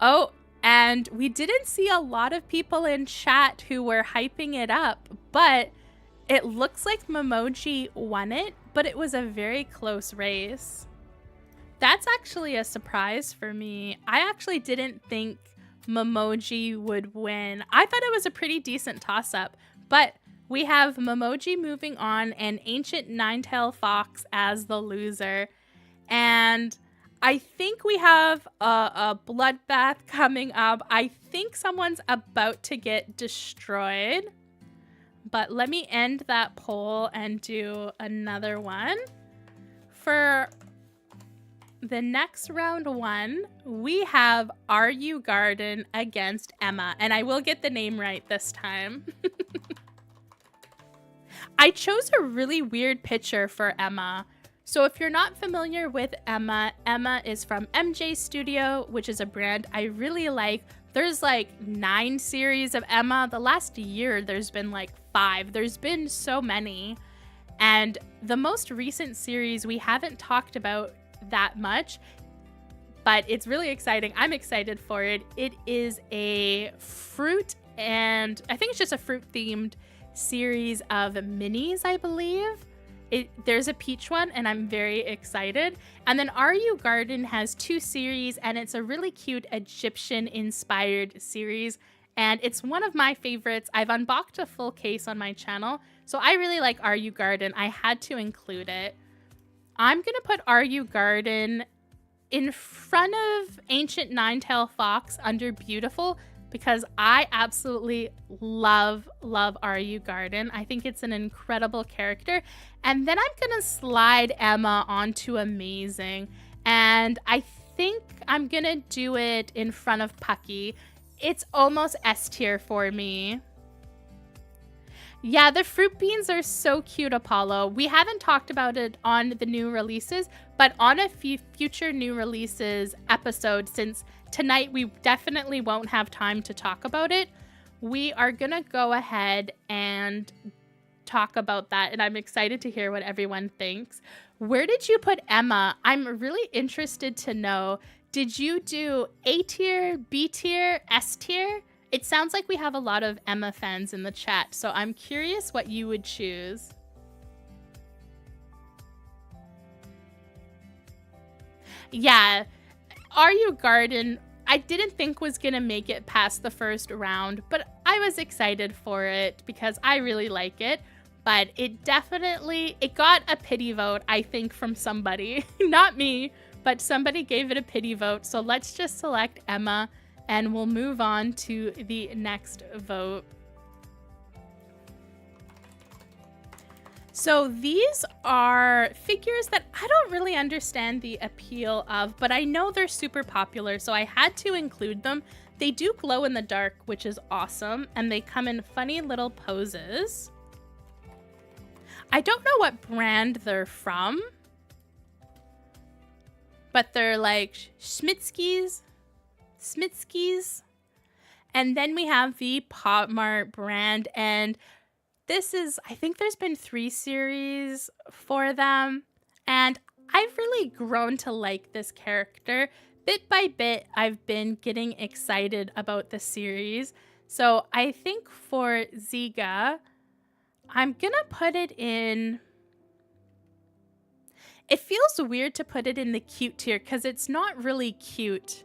Oh, and we didn't see a lot of people in chat who were hyping it up, but it looks like Memoji won it, but it was a very close race. That's actually a surprise for me. I actually didn't think Memoji would win. I thought it was a pretty decent toss-up, but we have Memoji moving on and Ancient Ninetail Fox as the loser. And I think we have a bloodbath coming up. I think someone's about to get destroyed. But let me end that poll and do another one. For the next round one, we have Are You Garden against Emma. And I will get the name right this time. I chose a really weird picture for Emma. So if you're not familiar with Emma, Emma is from MJ Studio, which is a brand I really like. There's like 9 series of Emma. The last year, there's been like 5. There's been so many. And the most recent series we haven't talked about that much, but it's really exciting. I'm excited for it. It is a fruit and I think it's just a fruit themed series of minis, I believe. There's a peach one and I'm very excited. And then Are You Garden has 2 series and it's a really cute Egyptian inspired series and it's one of my favorites. I've unboxed a full case on my channel, so I really like Are You Garden. I had to include it. I'm gonna put Are You Garden in front of Ancient Ninetail Fox under Beautiful because I absolutely love Are You Garden. I think it's an incredible character. And then I'm gonna slide Emma onto Amazing. And I think I'm gonna do it in front of Pucky. It's almost S tier for me. Yeah, the fruit beans are so cute, Apollo. We haven't talked about it on the new releases, but on a future new releases episode, since tonight we definitely won't have time to talk about it, we are gonna go ahead and talk about that, and I'm excited to hear what everyone thinks. Where did you put Emma? I'm really interested to know. Did you do A tier, B tier, S tier? It sounds like we have a lot of Emma fans in the chat, so I'm curious what you would choose. Yeah, Are You Garden, I didn't think was gonna make it past the first round, but I was excited for it because I really like it. But it got a pity vote, I think, from somebody. Not me, but somebody gave it a pity vote. So let's just select Emma and we'll move on to the next vote. So these are figures that I don't really understand the appeal of, but I know they're super popular, so I had to include them. They do glow in the dark, which is awesome, and they come in funny little poses. I don't know what brand they're from, but they're like Schmitzkys. And then we have the POPMART brand, and this is, I think there's been 3 series for them, and I've really grown to like this character. Bit by bit, I've been getting excited about the series. So I think for Ziga, I'm gonna put it in... It feels weird to put it in the cute tier because it's not really cute,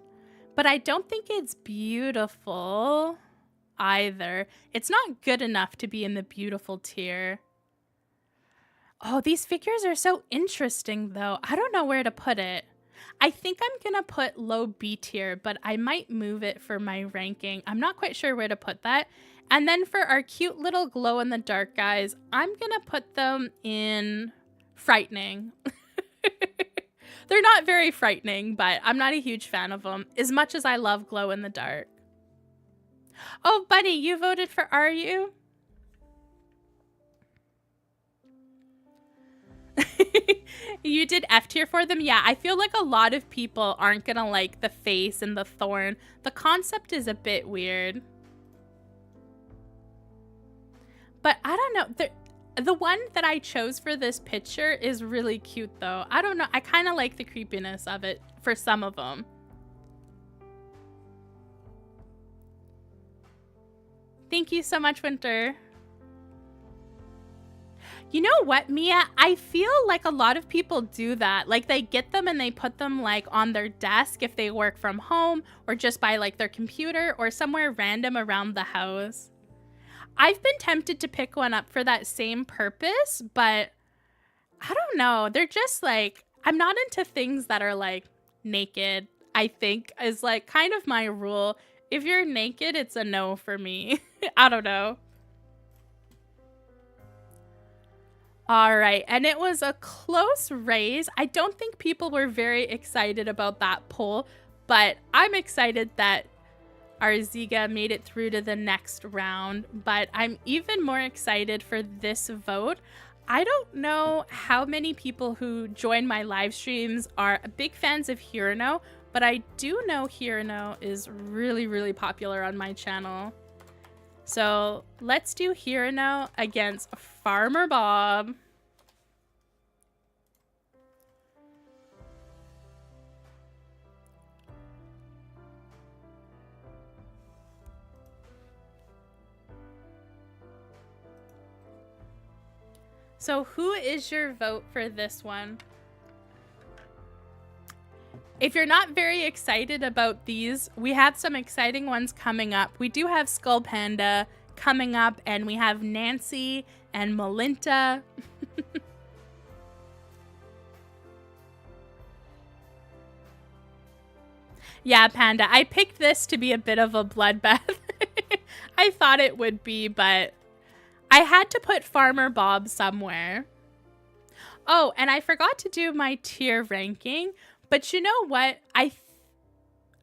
but I don't think it's beautiful either. It's not good enough to be in the beautiful tier. Oh, these figures are so interesting though. I don't know where to put it. I think I'm gonna put low B tier, but I might move it for my ranking. I'm not quite sure where to put that. And then for our cute little glow in the dark guys, I'm gonna put them in frightening. They're not very frightening, but I'm not a huge fan of them as much as I love glow in the dark. Oh, buddy, you voted for RU? You did F tier for them? Yeah, I feel like a lot of people aren't gonna like the face and the thorn. The concept is a bit weird. But I don't know. The one that I chose for this picture is really cute though. I don't know. I kind of like the creepiness of it for some of them. Thank you so much, Winter. You know what, Mia? I feel like a lot of people do that. Like they get them and they put them like on their desk if they work from home or just by like their computer or somewhere random around the house. I've been tempted to pick one up for that same purpose, but I don't know. They're just like, I'm not into things that are like naked, I think is like kind of my rule. If you're naked, it's a no for me. I don't know. All right, and it was a close race. I don't think people were very excited about that poll, but I'm excited that our Ziga made it through to the next round, but I'm even more excited for this vote. I don't know how many people who join my live streams are big fans of Hirano, but I do know Hirano is really, really popular on my channel. So let's do Hirano against Farmer Bob. So who is your vote for this one? If you're not very excited about these, we have some exciting ones coming up. We do have Skull Panda coming up, and we have Nancy and Melinta. Yeah, Panda, I picked this to be a bit of a bloodbath. I thought it would be, but I had to put Farmer Bob somewhere. Oh, and I forgot to do my tier ranking, but you know what?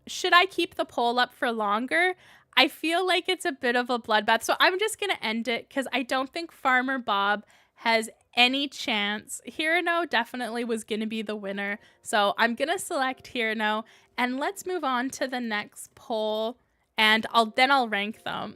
Should I keep the poll up for longer? I feel like it's a bit of a bloodbath, so I'm just going to end it because I don't think Farmer Bob has any chance. Hirano definitely was going to be the winner, so I'm going to select Hirano, and let's move on to the next poll, and I'll rank them.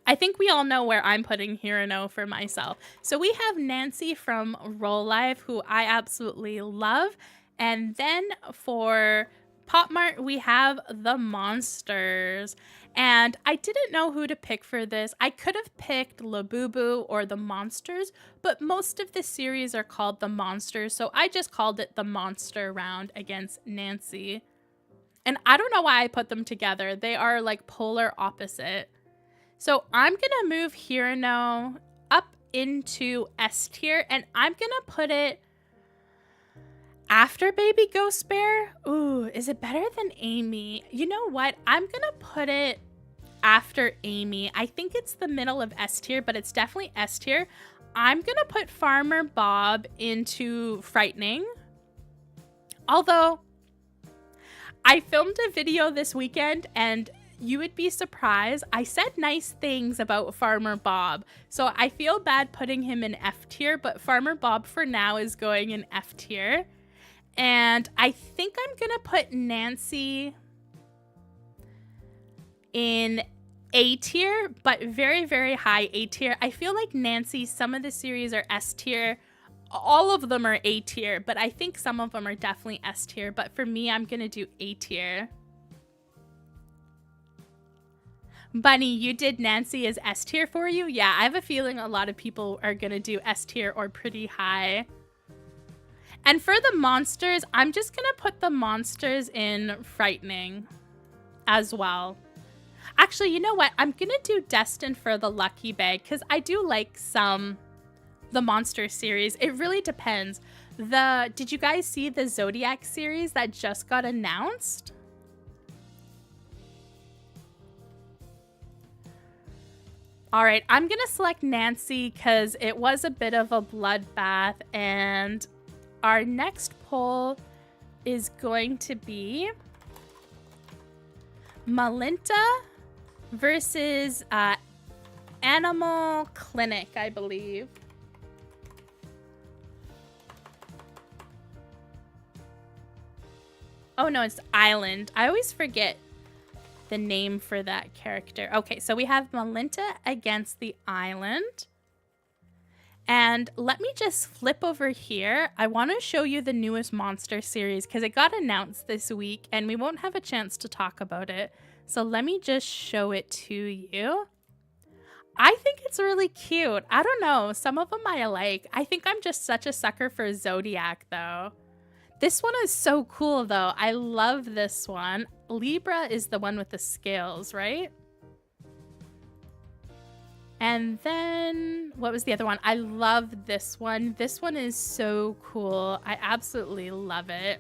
I think we all know where I'm putting Hirano for myself. So we have Nancy from Roll Live, who I absolutely love. And then for POPMART, we have the Monsters. And I didn't know who to pick for this. I could have picked Labubu or the Monsters, but most of the series are called the Monsters. So I just called it the Monster round against Nancy. And I don't know why I put them together. They are like polar opposite. So I'm going to move Hirano up into S tier, and I'm going to put it after Baby Ghost Bear. Ooh, is it better than Amy? You know what? I'm going to put it after Amy. I think it's the middle of S tier, but it's definitely S tier. I'm going to put Farmer Bob into frightening. Although, I filmed a video this weekend and you would be surprised. I said nice things about Farmer Bob. So I feel bad putting him in F tier, but Farmer Bob for now is going in F tier. And I think I'm going to put Nancy in A tier, but very, very high A tier. I feel like Nancy, some of the series are S tier. All of them are A tier, but I think some of them are definitely S tier. But for me, I'm going to do A tier. Bunny, you did Nancy as S tier for you? Yeah, I have a feeling a lot of people are going to do S tier or pretty high. And for the monsters, I'm just going to put the monsters in frightening as well. Actually, you know what? I'm going to do destined for the lucky bag because I do like the monster series. It really depends. Did you guys see the Zodiac series that just got announced? All right, I'm going to select Nancy because it was a bit of a bloodbath. And our next poll is going to be Malinta versus Animal Clinic, I believe. Oh, no, it's Island. I always forget the name for that character. Okay, so we have Malinta against the Island. And let me just flip over here. I want to show you the newest monster series because it got announced this week and we won't have a chance to talk about it. So let me just show it to you. I think it's really cute. I don't know. Some of them I like. I think I'm just such a sucker for Zodiac though. This one is so cool though. I love this one. Libra is the one with the scales, right? And then, what was the other one? I love this one. This one is so cool. I absolutely love it.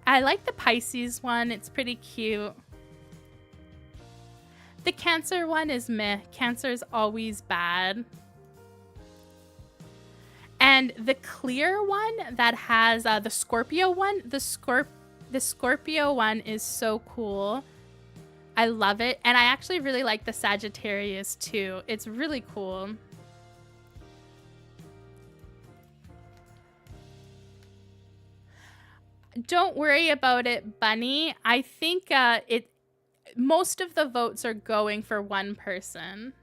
I like the Pisces one. It's pretty cute. The Cancer one is meh. Cancer is always bad. And the clear one that has the Scorpio one, the Scorpio one is so cool. I love it. And I actually really like the Sagittarius too. It's really cool. Don't worry about it, Bunny. I think most of the votes are going for one person.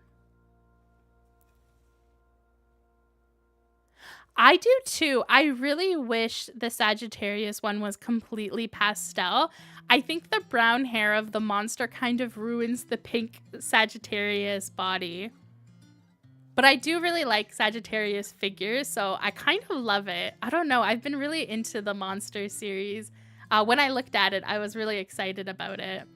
I do too. I really wish the Sagittarius one was completely pastel. I think the brown hair of the monster kind of ruins the pink Sagittarius body. But I do really like Sagittarius figures, so I kind of love it. I don't know. I've been really into the monster series. When I looked at it, I was really excited about it.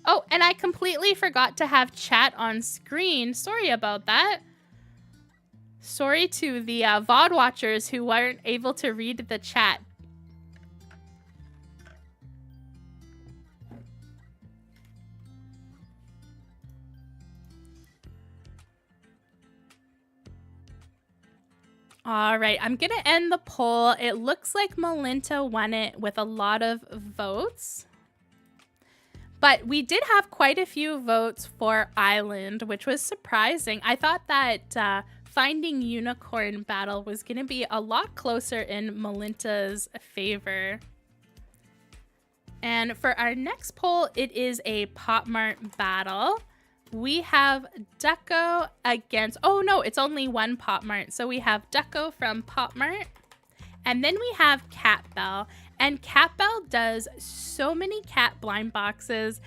Oh, and I completely forgot to have chat on screen. Sorry about that. Sorry to the VOD watchers who weren't able to read the chat. All right, I'm going to end the poll. It looks like Malinta won it with a lot of votes. But we did have quite a few votes for Island, which was surprising. I thought that Finding Unicorn battle was going to be a lot closer in Malinta's favor. And for our next poll, it is a POPMART battle. We have Ducko against... Oh, no, it's only one POPMART. So we have Ducko from POPMART. And then we have Cat Bell. And Cat Bell does so many cat blind boxes.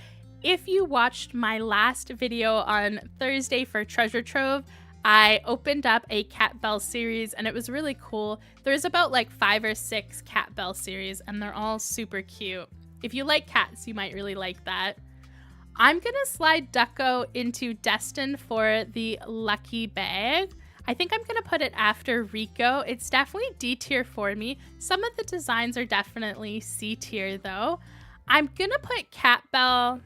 If you watched my last video on Thursday for Treasure Trove, I opened up a Cat Bell series and it was really cool. There's about like 5 or 6 Cat Bell series and they're all super cute. If you like cats, you might really like that. I'm gonna slide Ducko into Destined for the lucky bag. I think I'm going to put it after Rico. It's definitely D tier for me. Some of the designs are definitely C tier though. I'm going to put Cat Bell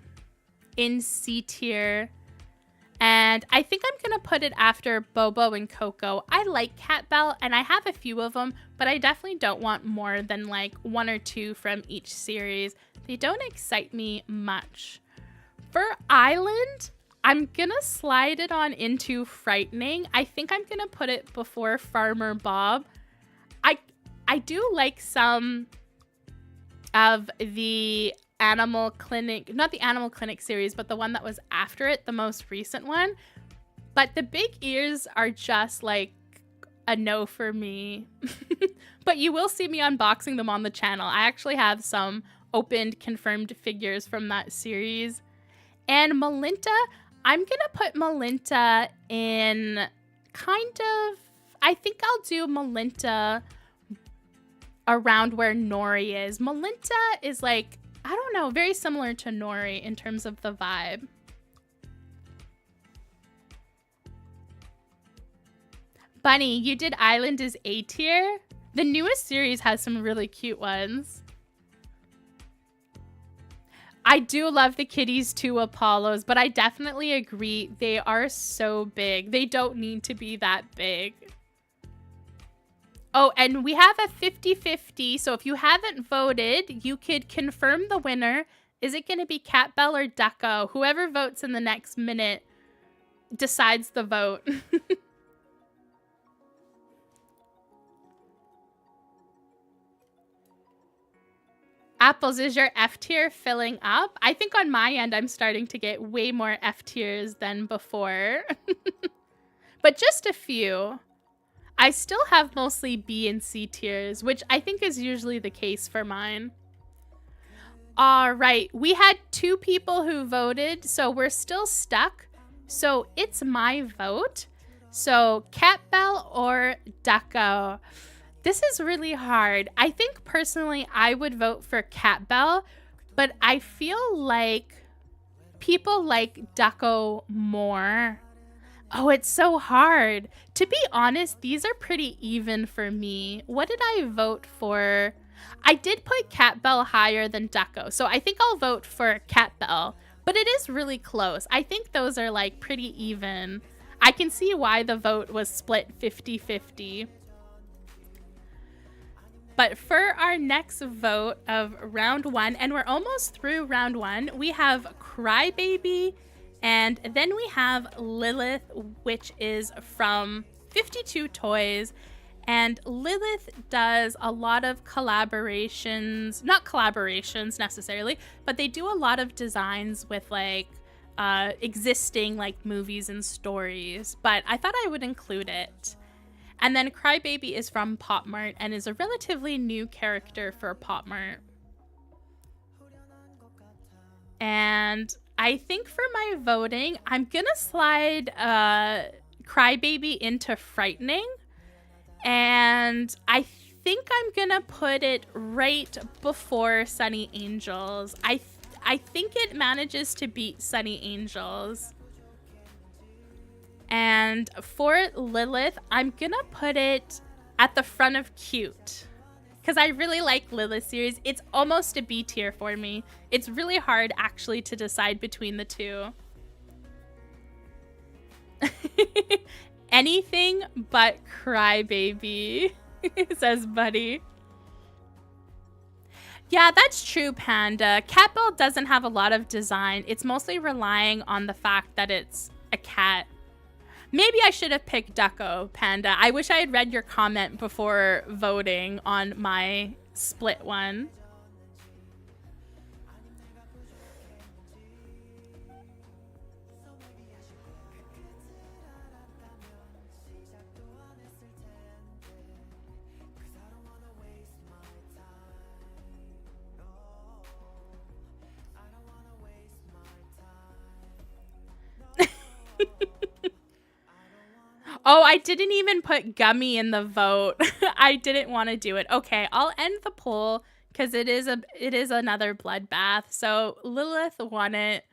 in C tier. And I think I'm going to put it after Bobo and Coco. I like Cat Bell and I have a few of them, but I definitely don't want more than like 1 or 2 from each series. They don't excite me much. For Island, I'm going to slide it on into Frightening. I think I'm going to put it before Farmer Bob. I do like some of the Animal Clinic, not the Animal Clinic series, but the one that was after it, the most recent one. But the big ears are just like a no for me. But you will see me unboxing them on the channel. I actually have some opened, confirmed figures from that series. And Malinta, I'm gonna put Malinta in kind of, I think I'll do Malinta around where Nori is. Malinta is like, I don't know, very similar to Nori in terms of the vibe. Bunny, you did Island as A tier? The newest series has some really cute ones. I do love the Kitties 2 Apollos, but I definitely agree they are so big. They don't need to be that big. Oh, and we have a 50-50, so if you haven't voted, you could confirm the winner. Is it going to be Cat Bell or Ducko? Whoever votes in the next minute decides the vote. Apples, is your F tier filling up? I think on my end, I'm starting to get way more F tiers than before. But just a few. I still have mostly B and C tiers, which I think is usually the case for mine. All right, we had 2 people who voted, so we're still stuck. So it's my vote. So Cat Bell or Ducko. This is really hard. I think personally I would vote for Cat Bell, but I feel like people like Ducko more. Oh, it's so hard. To be honest, these are pretty even for me. What did I vote for? I did put Cat Bell higher than Ducko, so I think I'll vote for Cat Bell, but it is really close. I think those are like pretty even. I can see why the vote was split 50-50. But for our next vote of round 1, and we're almost through round 1, we have Crybaby, and then we have Lilith, which is from 52 Toys. And Lilith does a lot of collaborations, not collaborations necessarily, but they do a lot of designs with like existing like movies and stories. But I thought I would include it. And then Crybaby is from POPMART and is a relatively new character for POPMART. And I think for my voting, I'm gonna slide Crybaby into Frightening. And I think I'm gonna put it right before Sunny Angels. I think it manages to beat Sunny Angels. And for Lilith, I'm gonna put it at the front of Cute, because I really like Lilith series. It's almost a B tier for me. It's really hard actually to decide between the two. Anything but Crybaby, says Buddy. Yeah, that's true, Panda. Cat Bell doesn't have a lot of design. It's mostly relying on the fact that it's a cat. Maybe I should have picked Ducko, Panda. I wish I had read your comment before voting on my split one. Oh, I didn't even put Gummy in the vote. I didn't want to do it. Okay, I'll end the poll because it is another bloodbath. So Lilith won it.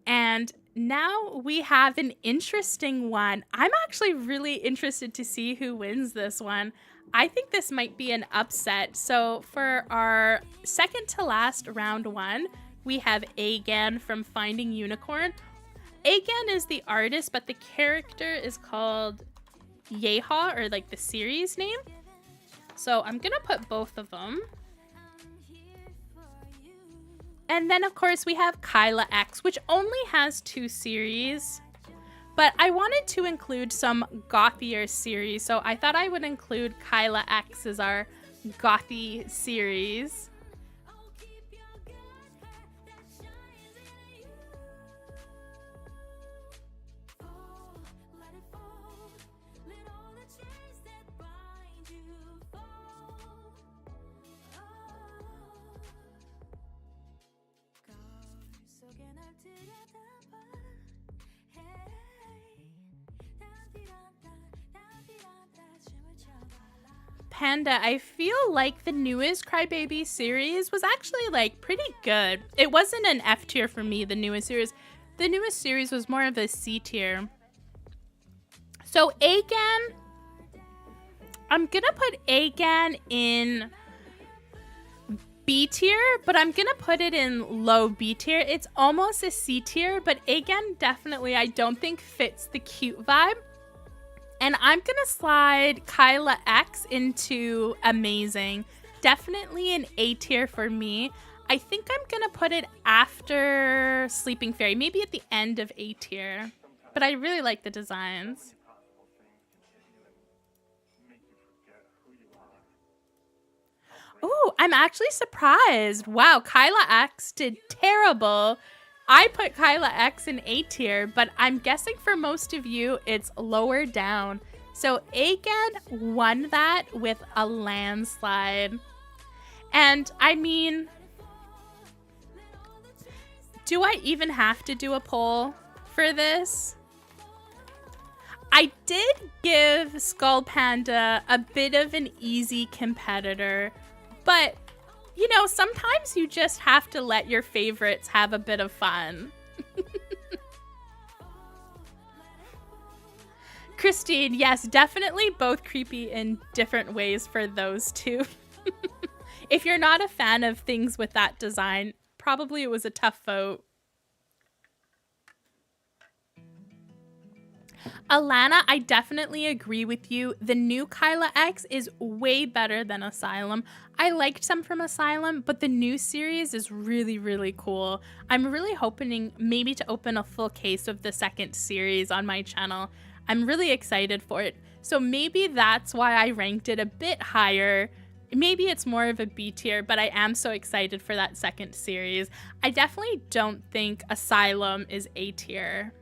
And now we have an interesting one. I'm actually really interested to see who wins this one. I think this might be an upset. So for our second to last round one, we have Agan from Finding Unicorn. Agan is the artist, but the character is called Yeha, or like the series name. So I'm gonna put both of them. And then of course we have Kyla X, which only has 2 series, but I wanted to include some gothier series, so I thought I would include Kyla X as our gothy series. Panda, I feel like the newest Crybaby series was actually like pretty good. It wasn't an F tier for me, the newest series. The newest series was more of a C tier. So Agan, I'm gonna put Agan in B tier, but I'm gonna put it in low B tier. It's almost a C tier, but Agan definitely I don't think fits the cute vibe. And I'm gonna slide Kyla X into amazing. Definitely an A tier for me. I think I'm gonna put it after Sleeping Fairy, maybe at the end of A tier. But I really like the designs. Oh, I'm actually surprised. Wow, Kyla X did terrible. I put Kyla X in A tier, but I'm guessing for most of you, it's lower down. So Agan won that with a landslide. And I mean, do I even have to do a poll for this? I did give Skull Panda a bit of an easy competitor, but you know, sometimes you just have to let your favorites have a bit of fun. Christine, yes, definitely both creepy in different ways for those two. If you're not a fan of things with that design, probably it was a tough vote. Alana, I definitely agree with you. The new Kyla X is way better than Asylum. I liked some from Asylum, but the new series is really, really cool. I'm really hoping maybe to open a full case of the second series on my channel. I'm really excited for it. So maybe that's why I ranked it a bit higher. Maybe it's more of a B tier, but I am so excited for that second series. I definitely don't think Asylum is A tier.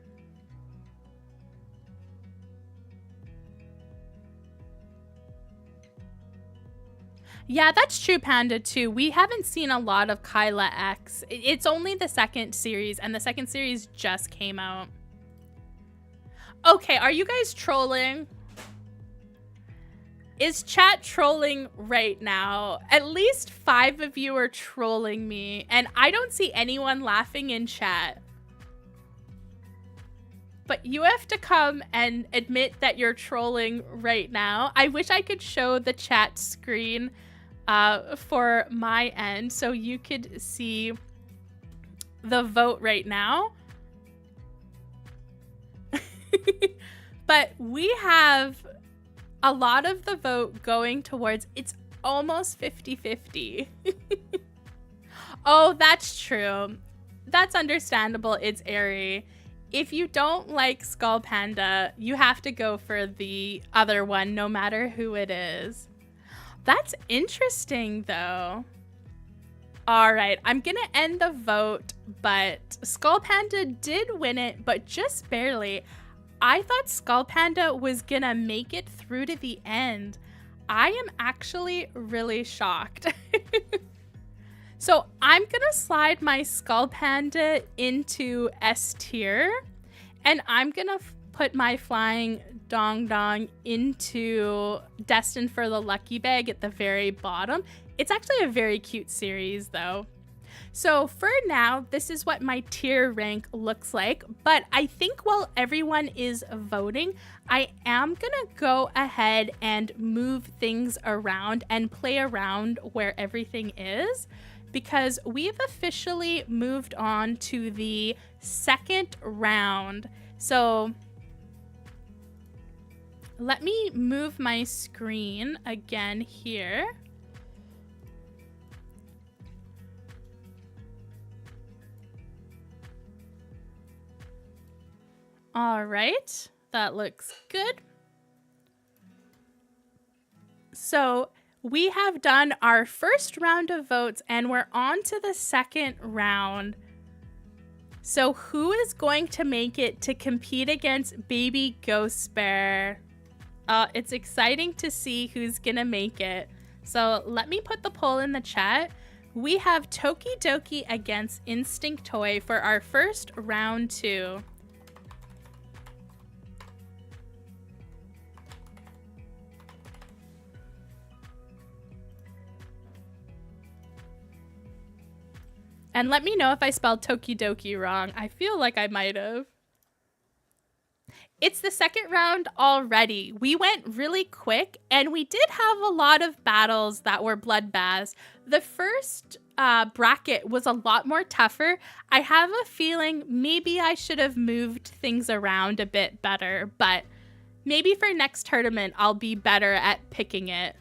Yeah, that's true, Panda, too. We haven't seen a lot of Kyla X. It's only the second series, and the second series just came out. Okay, are you guys trolling? Is chat trolling right now? At least 5 of you are trolling me, and I don't see anyone laughing in chat. But you have to come and admit that you're trolling right now. I wish I could show the chat screen for my end so you could see the vote right now. But we have a lot of the vote going towards, it's almost 50-50. Oh, that's true. That's understandable. It's airy. If you don't like Skull Panda, you have to go for the other one, no matter who it is. That's interesting, though. All right, I'm going to end the vote, but Skull Panda did win it, but just barely. I thought Skull Panda was going to make it through to the end. I am actually really shocked. So I'm going to slide my Skull Panda into S tier, and I'm going to put my Flying Dong Dong into Destined for the Lucky Bag at the very bottom. It's actually a very cute series, though. So for now, this is what my tier rank looks like, but I think while everyone is voting, I am gonna go ahead and move things around and play around where everything is, because we've officially moved on to the second round. So let me move my screen again here. All right, that looks good. So we have done our first round of votes and we're on to the second round. So who is going to make it to compete against Baby Ghost Bear? It's exciting to see who's gonna make it. So let me put the poll in the chat. We have Tokidoki against Instinct Toy for our first round 2. And let me know if I spelled Tokidoki wrong. I feel like I might have. It's the second round already. We went really quick and we did have a lot of battles that were bloodbaths. The first bracket was a lot more tougher. I have a feeling maybe I should have moved things around a bit better, but maybe for next tournament I'll be better at picking it.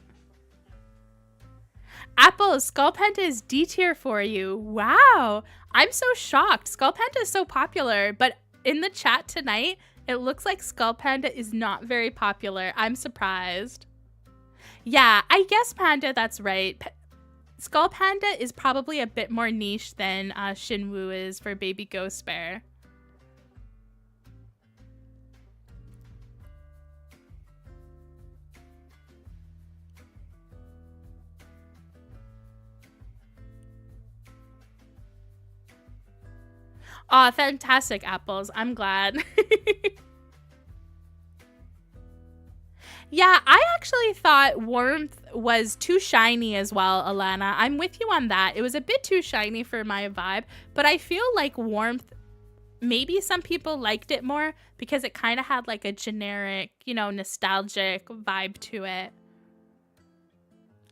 Apple, Skull Panda is D tier for you. Wow. I'm so shocked. Skull Panda is so popular, but in the chat tonight, it looks like Skull Panda is not very popular. I'm surprised. Yeah, I guess Panda, that's right. Skull Panda is probably a bit more niche than Shinwoo is for Baby Ghost Bear. Aw, fantastic, Apples. I'm glad. Yeah, I actually thought Warmth was too shiny as well, Alana. I'm with you on that. It was a bit too shiny for my vibe, but I feel like Warmth, maybe some people liked it more because it kind of had like a generic, you know, nostalgic vibe to it.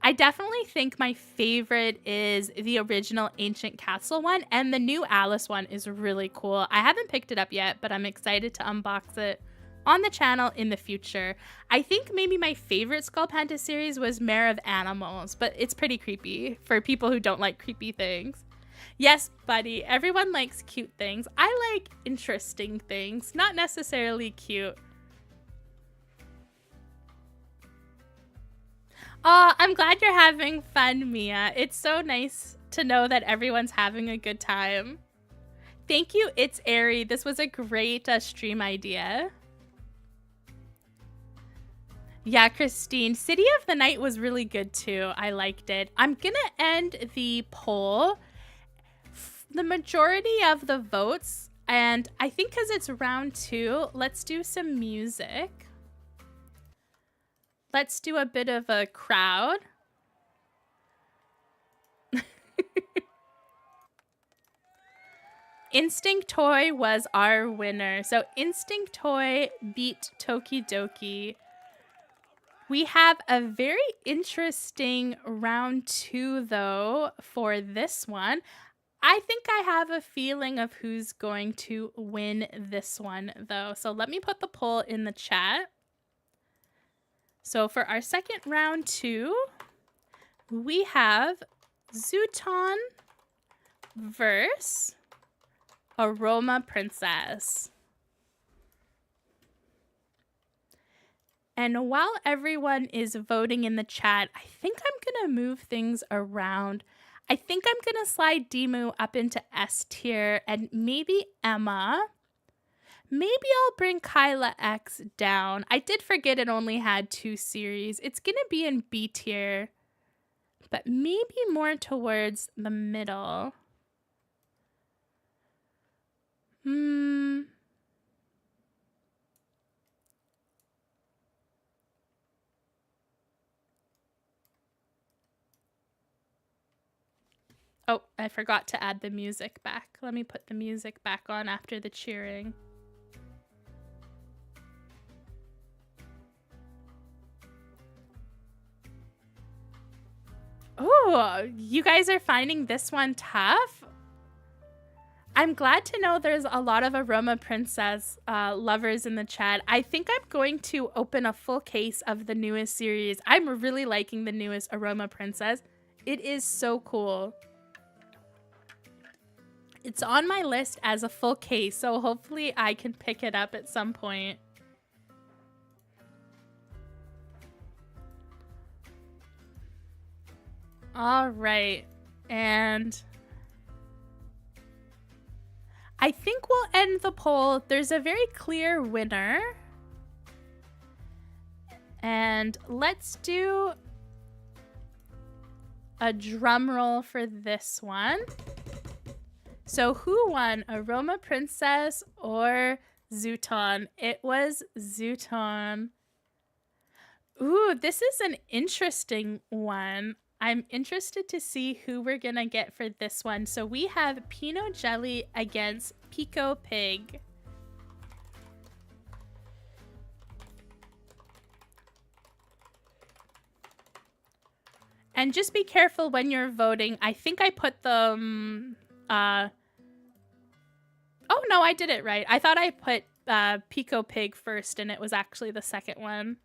I definitely think my favorite is the original Ancient Castle one, and the new Alice one is really cool. I haven't picked it up yet, but I'm excited to unbox it on the channel in the future. I think maybe my favorite Skull Panda series was Mare of Animals, but it's pretty creepy for people who don't like creepy things. Yes, buddy, everyone likes cute things. I like interesting things, not necessarily cute. Oh, I'm glad you're having fun, Mia. It's so nice to know that everyone's having a good time. Thank you, It's Airy. This was a great stream idea. Yeah, Christine. City of the Night was really good too. I liked it. I'm gonna end the poll. The majority of the votes, and I think because it's round 2, let's do some music. Let's do a bit of a crowd. Instinct Toy was our winner. So Instinct Toy beat Tokidoki. We have a very interesting round 2 though for this one. I think I have a feeling of who's going to win this one though. So let me put the poll in the chat. So for our second round 2, we have Zuton versus Aroma Princess. And while everyone is voting in the chat, I think I'm going to move things around. I think I'm going to slide Demu up into S tier and maybe Emma. Maybe I'll bring Kyla X down. I did forget it only had 2 series. It's going to be in B tier, but maybe more towards the middle. Oh, I forgot to add the music back. Let me put the music back on after the cheering. Oh, you guys are finding this one tough? I'm glad to know there's a lot of Aroma Princess lovers in the chat. I think I'm going to open a full case of the newest series. I'm really liking the newest Aroma Princess. It is so cool. It's on my list as a full case, so hopefully I can pick it up at some point. All right, and I think we'll end the poll. There's a very clear winner. And let's do a drum roll for this one. So who won, Aroma Princess or Zooton? It was Zooton. Ooh, this is an interesting one. I'm interested to see who we're gonna get for this one. So we have Pinot Jelly against Pico Pig. And just be careful when you're voting. I think I put them... oh, no, I did it right. I thought I put Pico Pig first, and it was actually the second one.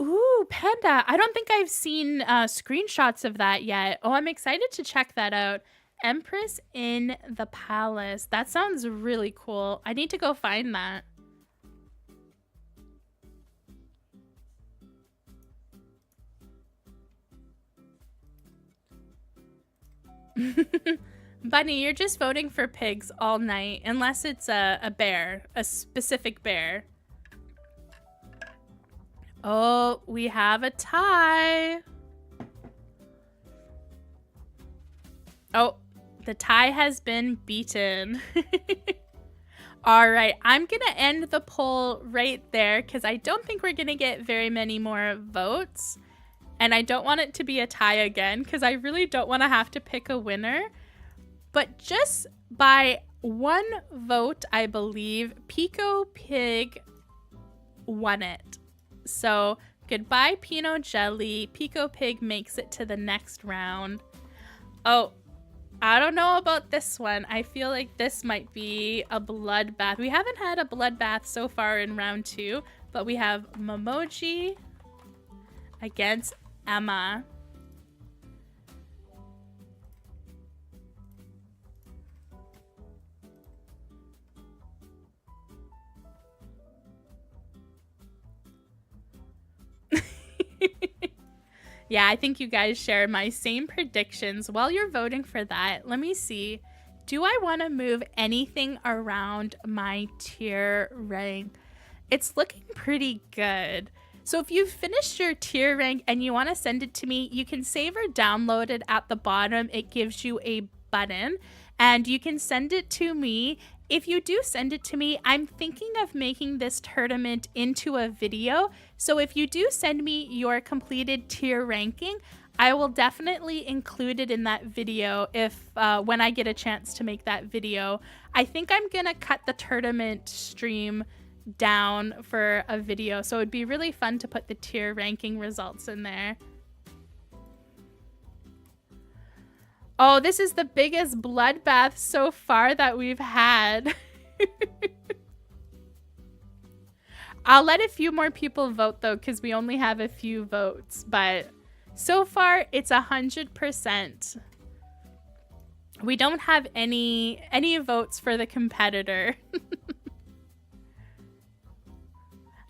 Ooh, Panda. I don't think I've seen screenshots of that yet. Oh, I'm excited to check that out. Empress in the Palace. That sounds really cool. I need to go find that. Bunny, you're just voting for pigs all night, unless it's a bear, a specific bear. Oh, we have a tie. Oh, the tie has been beaten. All right, I'm going to end the poll right there because I don't think we're going to get very many more votes. And I don't want it to be a tie again because I really don't want to have to pick a winner. But just by one vote, I believe, Pico Pig won it. So goodbye, Pinot Jelly. Pico Pig makes it to the next round. Oh, I don't know about this one. I feel like this might be a bloodbath. We haven't had a bloodbath so far in round 2, but we have Momoji against Emma. Yeah, I think you guys share my same predictions. While you're voting for that, let me see. Do I want to move anything around my tier rank? It's looking pretty good. So if you've finished your tier rank and you want to send it to me, you can save or download it at the bottom. It gives you a button and you can send it to me. If you do send it to me, I'm thinking of making this tournament into a video. So if you do send me your completed tier ranking, I will definitely include it in that video if when I get a chance to make that video. I think I'm gonna cut the tournament stream down for a video, so it'd be really fun to put the tier ranking results in there. Oh, this is the biggest bloodbath so far that we've had. I'll let a few more people vote though, because we only have a few votes, but so far it's 100%. We don't have any votes for the competitor.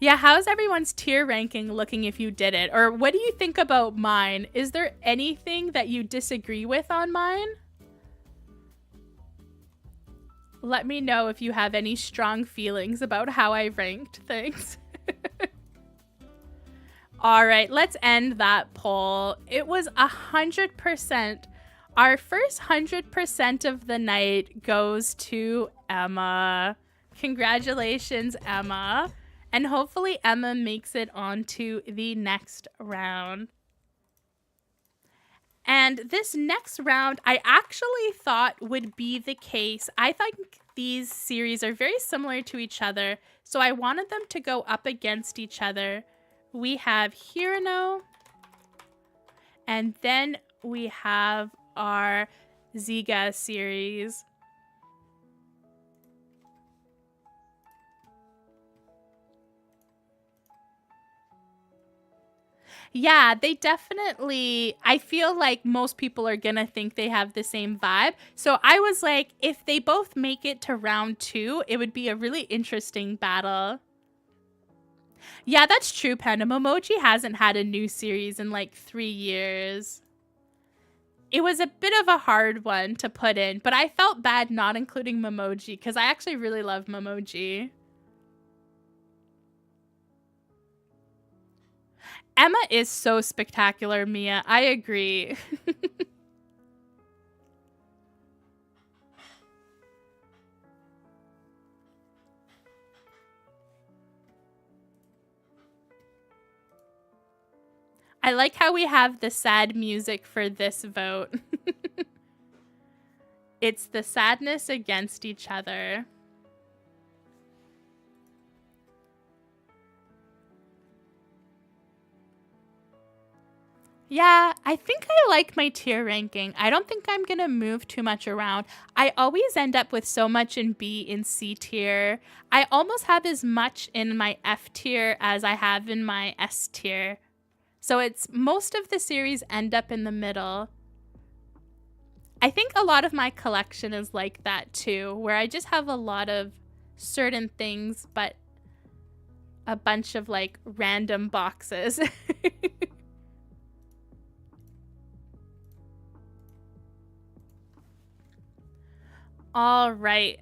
Yeah, how's everyone's tier ranking looking if you did it? Or what do you think about mine? Is there anything that you disagree with on mine? Let me know if you have any strong feelings about how I ranked things. All right, let's end that poll. It was 100% Our first 100% of the night goes to Emma. Congratulations, Emma. And hopefully Emma makes it on to the next round. And this next round, I actually thought would be the case. I think these series are very similar to each other, so I wanted them to go up against each other. We have Hirano, and then we have our Ziga series. Yeah, they definitely, I feel like most people are gonna think they have the same vibe. So I was like, if they both make it to round 2, it would be a really interesting battle. Yeah, that's true, Panda. Momoji hasn't had a new series in like 3 years. It was a bit of a hard one to put in, but I felt bad not including Momoji because I actually really love Momoji. Emma is so spectacular, Mia. I agree. I like how we have the sad music for this vote. It's the sadness against each other. Yeah, I think I like my tier ranking. I don't think I'm going to move too much around. I always end up with so much in B and C tier. I almost have as much in my F tier as I have in my S tier. So it's most of the series end up in the middle. I think a lot of my collection is like that too, where I just have a lot of certain things, but a bunch of like random boxes. All right.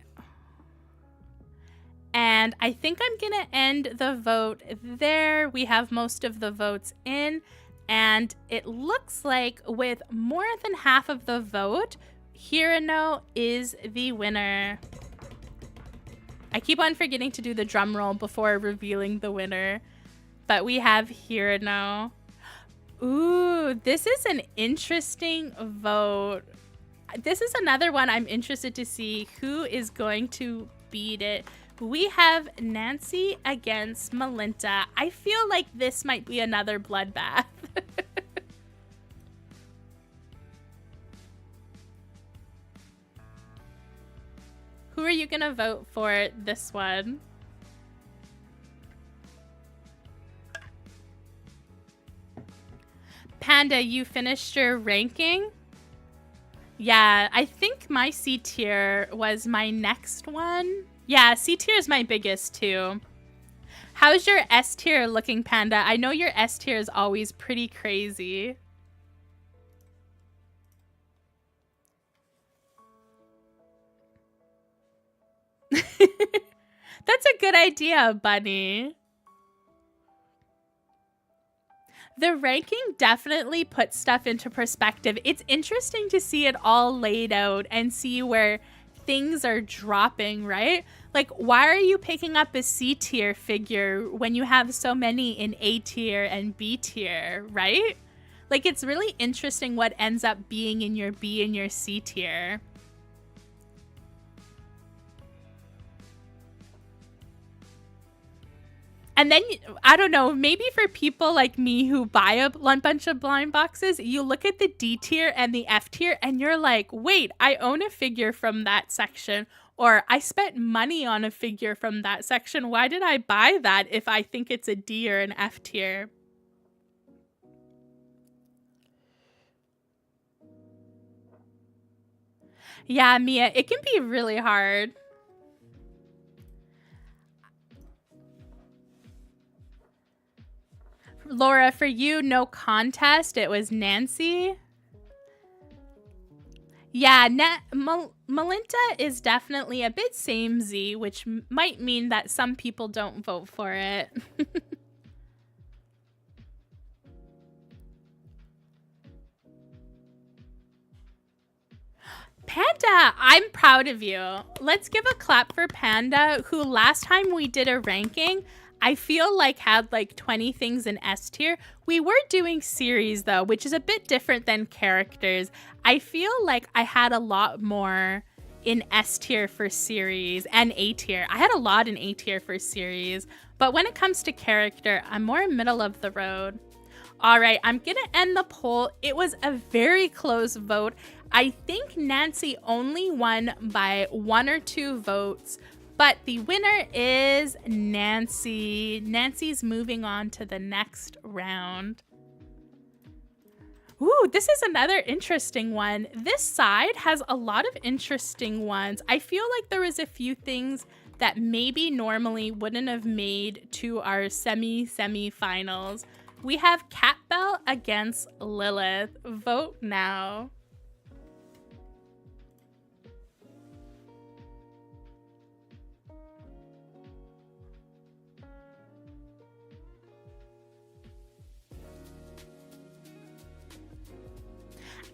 And I think I'm going to end the vote there. We have most of the votes in. And it looks like with more than half of the vote, Hirano is the winner. I keep on forgetting to do the drum roll before revealing the winner. But we have Hirano. Ooh, this is an interesting vote. This is another one I'm interested to see who is going to beat it. We have Nancy against Melinda. I feel like this might be another bloodbath. Who are you going to vote for this one? Panda, you finished your ranking? Yeah, I think my C tier was my next one. Yeah, C tier is my biggest too. How's your S tier looking, Panda? I know your S tier is always pretty crazy. That's a good idea, Bunny. The ranking definitely puts stuff into perspective. It's interesting to see it all laid out and see where things are dropping, right? Like, why are you picking up a C tier figure when you have so many in A tier and B tier, right? Like, it's really interesting what ends up being in your B and your C tier. And then, I don't know, maybe for people like me who buy a bunch of blind boxes, you look at the D tier and the F tier and you're like, wait, I own a figure from that section, or I spent money on a figure from that section. Why did I buy that if I think it's a D or an F tier? Yeah, Mia, it can be really hard. Laura, for you, no contest. It was Nancy. Yeah, Melinda is definitely a bit samey, which might mean that some people don't vote for it. Panda, I'm proud of you. Let's give a clap for Panda, who last time we did a ranking, I feel like had like 20 things in S tier. We were doing series though, which is a bit different than characters. I feel like I had a lot more in S tier for series and A tier. I had a lot in A tier for series, but when it comes to character, I'm more middle of the road. All right, I'm gonna end the poll. It was a very close vote. I think Nancy only won by 1 or 2 votes, but the winner is Nancy. Nancy's moving on to the next round. Ooh, this is another interesting one. This side has a lot of interesting ones. I feel like there was a few things that maybe normally wouldn't have made to our semi-finals. We have Cat Bell against Lilith. Vote now.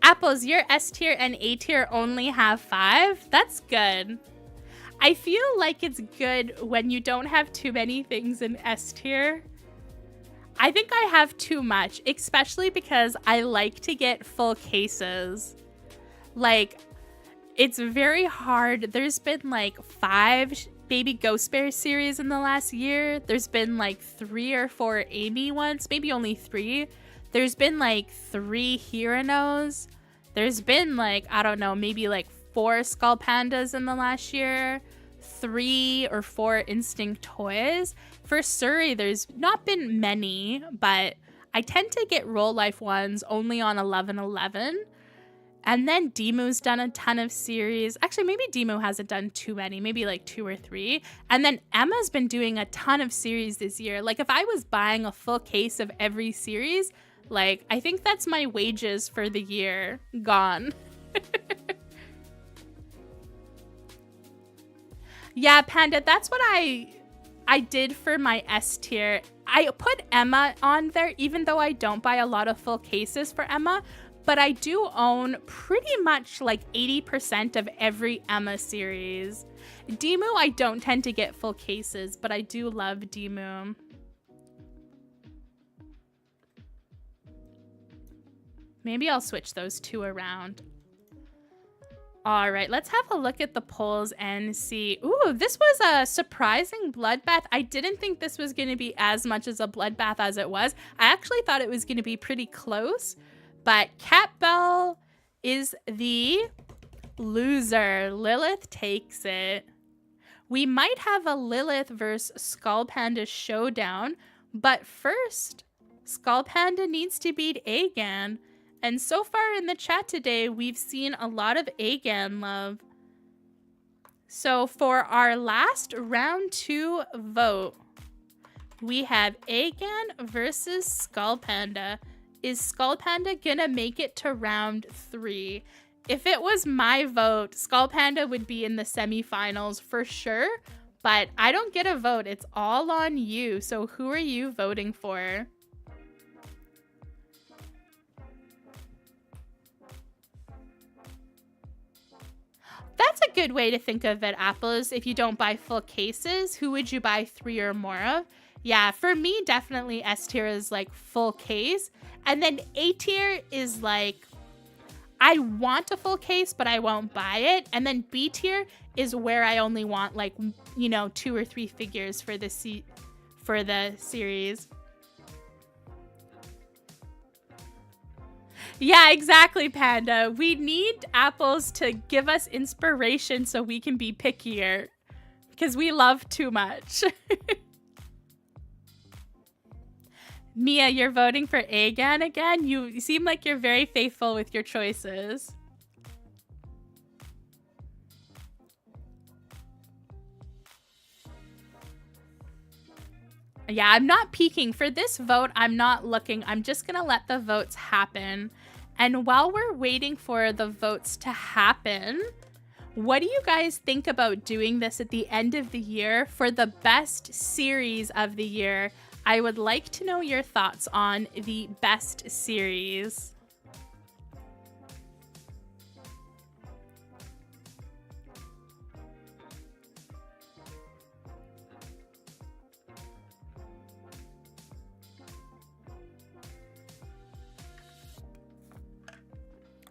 Apples, your S tier and A tier only have 5? That's good. I feel like it's good when you don't have too many things in S tier. I think I have too much, especially because I like to get full cases. Like, it's very hard. There's been like 5 Baby Ghost Bear series in the last year. There's been like 3 or 4 Amy ones, maybe only 3. There's been like 3 Hiranos. There's been like, I don't know, maybe like 4 Skull Pandas in the last year. 3 or 4 Instinct Toys. For Surrey, there's not been many, but I tend to get Roll Life ones only on 11/11. And then Demu's done a ton of series. Actually, maybe Demu hasn't done too many, maybe like 2 or 3. And then Emma's been doing a ton of series this year. Like if I was buying a full case of every series, like I think that's my wages for the year gone. Yeah, Panda, that's what I did for my S tier. I put Emma on there, even though I don't buy a lot of full cases for Emma, but I do own pretty much like 80% of every Emma series. Demu, I don't tend to get full cases, but I do love Demu. Maybe I'll switch those 2 around. All right, let's have a look at the polls and see. Ooh, this was a surprising bloodbath. I didn't think this was going to be as much as a bloodbath as it was. I actually thought it was going to be pretty close, but Cat Bell is the loser. Lilith takes it. We might have a Lilith versus Skull Panda showdown, but first, Skull Panda needs to beat Agan. And so far in the chat today, we've seen a lot of Agan love. So for our last round 2 vote, we have Agan versus Skull Panda. Is Skull Panda gonna make it to round 3? If it was my vote, Skull Panda would be in the semifinals for sure, but I don't get a vote. It's all on you. So who are you voting for? That's a good way to think of it, Apples. If you don't buy full cases, who would you buy 3 or more of? Yeah, for me, definitely S tier is like full case. And then A tier is like, I want a full case, but I won't buy it. And then B tier is where I only want like, you know, 2 or 3 figures for the series. Yeah, exactly, Panda. We need Apples to give us inspiration so we can be pickier because we love too much. Mia, you're voting for Agan again? You seem like you're very faithful with your choices. Yeah, I'm not peeking. For this vote, I'm not looking. I'm just going to let the votes happen. And while we're waiting for the votes to happen, what do you guys think about doing this at the end of the year for the best series of the year? I would like to know your thoughts on the best series.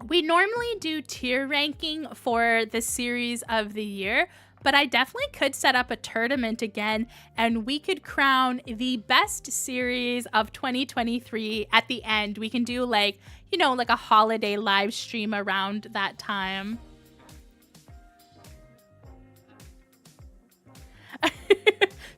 We normally do tier ranking for the series of the year, but I definitely could set up a tournament again and we could crown the best series of 2023 at the end. We can do like, you know, like a holiday live stream around that time.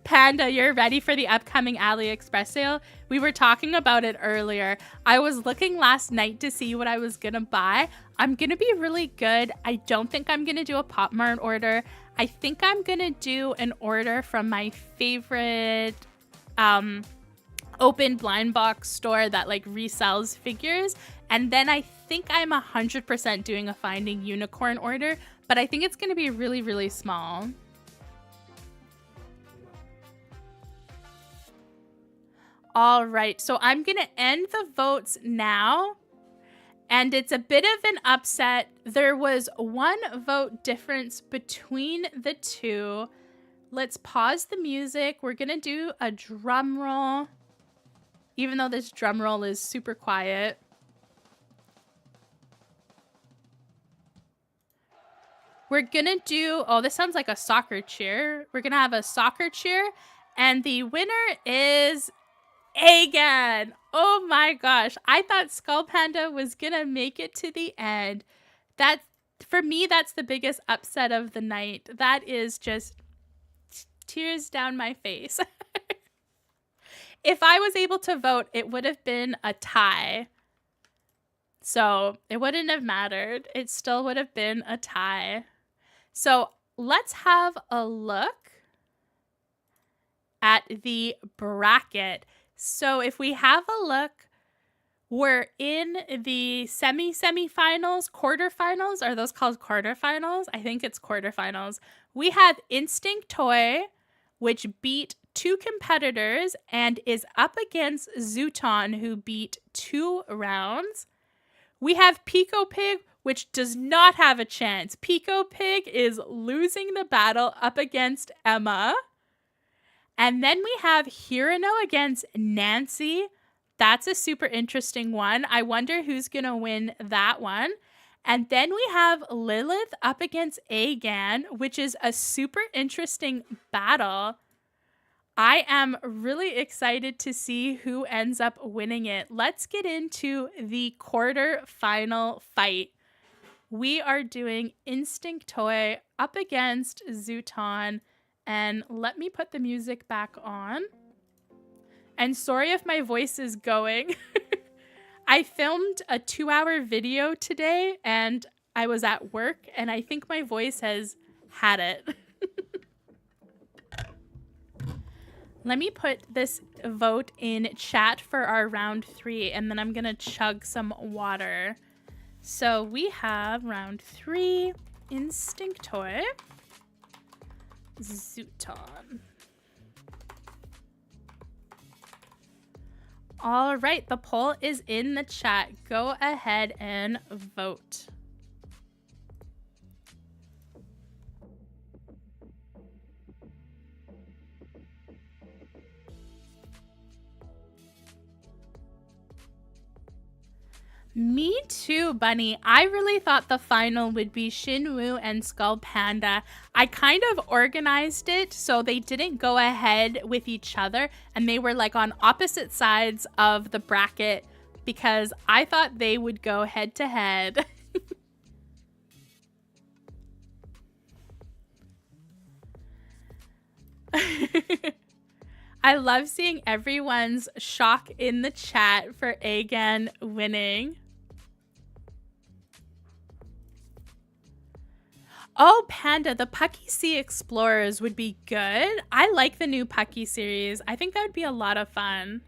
Panda, you're ready for the upcoming AliExpress sale? We were talking about it earlier. I was looking last night to see what I was gonna buy. I'm gonna be really good. I don't think I'm gonna do a POPMART order. I think I'm gonna do an order from my favorite open blind box store that like resells figures. And then I think I'm 100% doing a Finding Unicorn order, but I think it's gonna be really, really small. All right, so I'm gonna end the votes now, and it's a bit of an upset. There was 1 vote difference between the two. Let's pause the music. We're gonna do a drum roll, even though this drum roll is super quiet. We're gonna do, oh, this sounds like a soccer cheer. We're gonna have a soccer cheer, and the winner is again. Oh my gosh. I thought Skull Panda was gonna make it to the end. That, for me, that's the biggest upset of the night. That is just tears down my face. If I was able to vote, it would have been a tie. So it wouldn't have mattered. It still would have been a tie. So let's have a look at the bracket. So if we have a look, we're in the semifinals, quarterfinals. Are those called quarterfinals? I think it's quarterfinals. We have Instinct Toy, which beat 2 competitors and is up against Zooton, who beat 2 rounds. We have Pico Pig, which does not have a chance. Pico Pig is losing the battle up against Emma. And then we have Hirano against Nancy. That's a super interesting one. I wonder who's going to win that one. And then we have Lilith up against Agan, which is a super interesting battle. I am really excited to see who ends up winning it. Let's get into the quarter-final fight. We are doing Instinct Toy up against Zooton. And let me put the music back on. And sorry if my voice is going. I filmed a 2-hour video today and I was at work and I think my voice has had it. Let me put this vote in chat for our round 3 and then I'm gonna chug some water. So we have round 3, Instinct Toy, Zooton. All right, the poll is in the chat. Go ahead and vote. Me too, Bunny. I really thought the final would be Shinwoo and Skull Panda. I kind of organized it so they didn't go ahead with each other and they were like on opposite sides of the bracket because I thought they would go head to head. I love seeing everyone's shock in the chat for Agan winning. Oh, Panda, the Pucky Sea Explorers would be good. I like the new Pucky series. I think that would be a lot of fun.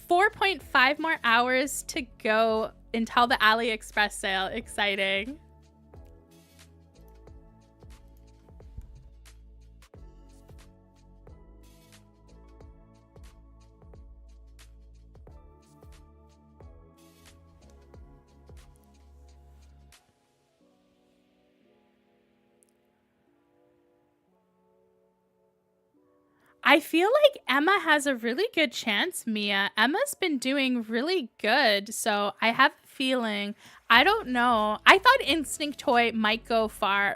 4.5 more hours to go until the AliExpress sale. Exciting. I feel like Emma has a really good chance, Mia. Emma's been doing really good, so I have a feeling. I don't know. I thought Instinct Toy might go far.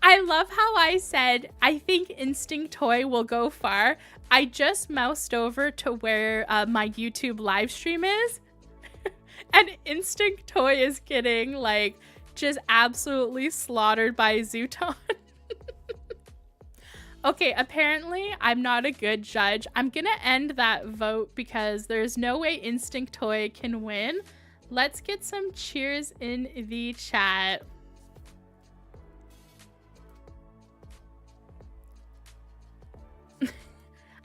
I love how I said, I think Instinct Toy will go far. I just moused over to where my YouTube live stream is. And Instinct Toy is getting, like, just absolutely slaughtered by Zooton. Okay, apparently I'm not a good judge. I'm gonna end that vote because there's no way Instinct Toy can win. Let's get some cheers in the chat.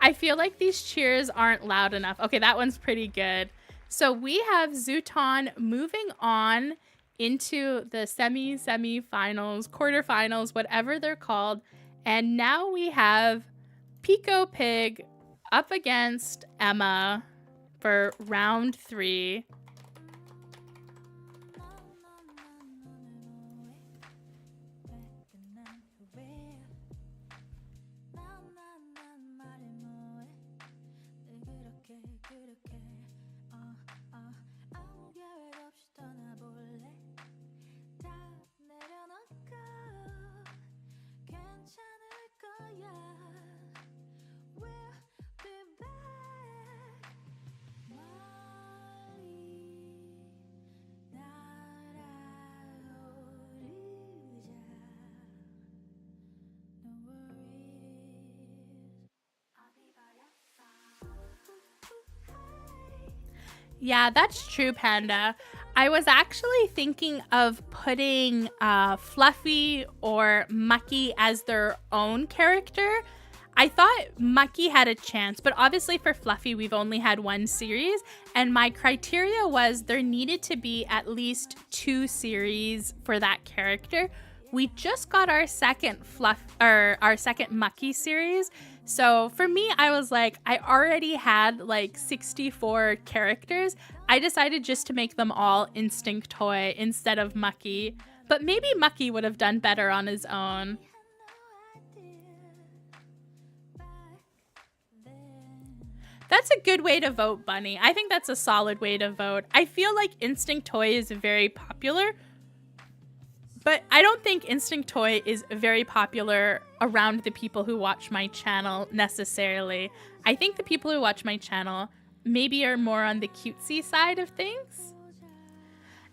I feel like these cheers aren't loud enough. Okay, that one's pretty good. So we have Zooton moving on into the semi-finals, quarterfinals, whatever they're called. And now we have Pico Pig up against Emma for round 3. Yeah, that's true, Panda. I was actually thinking of putting Fluffy or Mucky as their own character. I thought Mucky had a chance, but obviously for Fluffy, we've only had one series, and my criteria was there needed to be at least 2 series for that character. We just got our second our second Mucky series. So for me, I was like, I already had like 64 characters. I decided just to make them all Instinct Toy instead of Mucky. But maybe Mucky would have done better on his own. That's a good way to vote, Bunny. I think that's a solid way to vote. I feel like Instinct Toy is very popular, but I don't think Instinct Toy is very popular around the people who watch my channel necessarily. I think the people who watch my channel maybe are more on the cutesy side of things.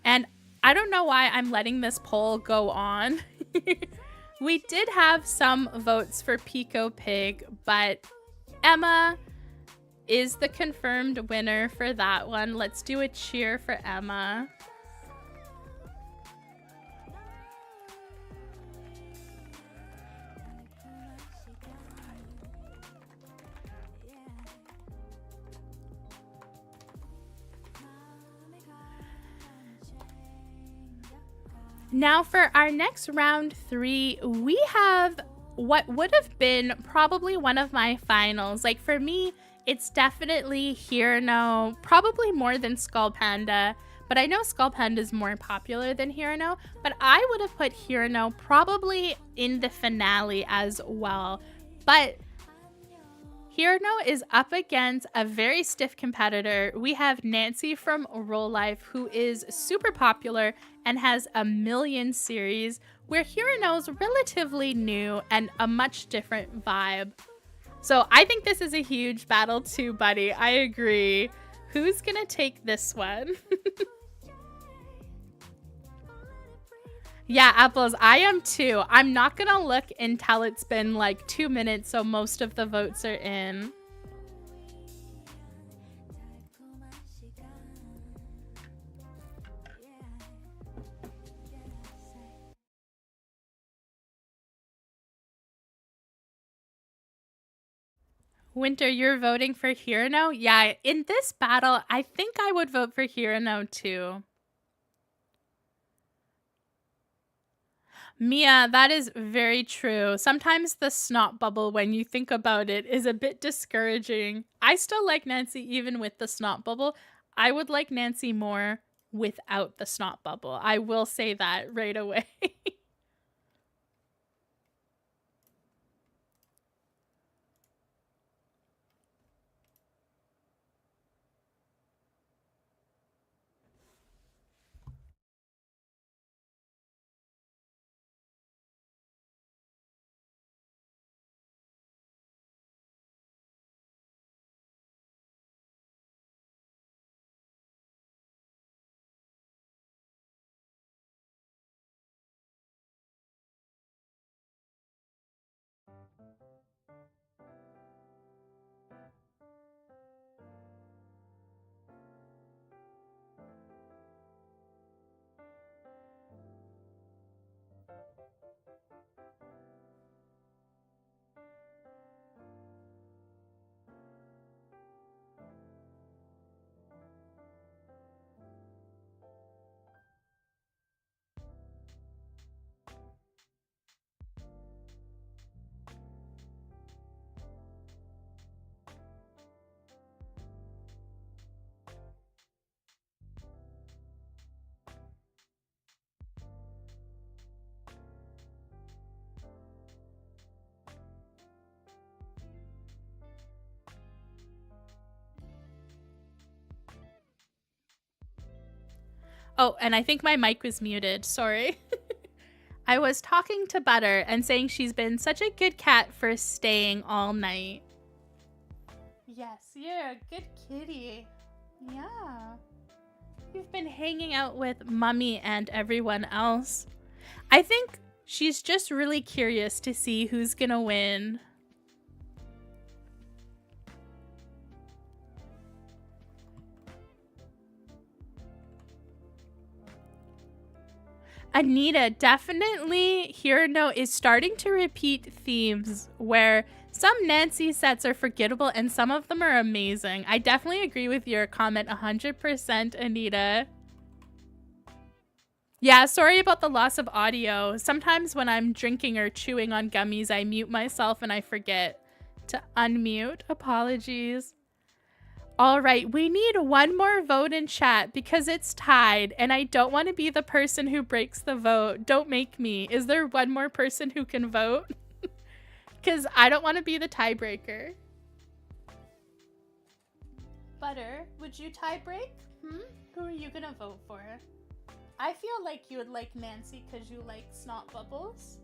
And I don't know why I'm letting this poll go on. We did have some votes for Pico Pig, but Emma is the confirmed winner for that one. Let's do a cheer for Emma. Now for our next round 3, we have what would have been probably one of my finals. Like for me, it's definitely Hirano, probably more than Skull Panda, but I know Skull Panda is more popular than Hirano, but I would have put Hirano probably in the finale as well. But Hirano is up against a very stiff competitor. We have Nancy from Roll Life, who is super popular and has a million series, where Hirano's relatively new and a much different vibe. So I think this is a huge battle too, buddy. I agree. Who's gonna take this one? Yeah, Apples, I am too. I'm not gonna look until it's been like 2 minutes, so most of the votes are in. Winter, you're voting for Hirano? Yeah, in this battle, I think I would vote for Hirano too. Mia, that is very true. Sometimes the snot bubble, when you think about it, is a bit discouraging. I still like Nancy even with the snot bubble. I would like Nancy more without the snot bubble. I will say that right away. Oh, and I think my mic was muted. Sorry. I was talking to Butter and saying she's been such a good cat for staying all night. Yes, you're a good kitty. Yeah. You've been hanging out with Mummy and everyone else. I think she's just really curious to see who's gonna win. Anita, definitely Hirano is starting to repeat themes where some Nancy sets are forgettable and some of them are amazing. I definitely agree with your comment 100%, Anita. Yeah, sorry about the loss of audio. Sometimes when I'm drinking or chewing on gummies, I mute myself and I forget to unmute. Apologies. All right, we need one more vote in chat because it's tied and I don't want to be the person who breaks the vote. Don't make me. Is there one more person who can vote? Because I don't want to be the tiebreaker. Butter, would you tie break? Who are you gonna vote for? I feel like you would like Nancy because you like snot bubbles,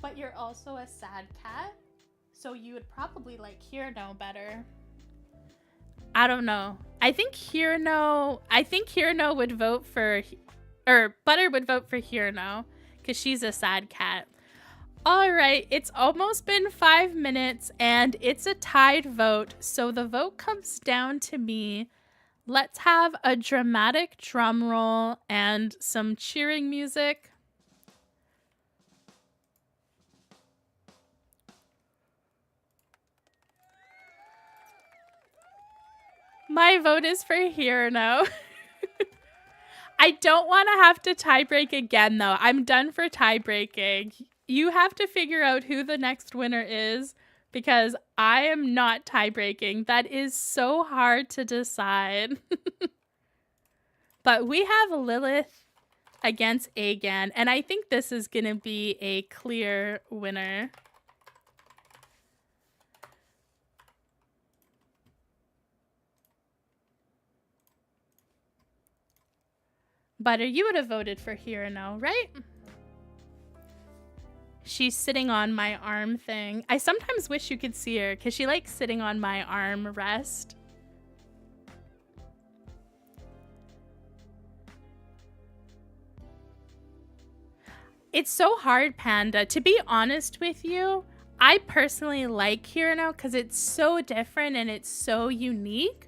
but you're also a sad cat, so you would probably like Hirano better. I don't know. I think Hirano would vote for, or Butter would vote for Hirano because she's a sad cat. All right, it's almost been 5 minutes and it's a tied vote, so the vote comes down to me. Let's have a dramatic drum roll and some cheering music. My vote is for Hirano. I don't want to have to tie break again, though. I'm done for tie breaking. You have to figure out who the next winner is because I am not tie breaking. That is so hard to decide. But we have Lilith against Agan, and I think this is going to be a clear winner. Butter, you would have voted for Hirano, right? She's sitting on my arm thing. I sometimes wish you could see her because she likes sitting on my arm rest. It's so hard, Panda. To be honest with you, I personally like Hirano because it's so different and it's so unique.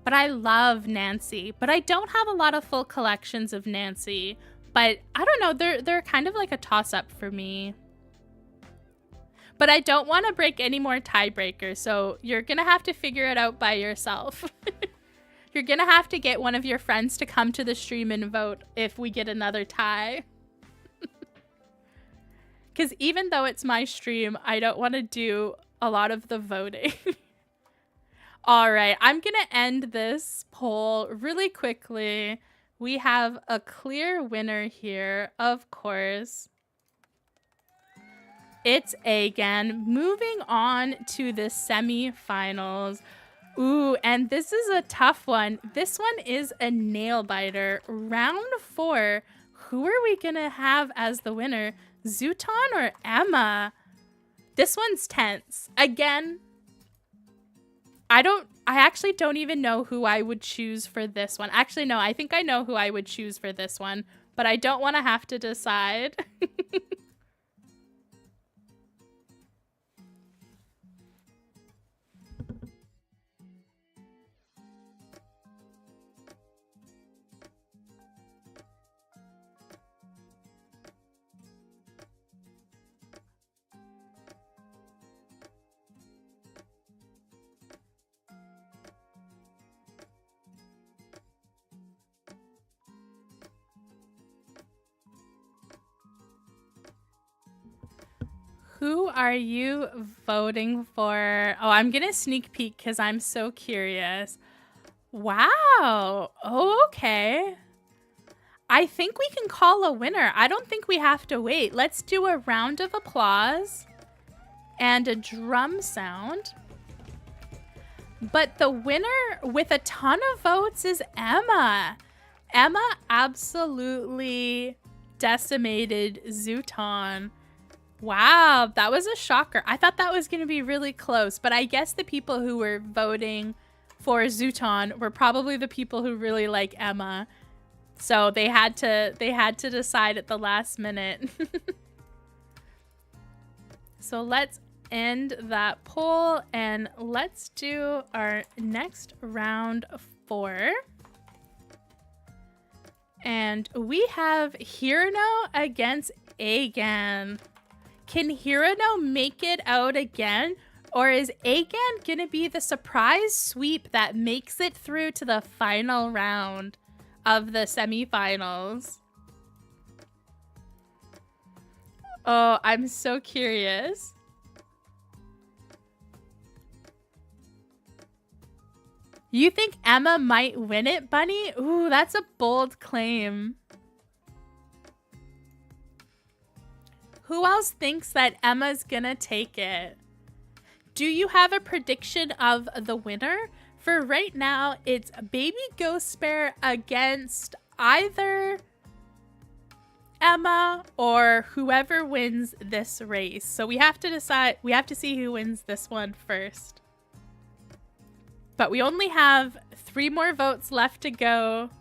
But I love Nancy. But I don't have a lot of full collections of Nancy. But I don't know, they're kind of like a toss-up for me. But I don't want to break any more tiebreakers, so you're going to have to figure it out by yourself. You're going to have to get one of your friends to come to the stream and vote if we get another tie. Because even though it's my stream, I don't want to do a lot of the voting. All right, I'm going to end this poll really quickly. We have a clear winner here, of course. It's Agan. Moving on to the semifinals. Ooh, and this is a tough one. This one is a nail biter. Round 4. Who are we going to have as the winner? Zooton or Emma? This one's tense. Again, I actually don't even know who I would choose for this one. Actually, no, I think I know who I would choose for this one, but I don't want to have to decide. Who are you voting for? Oh, I'm going to sneak peek because I'm so curious. Wow. Oh, okay. I think we can call a winner. I don't think we have to wait. Let's do a round of applause and a drum sound. But the winner with a ton of votes is Emma. Emma absolutely decimated Zooton. Wow, that was a shocker. I thought that was going to be really close, but I guess the people who were voting for Zooton were probably the people who really like Emma. So they had to decide at the last minute. So let's end that poll and let's do our next round 4. And we have Hirano against Agan. Can Hirano make it out again? Or is Agan gonna be the surprise sweep that makes it through to the final round of the semifinals? Oh, I'm so curious. You think Emma might win it, Bunny? Ooh, that's a bold claim. Who else thinks that Emma's gonna take it? Do you have a prediction of the winner? For right now, it's Baby Ghost Bear against either Emma or whoever wins this race. So we have to decide, we have to see who wins this one first. But we only have 3 more votes left to go.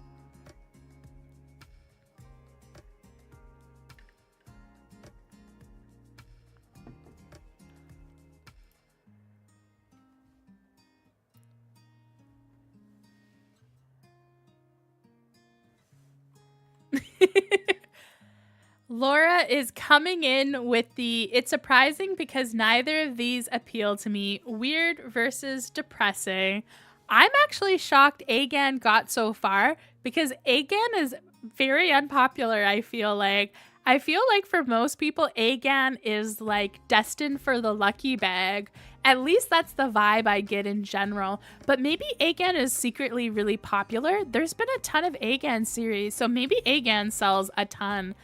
Laura is coming in with the, it's surprising because neither of these appeal to me. Weird versus depressing. I'm actually shocked Agan got so far because Agan is very unpopular, I feel like. I feel like for most people, Agan is like destined for the lucky bag. At least that's the vibe I get in general. But maybe Agan is secretly really popular. There's been a ton of Agan series, so maybe Agan sells a ton.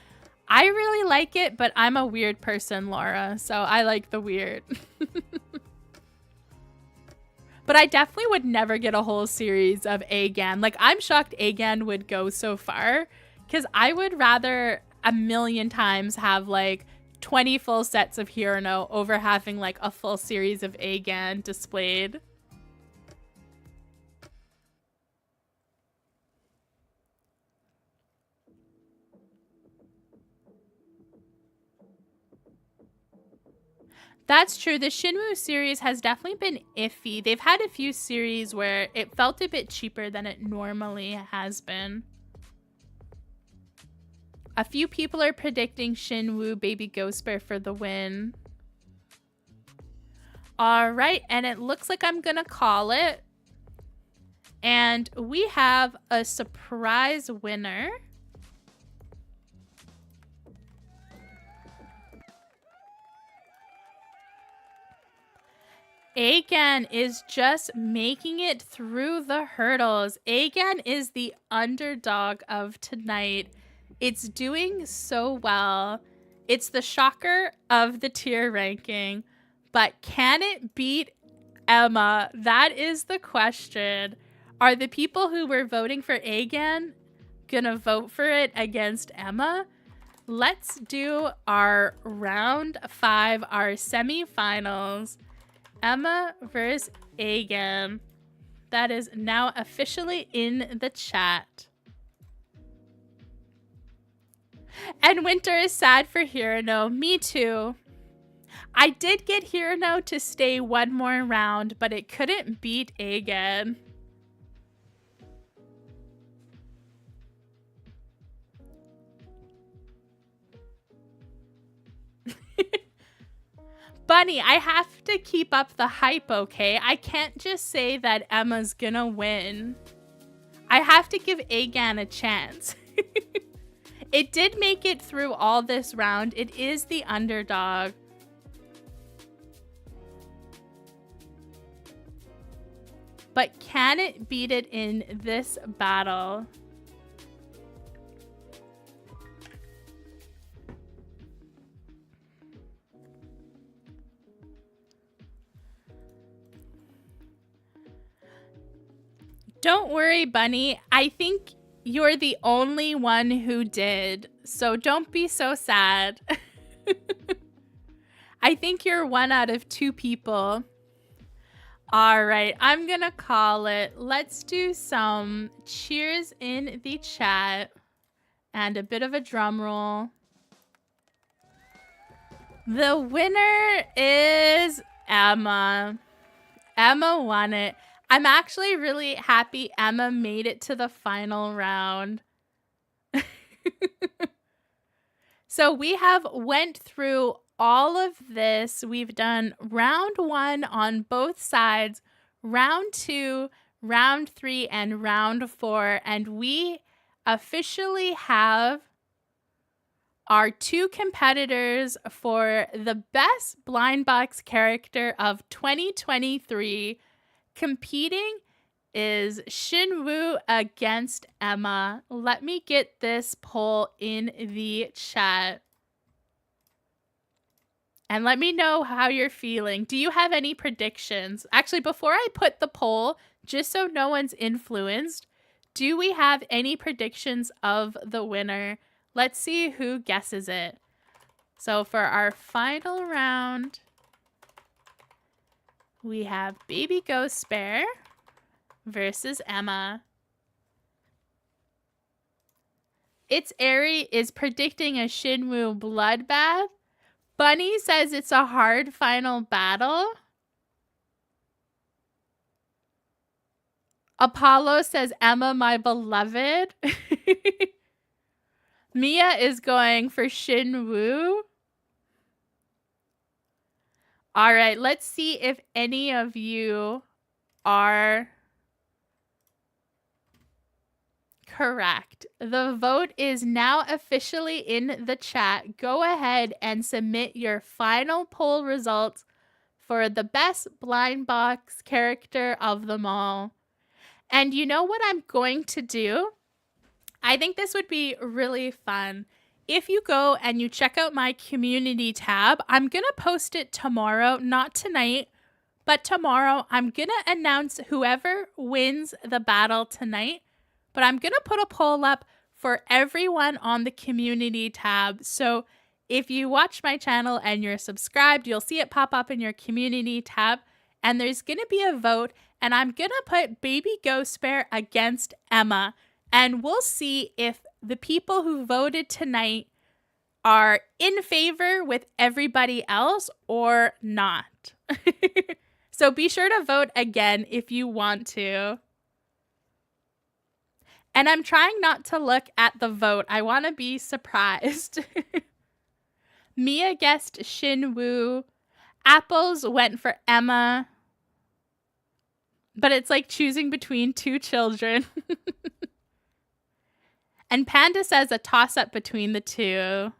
I really like it, but I'm a weird person, Laura, so I like the weird. But I definitely would never get a whole series of Agan. Like, I'm shocked Agan would go so far, because I would rather a million times have, like, 20 full sets of Hirano over having, like, a full series of Agan displayed. That's true. The Shinwoo series has definitely been iffy. They've had a few series where it felt a bit cheaper than it normally has been. A few people are predicting Shinwoo Baby Ghost Bear for the win. All right, and it looks like I'm gonna call it. And we have a surprise winner. Agan is just making it through the hurdles. Agan is the underdog of tonight. It's doing so well. It's the shocker of the tier ranking. But can it beat Emma? That is the question. Are the people who were voting for Agan gonna vote for it against Emma? Let's do our round 5, our semifinals. Emma versus Agan. That is now officially in the chat. And Winter is sad for Hirano. Me too. I did get Hirano to stay one more round, but it couldn't beat Agan. Bunny, I have to keep up the hype, okay? I can't just say that Emma's gonna win. I have to give Agan a chance. It did make it through all this round. It is the underdog. But can it beat it in this battle? Don't worry, Bunny. I think You're the only one who did, so don't be so sad. I think you're 1 out of 2 people. All right, I'm gonna call it. Let's do some cheers in the chat and a bit of a drum roll. The winner is Emma. Emma won it. I'm actually really happy Emma made it to the final round. So we have went through all of this. We've done round 1 on both sides, round 2, round 3, and round 4. And we officially have our 2 competitors for the best blind box character of 2023. Competing is Shinwoo against Emma. Let me get this poll in the chat. And let me know how you're feeling. Do you have any predictions? Actually, before I put the poll, just so no one's influenced, do we have any predictions of the winner? Let's see who guesses it. So for our final round, we have Baby Ghost Bear versus Emma. It's Airy is predicting a Shinwoo bloodbath. Bunny says it's a hard final battle. Apollo says Emma, my beloved. Mia is going for Shinwoo. All right, let's see if any of you are correct. The vote is now officially in the chat. Go ahead and submit your final poll results for the best blind box character of them all. And you know what I'm going to do? I think this would be really fun. If you go and you check out my community tab, I'm going to post it tomorrow, not tonight, but tomorrow. I'm going to announce whoever wins the battle tonight, but I'm going to put a poll up for everyone on the community tab. So if you watch my channel and you're subscribed, you'll see it pop up in your community tab, and there's going to be a vote, and I'm going to put Baby Ghost Bear against Emma. And we'll see if the people who voted tonight are in favor with everybody else or not. So be sure to vote again if you want to. And I'm trying not to look at the vote. I want to be surprised. Mia guessed Shinwoo. Apples went for Emma. But it's like choosing between 2 children. And Panda says a toss-up between the 2.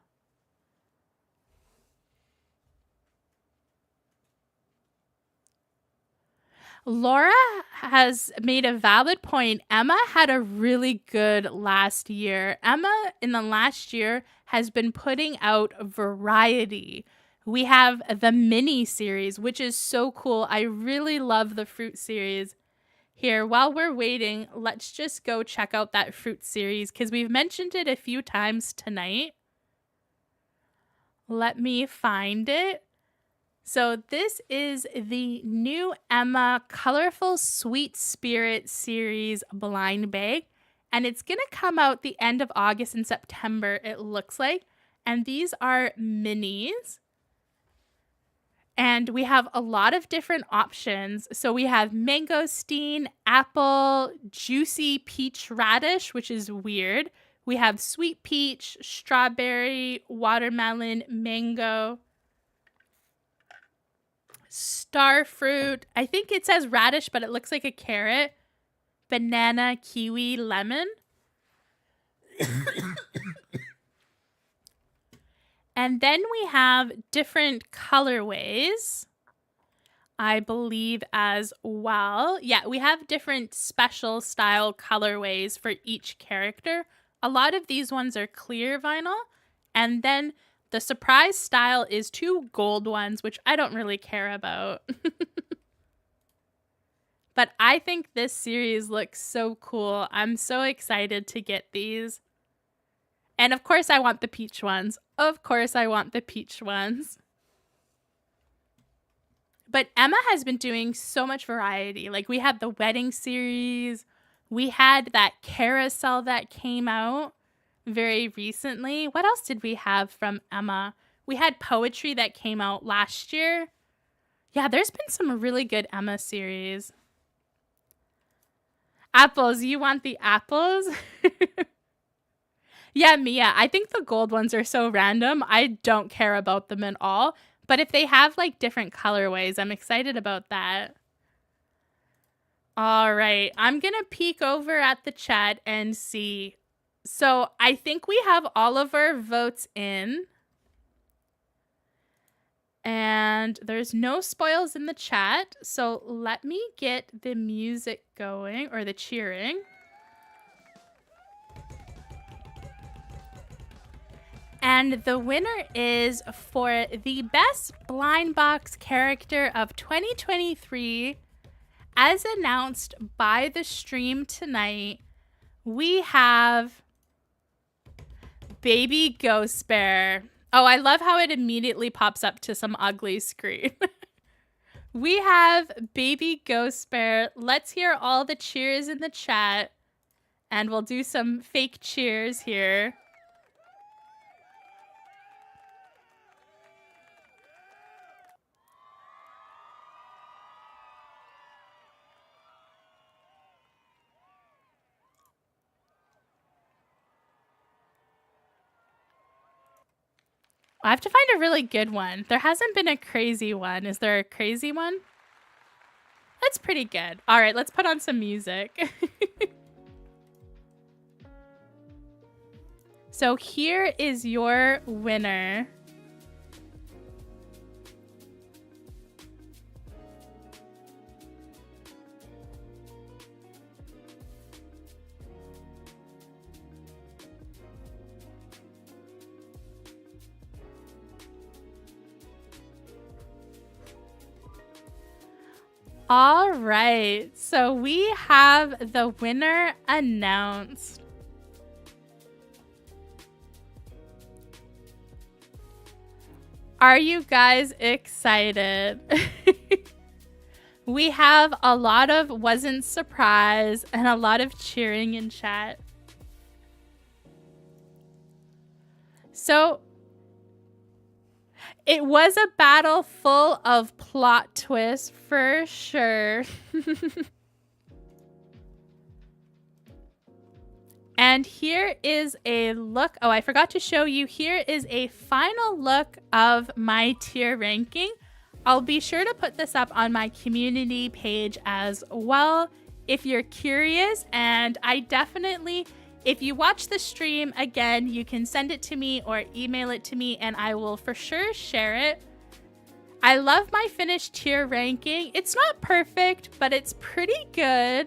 Laura has made a valid point. Emma had a really good last year. Emma, in the last year, has been putting out variety. We have the mini series, which is so cool. I really love the fruit series. Here, while we're waiting, let's just go check out that fruit series because we've mentioned it a few times tonight. Let me find it. So this is the new Emma Colorful Sweet Spirit series blind bag, and it's going to come out the end of August and September, it looks like. And these are minis. And we have a lot of different options. So we have mangosteen, apple, juicy peach radish, which is weird. We have sweet peach, strawberry, watermelon, mango, star fruit. I think it says radish, but it looks like a carrot. Banana, kiwi, lemon. And then we have different colorways, I believe, as well. Yeah, we have different special style colorways for each character. A lot of these ones are clear vinyl. And then the surprise style is 2 gold ones, which I don't really care about. But I think this series looks so cool. I'm so excited to get these. And of course I want the peach ones. Of course I want the peach ones. But Emma has been doing so much variety. Like we had the wedding series. We had that carousel that came out very recently. What else did we have from Emma? We had poetry that came out last year. Yeah, there's been some really good Emma series. Apples, you want the apples? Yeah, Mia, I think the gold ones are so random. I don't care about them at all. But if they have like different colorways, I'm excited about that. All right, I'm going to peek over at the chat and see. So I think we have all of our votes in. And there's no spoils in the chat. So let me get the music going, or the cheering. And the winner is for the best blind box character of 2023, as announced by the stream tonight, we have Baby Ghost Bear. Oh, I love how it immediately pops up to some ugly screen. We have Baby Ghost Bear. Let's hear all the cheers in the chat. And we'll do some fake cheers here. I have to find a really good one. There hasn't been a crazy one. Is there a crazy one? That's pretty good. All right, let's put on some music. So here is your winner. All right, so we have the winner announced. Are you guys excited? We have a lot of wasn't surprised and a lot of cheering in chat. So it was a battle full of plot twists for sure. And here is a look. Oh, I forgot to show you. Here is a final look of my tier ranking. I'll be sure to put this up on my community page as well if you're curious. And I definitely, if you watch the stream again, you can send it to me or email it to me and I will for sure share it. I love my finished tier ranking. It's not perfect, but it's pretty good.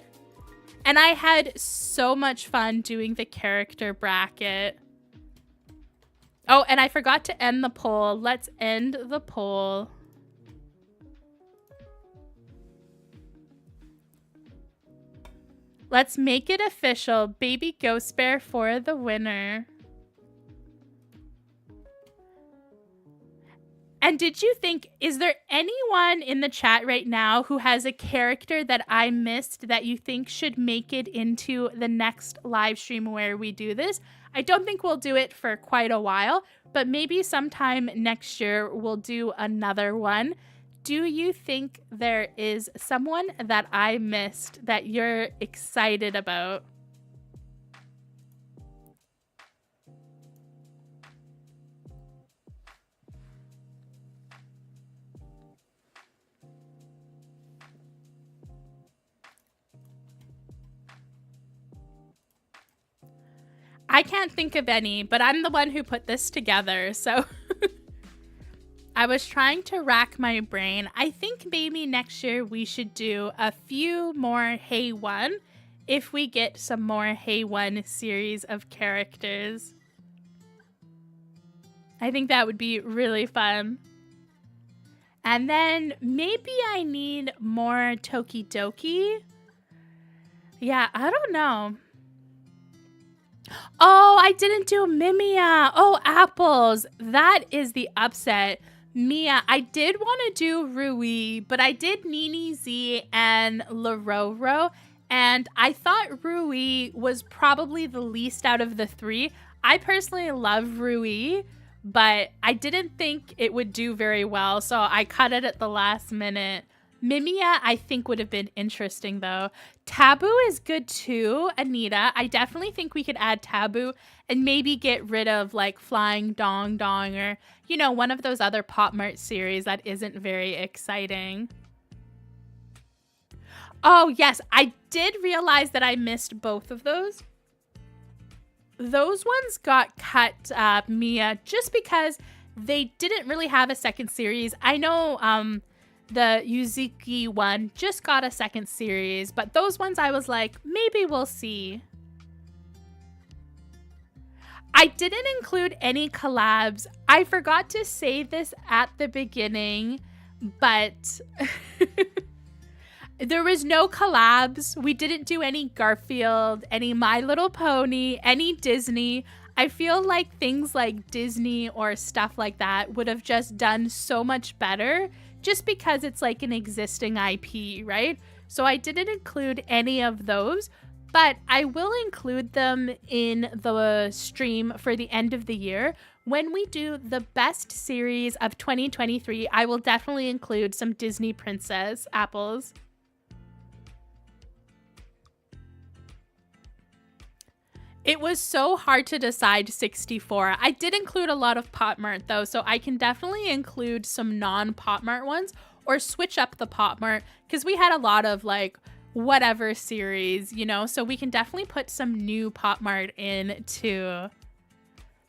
And I had so much fun doing the character bracket. Oh, and I forgot to end the poll. Let's end the poll. Let's make it official. Baby Ghost Bear for the winner. And did you think, is there anyone in the chat right now who has a character that I missed that you think should make it into the next live stream where we do this? I don't think we'll do it for quite a while, but maybe sometime next year we'll do another one. Do you think there is someone that I missed that you're excited about? I can't think of any, but I'm the one who put this together, so I was trying to rack my brain. I think maybe next year we should do a few more Hey One if we get some more Hey One series of characters. I think that would be really fun. And then maybe I need more Tokidoki. Yeah, I don't know. Oh, I didn't do Mimia. Oh, apples. That is the upset. Mia, I did want to do Rui, but I did Nini Z and Lororo, and I thought Rui was probably the least out of the three. I personally love Rui, but I didn't think it would do very well, so I cut it at the last minute. Mimia, I think, would have been interesting, though. Taboo is good, too, Anita. I definitely think we could add Taboo and maybe get rid of, like, Flying Dong Dong or, you know, one of those other POPMART series that isn't very exciting. Oh, yes, I did realize that I missed both of those. Those ones got cut, Mia, just because they didn't really have a second series. I know, the Yuzuki one just got a second series, but those ones I was like, maybe we'll see. I didn't include any collabs. I forgot to say this at the beginning, but there was no collabs. We didn't do any Garfield, any My Little Pony, any Disney. I feel like things like Disney or stuff like that would have just done so much better just because it's like an existing IP, right? So I didn't include any of those, but I will include them in the stream for the end of the year. When we do the best series of 2023, I will definitely include some Disney princess apples. It was so hard to decide 64. I did include a lot of POPMART though, so I can definitely include some non-POPMART ones or switch up the POPMART because we had a lot of like whatever series, you know, so we can definitely put some new POPMART in too.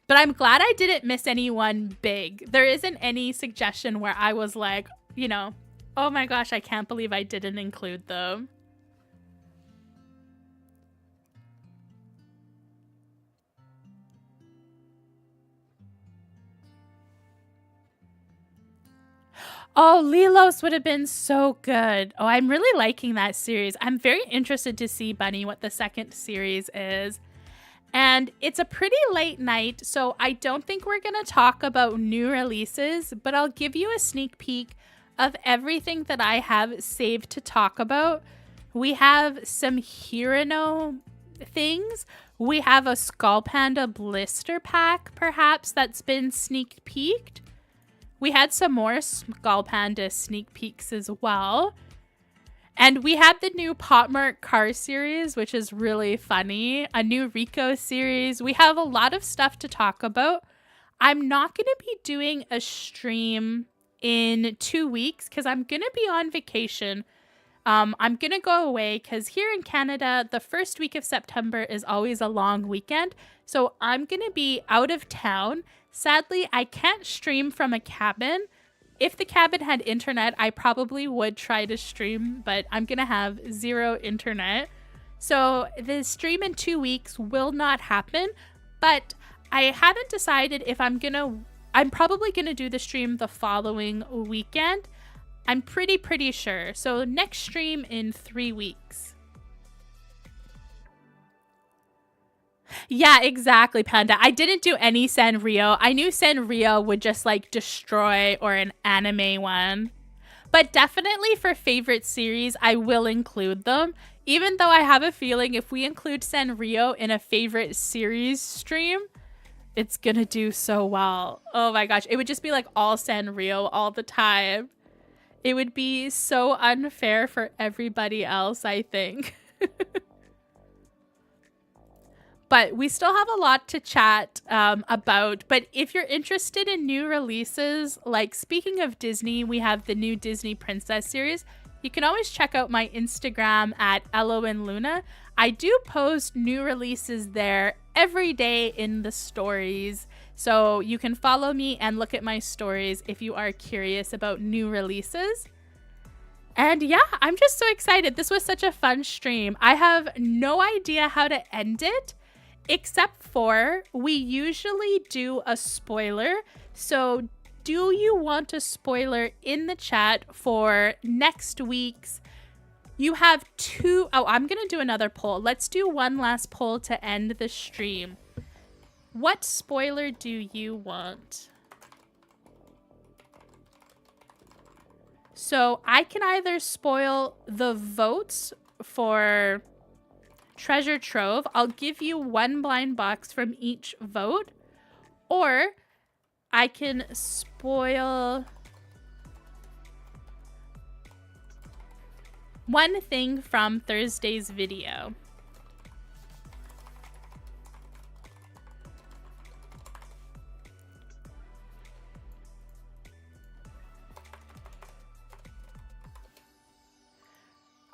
But I'm glad I didn't miss anyone big. There isn't any suggestion where I was like, you know, oh my gosh, I can't believe I didn't include them. Oh, Lilos would have been so good. Oh, I'm really liking that series. I'm very interested to see, Bunny, what the second series is. And it's a pretty late night, so I don't think we're going to talk about new releases, but I'll give you a sneak peek of everything that I have saved to talk about. We have some Hirano things. We have a Skull Panda blister pack, perhaps, that's been sneak peeked. We had some more Skull Panda sneak peeks as well. And we had the new POPMART car series, which is really funny. A new Rico series. We have a lot of stuff to talk about. I'm not going to be doing a stream in 2 weeks because I'm going to be on vacation. I'm going to go away because here in Canada, the first week of September is always a long weekend. So I'm going to be out of town. Sadly, I can't stream from a cabin. If the cabin had internet, I probably would try to stream, but I'm going to have zero internet. So the stream in 2 weeks will not happen, but I haven't decided if I'm probably going to do the stream the following weekend. I'm pretty sure. So next stream in 3 weeks. Yeah, exactly, Panda. I didn't do any Sanrio. I knew Sanrio would just like destroy or an anime one. But definitely for favorite series, I will include them. Even though I have a feeling if we include Sanrio in a favorite series stream, it's gonna do so well. Oh my gosh, it would just be like all Sanrio all the time. It would be so unfair for everybody else, I think. But we still have a lot to chat about. But if you're interested in new releases, like speaking of Disney, we have the new Disney Princess series. You can always check out my Instagram at Elo and Luna. I do post new releases there every day in the stories. So you can follow me and look at my stories if you are curious about new releases. And yeah, I'm just so excited. This was such a fun stream. I have no idea how to end it. Except for we usually do a spoiler. So do you want a spoiler in the chat for next week's? You have two. Oh, I'm going to do another poll. Let's do one last poll to end the stream. What spoiler do you want? So I can either spoil the votes for Treasure Trove. I'll give you one blind box from each vote. Or I can spoil one thing from Thursday's video.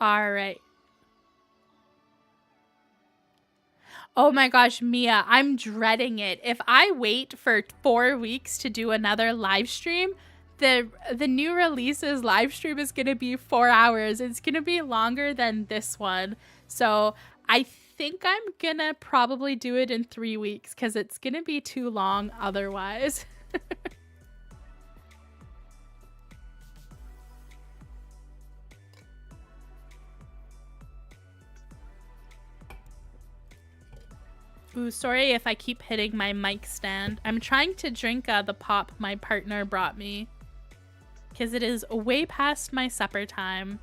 All right. Oh my gosh, Mia, I'm dreading it. If I wait for 4 weeks to do another live stream, the new releases live stream is going to be 4 hours. It's going to be longer than this one. So I think I'm going to probably do it in 3 weeks because it's going to be too long otherwise. Ooh, sorry if I keep hitting my mic stand. I'm trying to drink the pop my partner brought me because it is way past my supper time.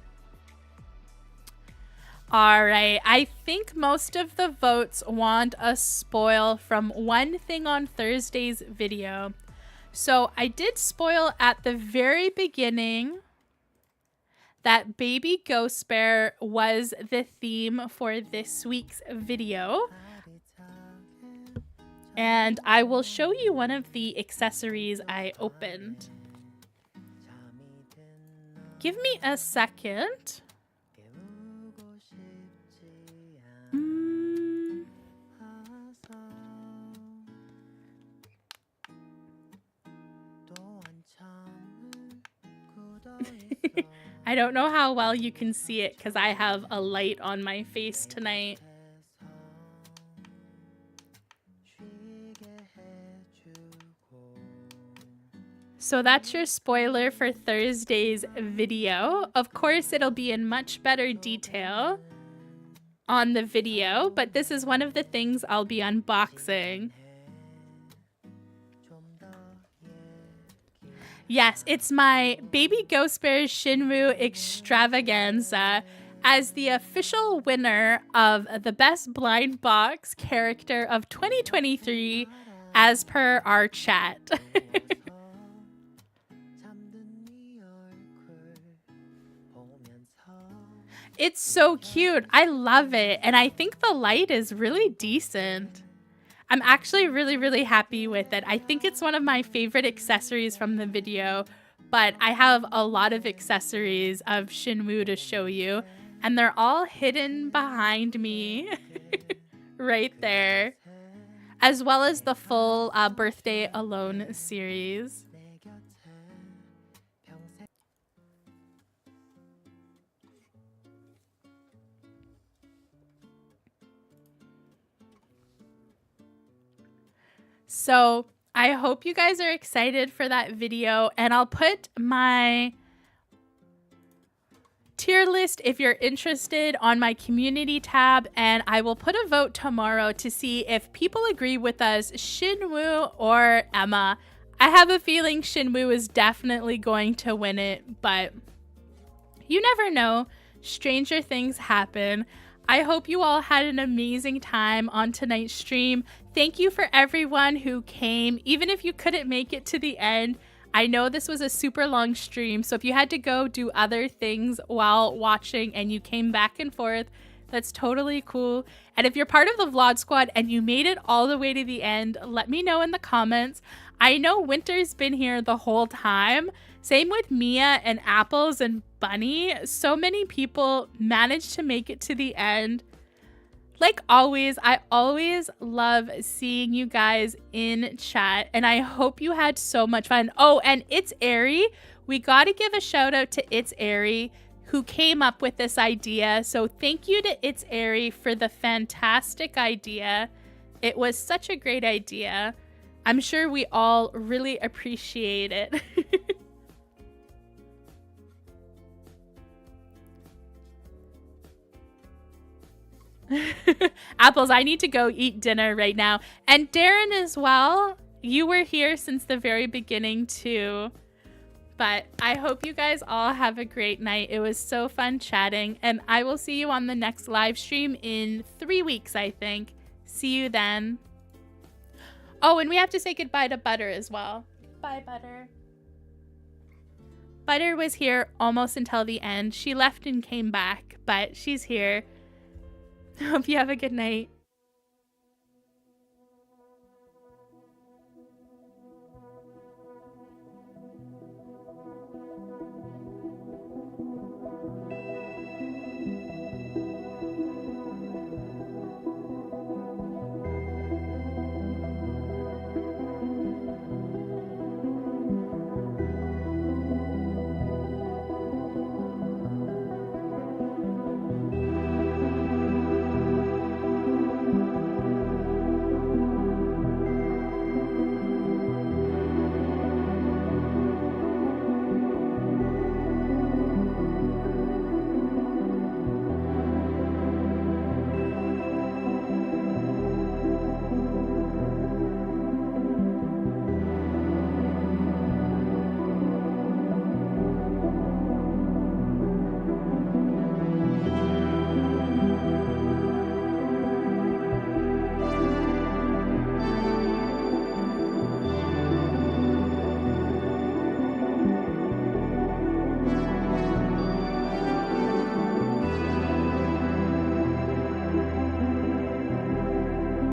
All right, I think most of the votes want a spoil from one thing on Thursday's video. So I did spoil at the very beginning that Baby Ghost Bear was the theme for this week's video. And I will show you one of the accessories I opened. Give me a second. I don't know how well you can see it because I have a light on my face tonight. So that's your spoiler for Thursday's video. Of course, it'll be in much better detail on the video, but this is one of the things I'll be unboxing. Yes, it's my Baby Ghost Bear Shinwoo Extravaganza as the official winner of the Best Blind Box Character of 2023 as per our chat. It's so cute. I love it. And I think the light is really decent. I'm actually really happy with it. I think it's one of my favorite accessories from the video, but I have a lot of accessories of Shinwoo to show you, and they're all hidden behind me right there, as well as the full Birthday Alone series. So I hope you guys are excited for that video, and I'll put my tier list if you're interested on my community tab, and I will put a vote tomorrow to see if people agree with us, Shinwoo or Emma. I have a feeling Shinwoo is definitely going to win it, but you never know. Stranger things happen. I hope you all had an amazing time on tonight's stream. Thank you for everyone who came, even if you couldn't make it to the end. I know this was a super long stream, so if you had to go do other things while watching and you came back and forth, that's totally cool. And if you're part of the vlog squad and you made it all the way to the end, let me know in the comments. I know Winter's been here the whole time. Same with Mia and Apples and Bunny. So many people managed to make it to the end. Like always, I always love seeing you guys in chat, and I hope you had so much fun. Oh, and It's Airy. We got to give a shout out to It's Airy, who came up with this idea. So thank you to It's Airy for the fantastic idea. It was such a great idea. I'm sure we all really appreciate it. Apples, I need to go eat dinner right now. And Darren as well. You were here since the very beginning too. But I hope you guys all have a great night. It was so fun chatting. And I will see you on the next live stream in 3 weeks, I think. See you then. Oh, and we have to say goodbye to Butter as well. Bye, Butter. Butter was here almost until the end. She left and came back, but she's here. Hope you have a good night.